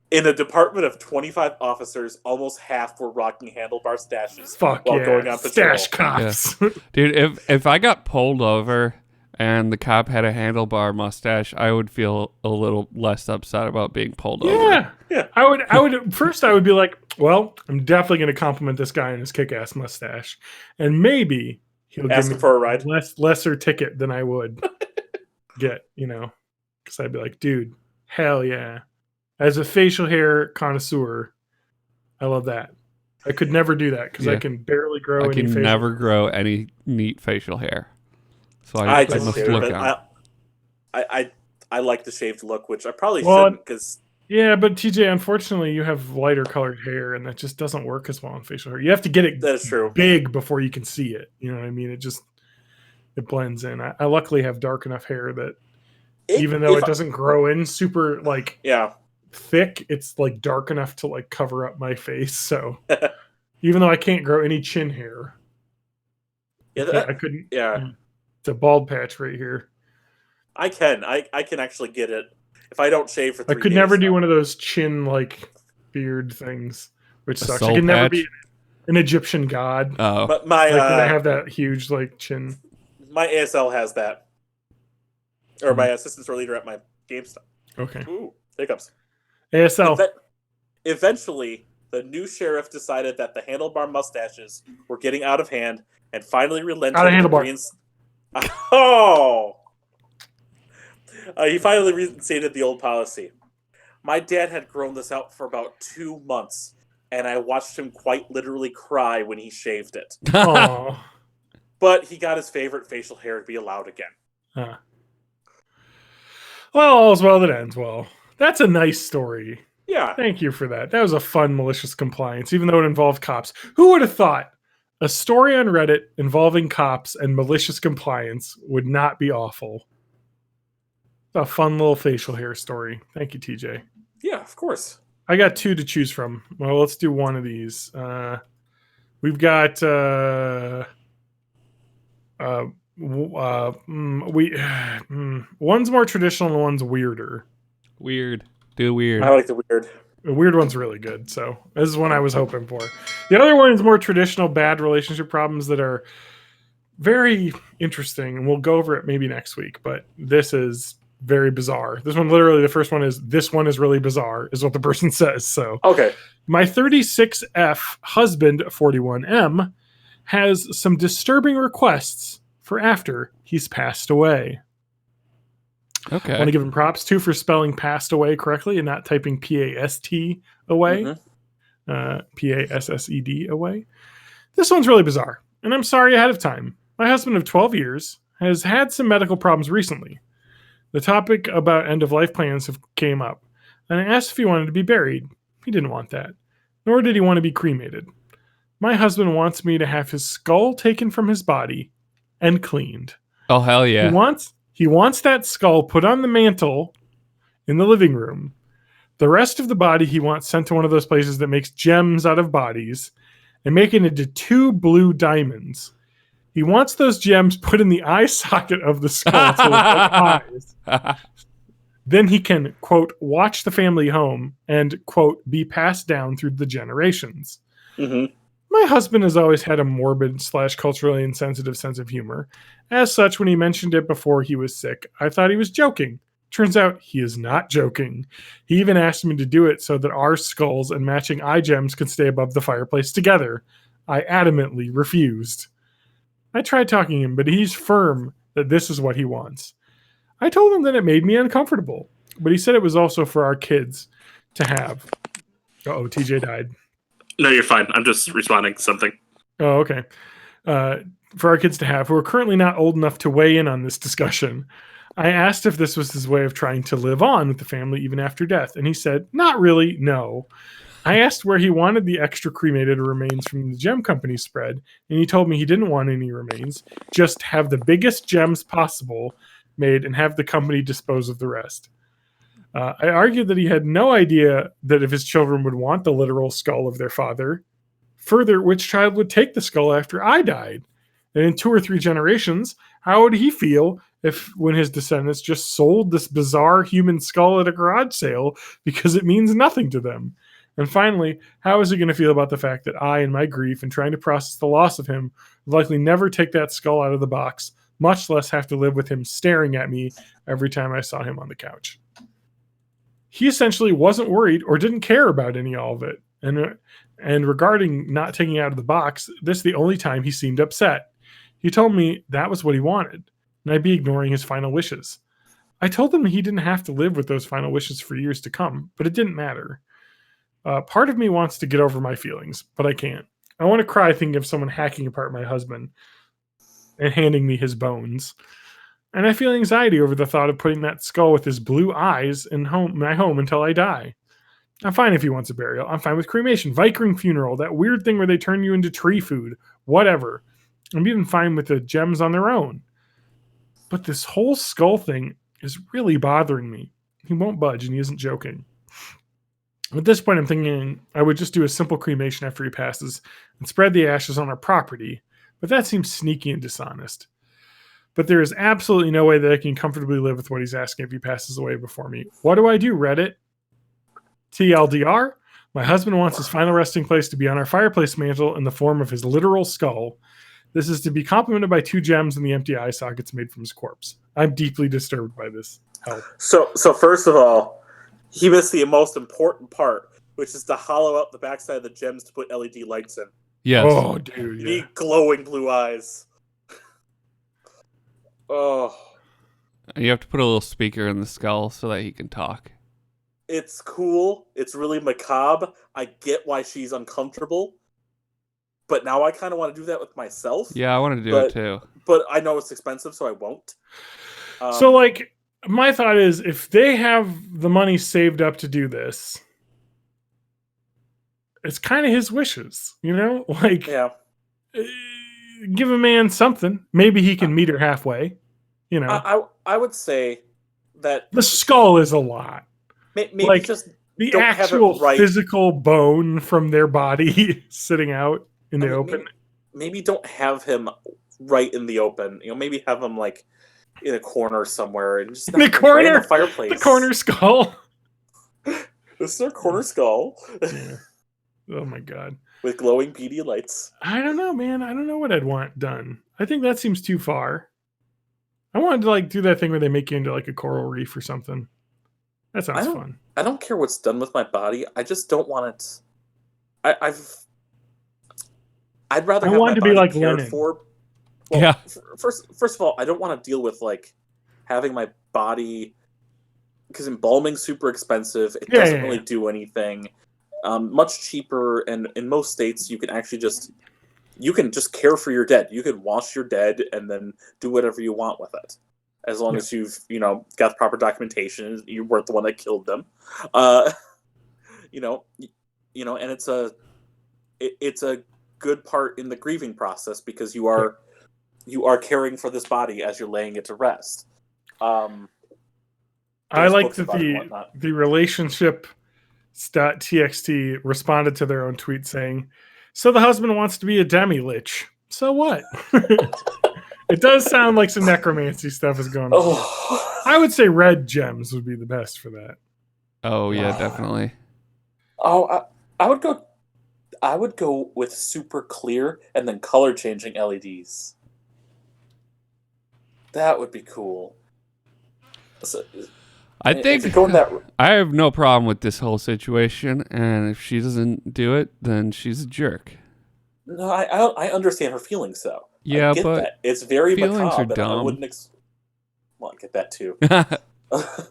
In a department of 25 officers, almost half were rocking handlebar stashes
Fuck
while
yeah.
going on patrol.
Stash cops.
Dude, if I got pulled over and the cop had a handlebar mustache, I would feel a little less upset about being pulled over.
Yeah.
Yeah.
I would first I would be like, well, I'm definitely gonna compliment this guy on his kick ass mustache. And maybe he'll
Ask
give
him
me
for a ride.
lesser ticket than I would get, because I'd be like, dude, hell yeah. As a facial hair connoisseur, I love that. I could never do that because I
Yeah.
can barely grow
I
any
can
facial
never
hair.
grow any neat facial hair. So
I
I
just
must
do,
look
but
out.
I like the shaved look, which I probably
Well,
shouldn't because
Yeah, but TJ, unfortunately, you have lighter colored hair, and that just doesn't work as well on facial hair. You have to get it
that is true.
big before you can see it. You know what I mean? It blends in. I luckily have dark enough hair that even though it doesn't grow in super like
Yeah.
thick, it's like dark enough to like cover up my face. So even though I can't grow any chin hair,
Yeah,
I couldn't.
yeah.
It's a bald patch right here.
I can. I can actually get it if I don't shave for 3
I could
days,
never do
so-
one of those chin like beard things, which
A
sucks. I
soul
could never
patch?
be an Egyptian god.
Oh,
But my
Like when I have that huge like chin.
my ASL has that, or my assistant store leader at my GameStop.
Okay.
Ooh, hiccups.
ASL.
Eventually, the new sheriff decided that the handlebar mustaches were getting out of hand and finally relented.
Out of
and
handlebar.
Oh! He finally reinstated the old policy. My dad had grown this out for about 2 months, and I watched him quite literally cry when he shaved it.
Aw.
But he got his favorite facial hair to be allowed again.
Huh. Well, all's well that ends well. That's a nice story.
Yeah.
Thank you for that. That was a fun malicious compliance, even though it involved cops. Who would have thought a story on Reddit involving cops and malicious compliance would not be awful? A fun little facial hair story. Thank you, TJ.
Yeah, of course.
I got two to choose from. Well, let's do one of these. We've got one's more traditional and one's weirder.
Weird. Do weird.
I like the weird.
The weird one's really good, so this is one I was hoping for. The other one is more traditional bad relationship problems that are very interesting, and we'll go over it maybe next week, but this is very bizarre. This one, literally, the first one is, this one is really bizarre, is what the person says. So,
Okay.
my 36F husband, 41M, has some disturbing requests for after he's passed away. I want
Okay.
to give him props, too, for spelling passed away correctly and not typing P-A-S-T away.
Mhm.
P-A-S-S-E-D away. This one's really bizarre, and I'm sorry ahead of time. My husband of 12 years has had some medical problems recently. The topic about end-of-life plans came up, and I asked if he wanted to be buried. He didn't want that, nor did he want to be cremated. My husband wants me to have his skull taken from his body and cleaned.
Oh, hell yeah.
He wants that skull put on the mantle in the living room. The rest of the body he wants sent to one of those places that makes gems out of bodies and make it into 2 blue diamonds. He wants those gems put in the eye socket of the skull to look like eyes. Then he can, quote, watch the family home and, quote, be passed down through the generations.
hmm
My husband has always had a morbid / culturally insensitive sense of humor. As such, when he mentioned it before he was sick, I thought he was joking. Turns out he is not joking. He even asked me to do it so that our skulls and matching eye gems could stay above the fireplace together. I adamantly refused. I tried talking him, but he's firm that this is what he wants. I told him that it made me uncomfortable, but he said it was also for our kids to have. Uh-oh, TJ died.
No, you're fine. I'm just responding to something.
Oh, okay. For our kids to have, who are currently not old enough to weigh in on this discussion. I asked if this was his way of trying to live on with the family even after death, and he said, not really, no. I asked where he wanted the extra cremated remains from the gem company spread, and he told me he didn't want any remains, just have the biggest gems possible made and have the company dispose of the rest. I argued that he had no idea that if his children would want the literal skull of their father, further, which child would take the skull after I died? And in 2 or 3 generations, how would he feel if when his descendants just sold this bizarre human skull at a garage sale because it means nothing to them? And finally, how is he going to feel about the fact that I, in my grief and trying to process the loss of him, would likely never take that skull out of the box, much less have to live with him staring at me every time I saw him on the couch? He essentially wasn't worried or didn't care about any all of it. And regarding not taking it out of the box, this is the only time he seemed upset. He told me that was what he wanted, and I'd be ignoring his final wishes. I told him he didn't have to live with those final wishes for years to come, but it didn't matter. Part of me wants to get over my feelings, but I can't. I want to cry thinking of someone hacking apart my husband and handing me his bones. And I feel anxiety over the thought of putting that skull with his blue eyes in my home until I die. I'm fine if he wants a burial. I'm fine with cremation, Viking funeral, that weird thing where they turn you into tree food, whatever. I'm even fine with the gems on their own. But this whole skull thing is really bothering me. He won't budge, and he isn't joking. At this point, I'm thinking I would just do a simple cremation after he passes and spread the ashes on our property, but that seems sneaky and dishonest. But there is absolutely no way that I can comfortably live with what he's asking if he passes away before me. What do I do, Reddit? TLDR, my husband wants his final resting place to be on our fireplace mantle in the form of his literal skull. This is to be complemented by 2 gems in the empty eye sockets made from his corpse. I'm deeply disturbed by this. Help.
So first of all, he missed the most important part, which is to hollow out the backside of the gems to put LED lights in.
Yes.
Oh, dude.
You
Yeah.
need glowing blue eyes. Oh,
You have to put a little speaker in the skull so that he can talk.
it's cool. It's really macabre. I get why she's uncomfortable. But now I kind of want to do that with myself.
Yeah, I want to do it too.
But I know it's expensive, so I won't.
So, like, my thought is if they have the money saved up to do this, it's kind of his wishes, you know? Like,
Yeah.
give a man something. Maybe he can meet her halfway, you know?
I would say that
The skull is a lot.
maybe
like-
just
The
don't have it
actual
right.
physical bone from their body sitting out in the open.
Maybe don't have him right in the open. Maybe have him like in a corner somewhere and just
In the
right in
corner,
the fireplace.
the corner skull.
This is our corner skull
Yeah. Oh my god.
with glowing beady lights.
I don't know, man. I don't know what I'd want done. I think that seems too far. I wanted to like do that thing where they make you into like a coral reef or something. That sounds fun.
I don't care what's done with my body. I just don't want it. I'd rather
I
have
want
my
to be
body
like
cared
Lenin.
for. Well,
Yeah.
First of all, I don't want to deal with like having my body because embalming's super expensive. It doesn't really do anything. Much cheaper, and in most states, you can actually just care for your dead. You can wash your dead and then do whatever you want with it, as long as you've got the proper documentation. You weren't the one that killed them, and it's a good part in the grieving process because you are caring for this body as you're laying it to rest.
I like that the relationship.txt responded to their own tweet saying, "So the husband wants to be a demi-lich. So what?" It does sound like some necromancy stuff is going on.
Oh.
I would say red gems would be the best for that.
Oh yeah, definitely.
Oh, I would go with super clear and then color changing LEDs. That would be cool. So,
I think
if you're going that,
I have no problem with this whole situation, and if she doesn't do it, then she's a jerk.
no, I understand her feelings though.
Yeah,
I get
but
that. It's very
feelings
macabre.
are
And I
dumb.
wouldn't. Well, I get that too,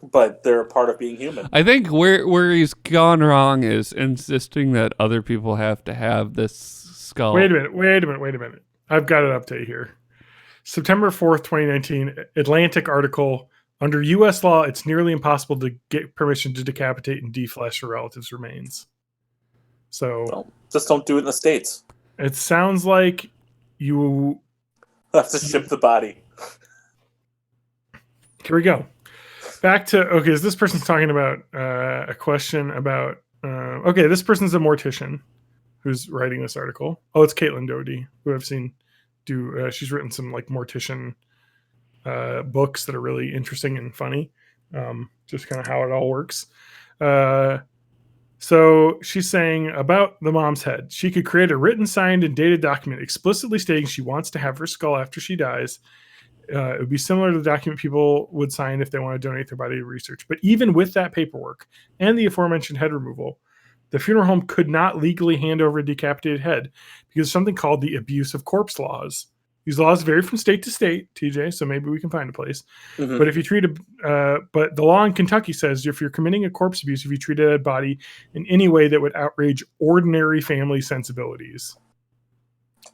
but they're a part of being human.
I think where he's gone wrong is insisting that other people have to have this skull.
Wait a minute. I've got an update here. September 4th, 2019, Atlantic article. Under U.S. law, it's nearly impossible to get permission to decapitate and deflesh a relative's remains. So
Well, just don't do it in the States.
it sounds like you...
Have to ship the body.
Here we go. Back to... Okay, this person's talking about a question about... okay, this person's a mortician who's writing this article. Oh, it's Caitlin Doty, who I've seen do... she's written some like mortician... books that are really interesting and funny. Just kind of how it all works. So she's saying about the mom's head. She could create a written, signed, and dated document explicitly stating she wants to have her skull after she dies. It would be similar to the document people would sign if they want to donate their body to research. But even with that paperwork and the aforementioned head removal, the funeral home could not legally hand over a decapitated head because of something called the abuse of corpse laws. These laws vary from state to state, TJ, so maybe we can find a place.
Mm-hmm.
But if you treat but the law in Kentucky says if you're committing a corpse abuse, if you treat a dead body in any way that would outrage ordinary family sensibilities.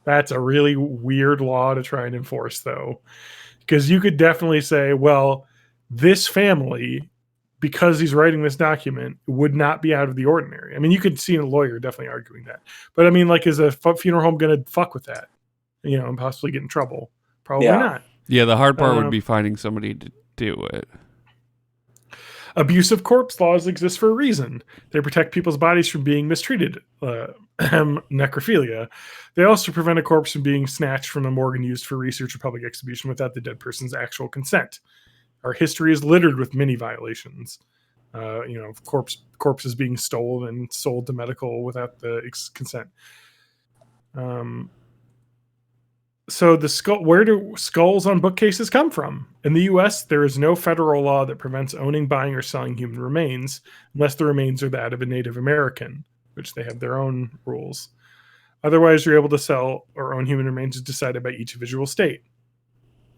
That's a really weird law to try and enforce, though. Because you could definitely say, well, this family, because he's writing this document, would not be out of the ordinary. I mean, you could see a lawyer definitely arguing that. But I mean, like, is a funeral home going to fuck with that? And possibly get in trouble? Probably not.
Yeah, the hard part would be finding somebody to do it.
Abusive corpse laws exist for a reason. They protect people's bodies from being mistreated. Necrophilia. They also prevent a corpse from being snatched from a morgue and used for research or public exhibition without the dead person's actual consent. Our history is littered with many violations. Corpses being stolen and sold to medical without the consent. So the skull, where do skulls on bookcases come from? In the U.S., there is no federal law that prevents owning, buying, or selling human remains unless the remains are that of a Native American, which they have their own rules. Otherwise, you're able to sell or own human remains as decided by each individual state.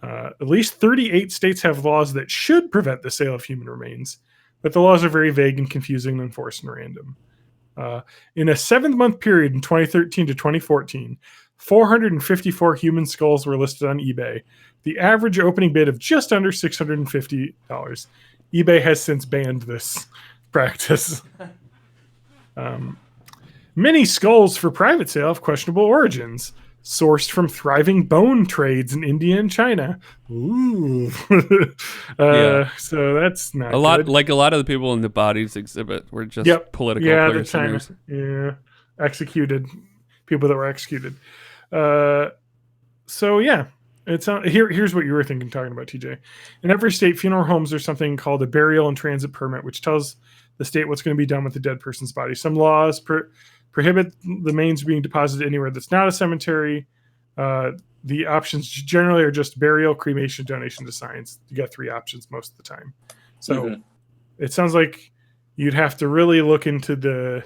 At least 38 states have laws that should prevent the sale of human remains, but the laws are very vague and confusing and enforced and random. In a 7-month period in 2013 to 2014, 454 human skulls were listed on eBay. The average opening bid of just under $650. eBay has since banned this practice. Many skulls for private sale have questionable origins. sourced from thriving bone trades in India and China. Ooh. So that's not
A lot
good.
like a lot of the people in the bodies exhibit were just
Yep.
political
Yeah, the China.
prisoners.
Yeah. Executed. People that were executed. So yeah. Here's what you were thinking, talking about, TJ. In every state, funeral homes are something called a burial and transit permit, which tells the state what's going to be done with the dead person's body. Some laws prohibit the remains being deposited anywhere that's not a cemetery. The options generally are just burial, cremation, donation to science. You got 3 options most of the time. So it sounds like you'd have to really look into the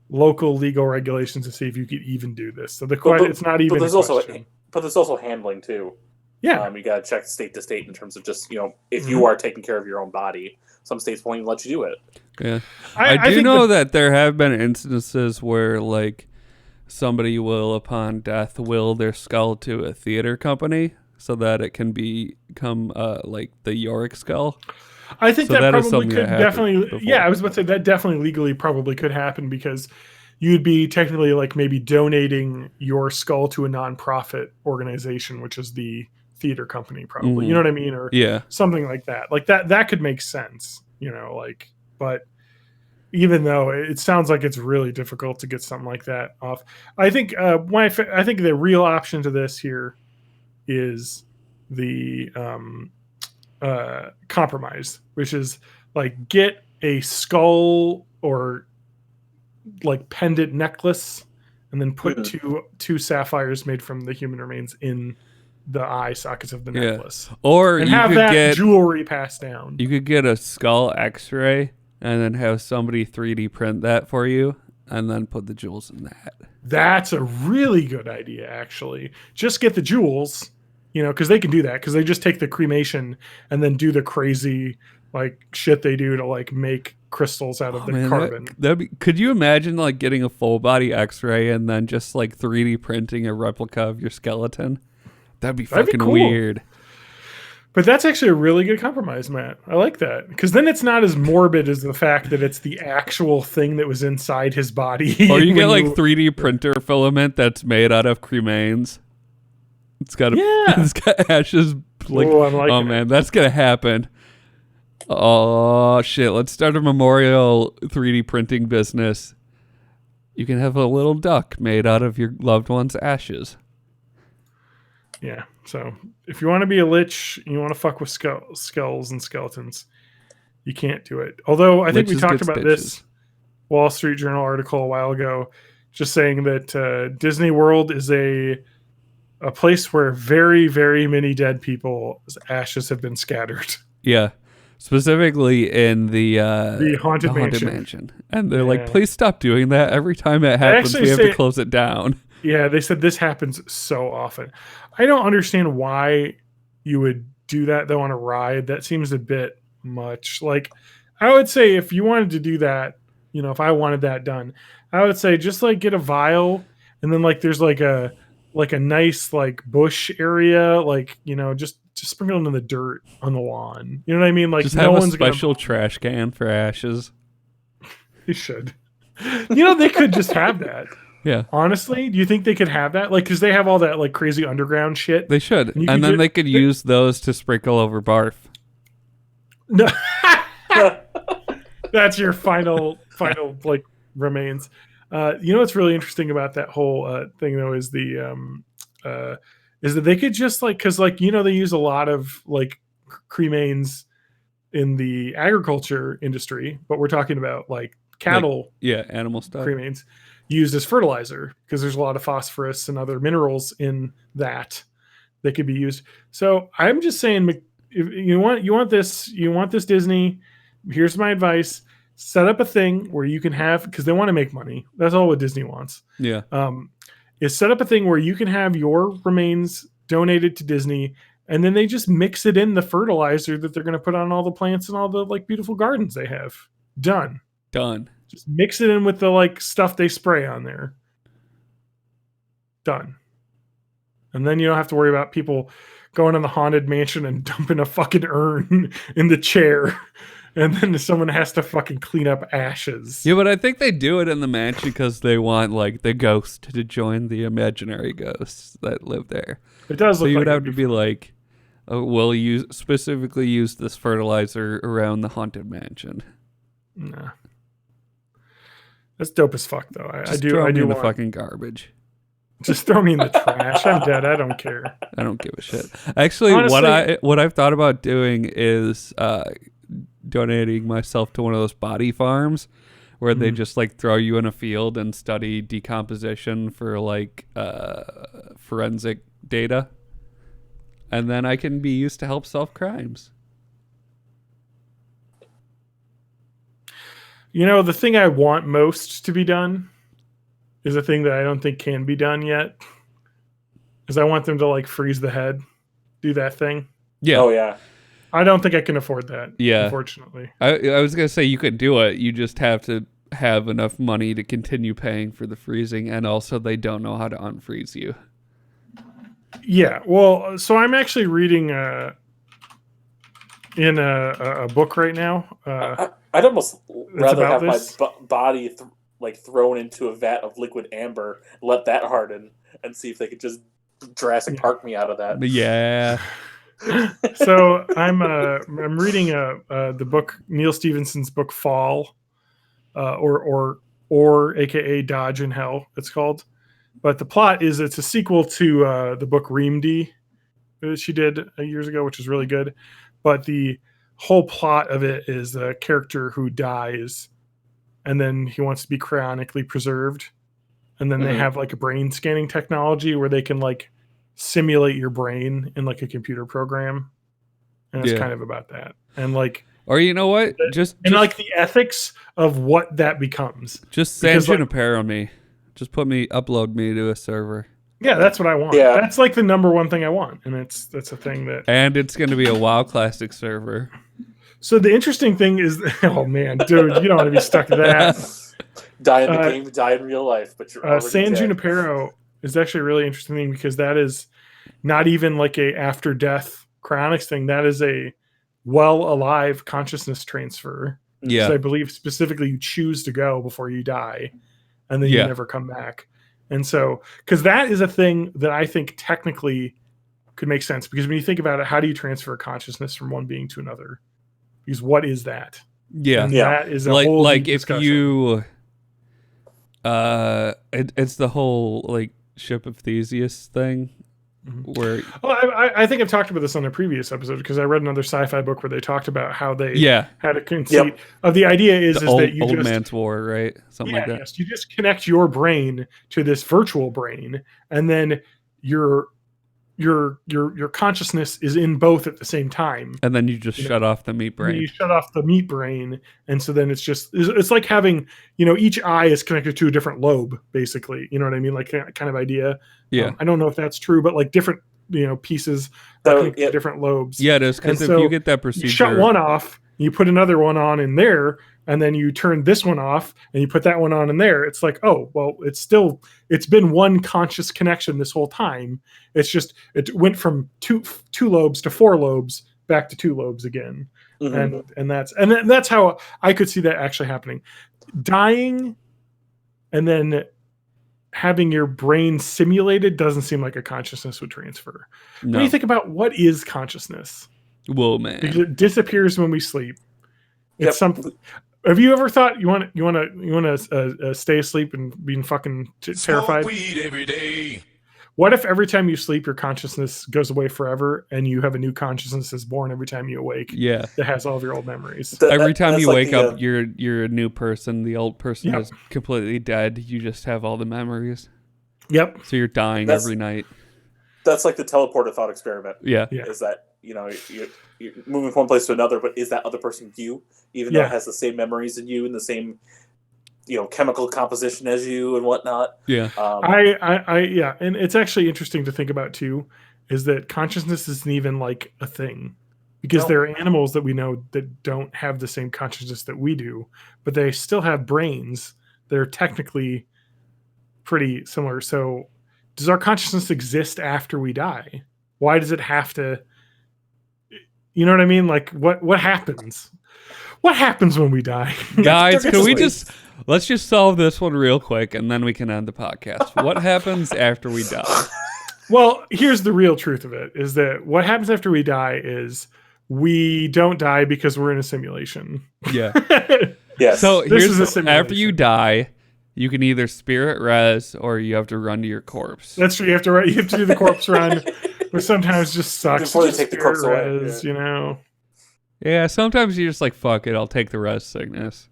local legal regulations to see if you could even do this. So it's not even.
But there's also handling too.
Yeah.
You got to check state to state in terms of just, if you are taking care of your own body, some states won't even let you do it.
Yeah.
I
I do
think
know that there have been instances where, like, somebody will, upon death, will their skull to a theater company so that it can become, like, the Yorick skull.
I think
So
that
that is
probably
something
could
that happened
definitely.
before.
Yeah, I was about to say that definitely legally probably could happen because you'd be technically like maybe donating your skull to a nonprofit organization, which is the theater company, probably. You know what I mean, or
Yeah.
something like that. Like that could make sense. But even though it sounds like it's really difficult to get something like that off, I think I think the real option to this here is the compromise, which is like get a skull or like pendant necklace and then put two sapphires made from the human remains in the eye sockets of the necklace.
Or
And
you
have
could
that
get
jewelry passed down.
you could get a skull X-ray and then have somebody 3D print that for you and then put the jewels in that.
That's a really good idea, actually. Just get the jewels, because they can do that, because they just take the cremation and then do the crazy like shit they do to like make crystals out of the carbon.
Could you imagine like getting a full body X-ray and then just like 3D printing a replica of your skeleton? That'd be fucking
cool.
weird.
But that's actually a really good compromise, Matt. I like that. Because then it's not as morbid as the fact that it's the actual thing that was inside his body.
Or you get like 3D printer filament that's made out of cremains. It's got it's got ashes. Like,
oh
man, that's gonna happen. Oh shit! Let's start a memorial 3D printing business. You can have a little duck made out of your loved one's ashes.
Yeah. So if you want to be a lich, you want to fuck with skulls and skeletons, you can't do it. Although I think we talked about this Wall Street Journal article a while ago, just saying that Disney World is a place where very, very many dead people's ashes have been scattered.
Yeah. Specifically in the
Haunted Mansion.
And they're like, please stop doing that. Every time it happens, we have to close it down.
Yeah, they said this happens so often. I don't understand why you would do that, though, on a ride. That seems a bit much. Like, I would say if you wanted to do that, if I wanted that done, I would say just like get a vial and then like there's like a nice like bush area, like, just sprinkle them in the dirt on the lawn. You know what I mean? Like,
just have a special trash can for ashes.
They should. They could just have that.
Yeah.
Honestly, do you think they could have that? Like, because they have all that like crazy underground shit.
They should, and then they could use those to sprinkle over barf.
No, that's your final like remains. What's really interesting about that whole thing though is is that they could just like, because like they use a lot of like cremains in the agriculture industry, but we're talking about like cattle,
animal stuff,
cremains used as fertilizer because there's a lot of phosphorus and other minerals in that could be used. So I'm just saying, if you want this Disney, here's my advice: set up a thing where you can have, because they want to make money. That's all what Disney wants.
Yeah.
Is set up a thing where you can have your remains donated to Disney, and then they just mix it in the fertilizer that they're going to put on all the plants and all the like beautiful gardens they have. Done. Just mix it in with the like stuff they spray on there. Done. And then you don't have to worry about people going in the Haunted Mansion and dumping a fucking urn in the chair and then someone has to fucking clean up ashes.
Yeah, but I think they do it in the mansion because they want like the ghost to join the imaginary ghosts that live there.
It does
So
look
you
like
would have
it'd
to be like, we'll specifically use this fertilizer around the haunted mansion.
Nah. That's dope as fuck, though. I
Just
do.
throw
I
me
do
in the
want.
fucking garbage.
Just throw me in the trash. I'm dead. I don't care.
I don't give a shit. Actually,
Honestly-
what I've thought about doing is donating myself to one of those body farms where they just like throw you in a field and study decomposition for like forensic data, and then I can be used to help solve crimes.
You know, the thing I want most to be done is a thing that I don't think can be done yet. Is I want them to like freeze the head, do that thing.
Yeah.
Oh yeah.
I don't think I can afford that.
Yeah.
Unfortunately.
I was gonna say you could do it. You just have to have enough money to continue paying for the freezing, and also they don't know how to unfreeze you.
Yeah. Well, so I'm actually reading in a book right now.
I'd almost rather
about
have
this.
my body thrown into a vat of liquid amber, let that harden, and see if they could just Jurassic Park me out of that.
But yeah.
So I'm reading the book, Neil Stephenson's book Fall, or AKA Dodge in Hell, it's called. But the plot is it's a sequel to the book Reamdy that she did years ago, which is really good. But the whole plot of it is a character who dies, and then he wants to be cryonically preserved, and then they
Mhm.
have like a brain scanning technology where they can like simulate your brain in like a computer program, and it's
Yeah.
kind of about that, and like
Or you know what? Just
like the ethics of what that becomes.
just San
because, like-
Junipero me. Just upload me to a server.
Yeah, that's what I want.
Yeah.
That's like the number one thing I want, and that's a thing that.
And it's going to be a WoW Classic server.
So the interesting thing is, oh man, dude, you don't want to be stuck to that.
Die in the game, die in real life, but you're already
San
dead.
Junipero is actually a really interesting thing because that is not even like a after death cryonics thing. That is a well alive consciousness transfer.
Yeah.
So I believe specifically you choose to go before you die, and then
Yeah.
you never come back. And so, because that is a thing that I think technically could make sense. Because when you think about it, how do you transfer consciousness from one being to another? Because what is that?
Yeah.
And
Yeah.
that is a whole
Like
deep
if
discussion.
you it's the whole like Ship of Theseus thing
Mhm.
where
Well, I think I've talked about this on a previous episode because I read another sci-fi book where they talked about how they
yeah,
had a conceit of the idea is
the old,
that you
old
just
man's war, right? Something like that.
yes, you just connect your brain to this virtual brain, and then your consciousness is in both at the same time.
And then you just
You know,
shut off the meat
And then
brain.
you shut off the meat brain, and so then it's like having, each eye is connected to a different lobe, basically. You know what I mean? Like kind of idea.
Yeah.
I don't know if that's true, but like different pieces
So,
are connected
yeah.
to different lobes.
Yeah, it is because
And
if
so
you get that
You
procedure,
shut one off, you put another one on in there, and then you turn this one off and you put that one on in there. It's like, oh, well, it's been one conscious connection this whole time. It's just it went from two lobes to four lobes back to two lobes again.
Mhm.
And that's how I could see that actually happening. Dying and then having your brain simulated doesn't seem like a consciousness would transfer. When
no,
you think about what is consciousness,
whoa,
because
man.
it disappears when we sleep. It's
Yep.
something. Have you ever thought you want to stay asleep and being fucking terrified?
weed every day.
What if every time you sleep, your consciousness goes away forever, and you have a new consciousness that's born every time you awake
Yeah.
that has all of your old memories?
Every time
that's
you
like
wake
the,
up, you're a new person. The old person
Yeah.
is completely dead. You just have all the memories.
Yep.
So you're dying
That's-
every night.
that's like the teleported thought experiment.
Yeah.
Yeah.
Is that you're moving from one place to another, but is that other person you, even though
Yeah.
it has the same memories as you and the same chemical composition as you and whatnot?
Yeah.
Yeah, and it's actually interesting to think about too, is that consciousness isn't even like a thing, because
No.
there are animals that we know that don't have the same consciousness that we do, but they still have brains that are technically pretty similar. So, does our consciousness exist after we die? Why does it have to? You know what I mean? Like what happens? What happens when we die?
Guys, can we
Just-
let's just solve this one real quick and then we can end the podcast. What happens after we die?
Well, here's the real truth of it: is that what happens after we die is we don't die because we're in a simulation.
Yeah.
Yes.
So
This
here's
is a
after you
simulation.
die, you can either spirit res or you have to run to your corpse.
That's true. You have to do the corpse run, which sometimes just sucks.
Before they
Just
take the corpse
spirit
away,
res,
yeah.
you know.
Yeah, sometimes you're just like, fuck it, I'll take the res sickness.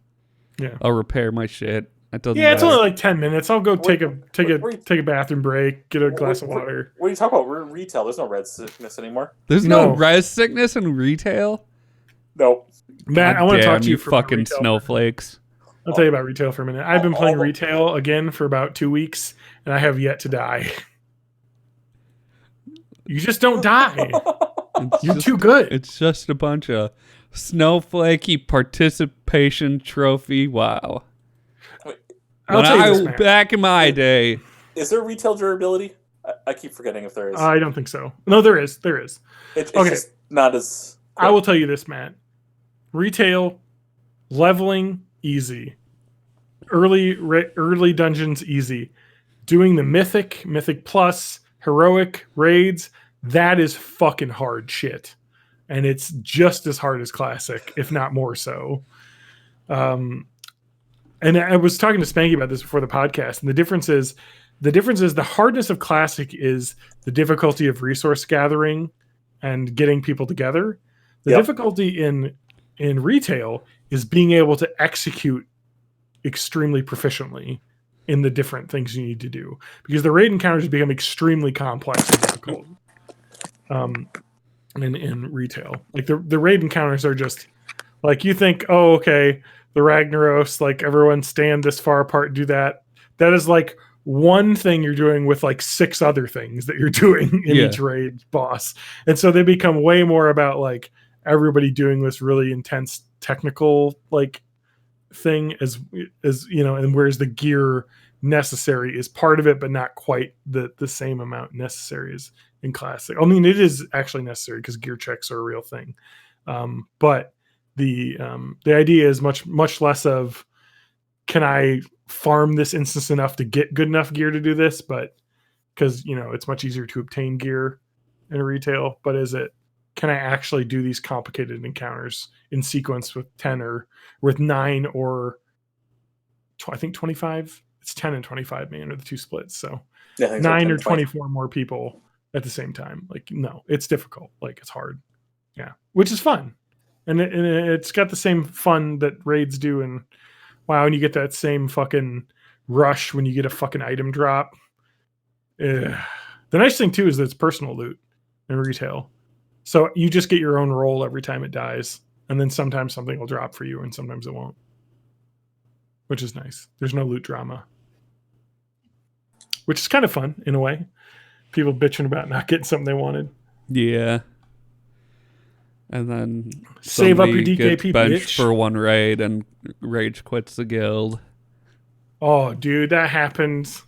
Yeah.
I'll repair my shit. It doesn't
Yeah, it's
matter.
only like 10 minutes. I'll go take a bathroom break, get a glass of
What-
water.
What are you talking about? We're in retail. There's no red sickness anymore.
There's no
No.
res sickness in retail.
No.
Matt, I
God
want to talk
damn,
to you for
fucking
retail.
snowflakes.
I'll tell you about retail for a minute. I've been playing
Oh.
retail again for about 2 weeks, and I have yet to die. You just don't die.
It's
You're
just-
too good.
It's just a bunch of snowflakey participation trophy. Wow.
I'll
When
tell you
I
this, Matt.
back in my day,
Is there retail durability? I keep forgetting if there is.
I don't think so. No, there is. There is.
It's
okay.
just not as.
I will tell you this, Matt. Retail, leveling, easy. Early dungeons, easy. Doing the mythic plus, heroic raids, that is fucking hard shit. And it's just as hard as classic, if not more so. And I was talking to Spanky about this before the podcast, and the difference is the hardness of classic is the difficulty of resource gathering and getting people together. The
Yep.
difficulty in retail is being able to execute extremely proficiently in the different things you need to do, because the raid encounters become extremely complex and difficult. In retail, like the raid encounters are just like, you think, oh, okay, the Ragnaros, like everyone stand this far apart, do that. That is like one thing you're doing with like 6 other things that you're doing in
Yeah.
each raid boss. And so they become way more about like everybody doing this really intense technical like thing as you know, and whereas the gear necessary is part of it, but not quite the same amount necessary as in classic. I mean, it is actually necessary because gear checks are a real thing. But the idea is much less of, can I farm this instance enough to get good enough gear to do this? But because, you know, it's much easier to obtain gear in retail, but is it, can I actually do these complicated encounters in sequence with 10 or with 9 or I think 25? It's 10 and 25, man, are the two splits. So
Yeah, I think
9 or
it's 20.
24 more people at the same time. Like, no, it's difficult. Like, it's hard. Yeah. Which is fun. And it's got the same fun that raids do. And wow, and you get that same fucking rush when you get a fucking item drop. The nice thing too is that it's personal loot in retail. So you just get your own roll every time it dies. And then sometimes something will drop for you and sometimes it won't. Which is nice. There's no loot drama. Which is kind of fun in a way. People bitching about not getting something they wanted.
yeah. And then
Save up your
somebody gets
DKP,
benched
bitch.
for one raid and rage quits the guild.
Oh, dude, that happened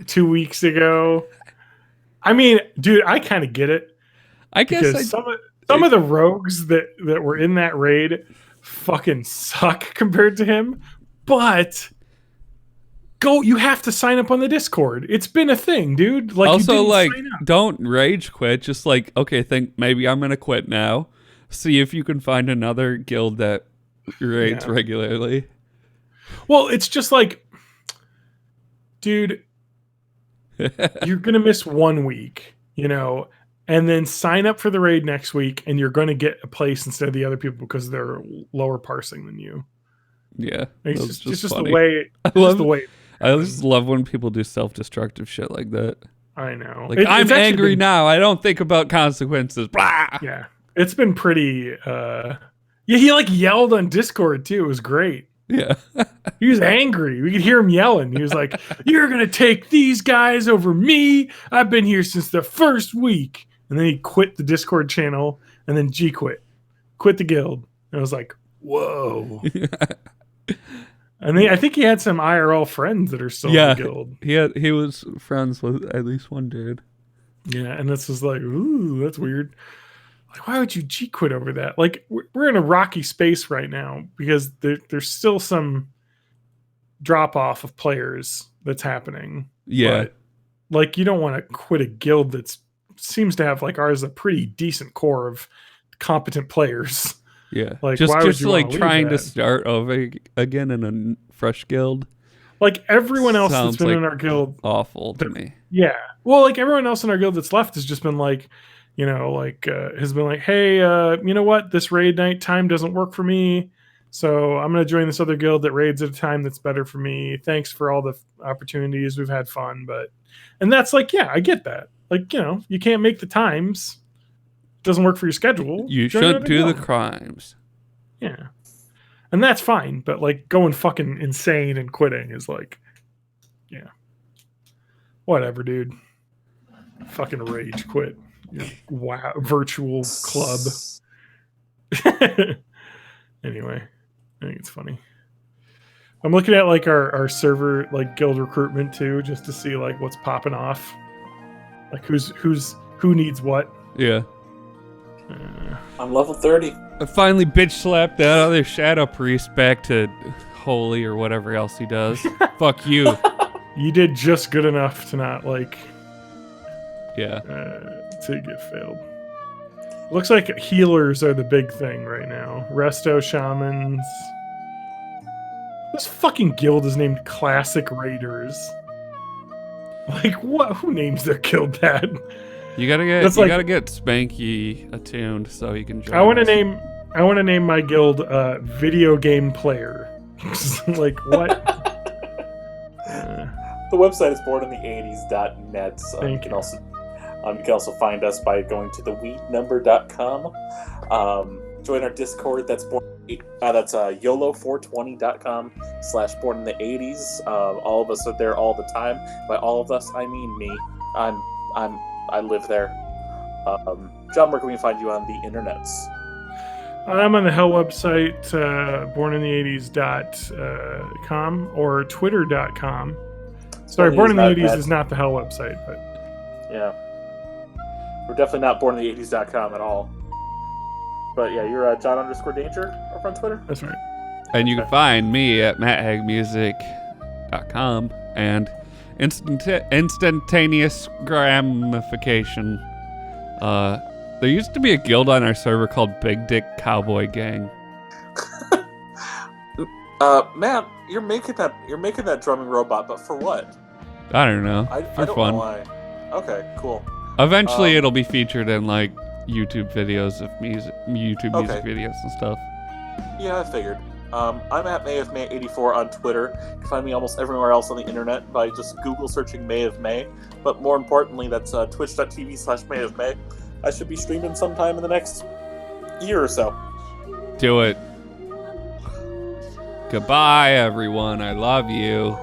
2 weeks ago. I mean, dude, I kind of get it.
I guess
Because some of the rogues that were in that raid fucking suck compared to him. But you have to sign up on the Discord. It's been a thing, dude. Like, you
also
didn't
like
sign up.
don't rage quit. Just like, okay, think maybe I'm gonna quit now. See if you can find another guild that raids
Yeah.
regularly.
Well, it's just like, dude, you're gonna miss 1 week, you know, and then sign up for the raid next week, and you're gonna get a place instead of the other people because they're lower parsing than you.
Yeah,
It's
that's
just the
funny.
way.
I
Just
love
the way.
I just love when people do self-destructive shit like that.
I know.
Like,
It's
I'm
actually
angry
been-
now. I don't think about consequences. Blah!
Yeah, it's been pretty. Yeah, he like yelled on Discord too. It was great.
Yeah.
He was angry. We could hear him yelling. He was like, "You're gonna take these guys over me. I've been here since the first week." And then he quit the Discord channel, and then G quit the guild. And I was like, "Whoa!" And I think he had some IRL friends that are still
Yeah.
in the guild.
he was friends with at least one dude.
Yeah, and this was like, ooh, that's weird. Like, why would you G quit over that? Like, we're in a rocky space right now because there's still some drop off of players that's happening.
Yeah.
But, like, you don't want to quit a guild that seems to have, like ours, a pretty decent core of competent players.
Yeah.
Like,
just
why would you
like
wanna leave
trying to
that?
start over again in a fresh guild.
Like, everyone else
Sounds
that's been
like
in our guild,
Awful to me.
yeah. Well, like, everyone else in our guild that's left has just been like, you know, like, has been like, hey, you know what? This raid night time doesn't work for me. So I'm going to join this other guild that raids at a time that's better for me. Thanks for all the opportunities. We've had fun. And that's like, yeah, I get that. Like, you know, you can't make the times. It doesn't work for your schedule.
You
Join
shouldn't
another
do the
guild.
crimes.
Yeah. And that's fine. But like going fucking insane and quitting is like, yeah. Whatever, dude. Fucking rage quit. Your wow, virtual club. Anyway, I think it's funny. I'm looking at like our server like guild recruitment too, just to see like what's popping off. Like who needs what.
Yeah.
I'm level 30.
I finally bitch slapped that other Shadow Priest back to holy or whatever else he does. Fuck you.
You did just good enough to not like
Yeah.
to get failed. Looks like healers are the big thing right now. Resto shamans. This fucking guild is named Classic Raiders. Like what? Who names their guild that?
You gotta get
That's
you
like-
gotta get Spanky attuned so he can join.
I want to
us.
name my guild video game player. Like what?
The website is bornintheeighties.net.
Thank you.
You can also find us by going to theweednumber.com. Join our Discord. That's YOLO420.com/bornintheeighties. All of us are there all the time. By all of us, I mean me. I live there. John, where can we find you on the internets?
I'm on the Hell website, bornintheeighties.com or twitter.com. Sorry, Born in the 80s is not the Hell website, but
Yeah. We're definitely not bornintheeighties.com at all. But yeah, you're John_Danger over on Twitter?
that's right.
And you can find me at matthagmusic.com and instantaneous gramification. There used to be a guild on our server called Big Dick Cowboy Gang.
Matt, you're making that drumming robot, but for what?
I don't know.
I
for
don't
fun.
know why. Okay, cool.
Eventually, it'll be featured in like YouTube videos of music
Okay.
videos and stuff.
Yeah, I figured. I'm at May of May 84 on Twitter. You can find me almost everywhere else on the internet by just Google searching May of May. But more importantly, that's twitch.tv/May of May. I should be streaming sometime in the next year or so.
Do it. Goodbye, everyone. I love you.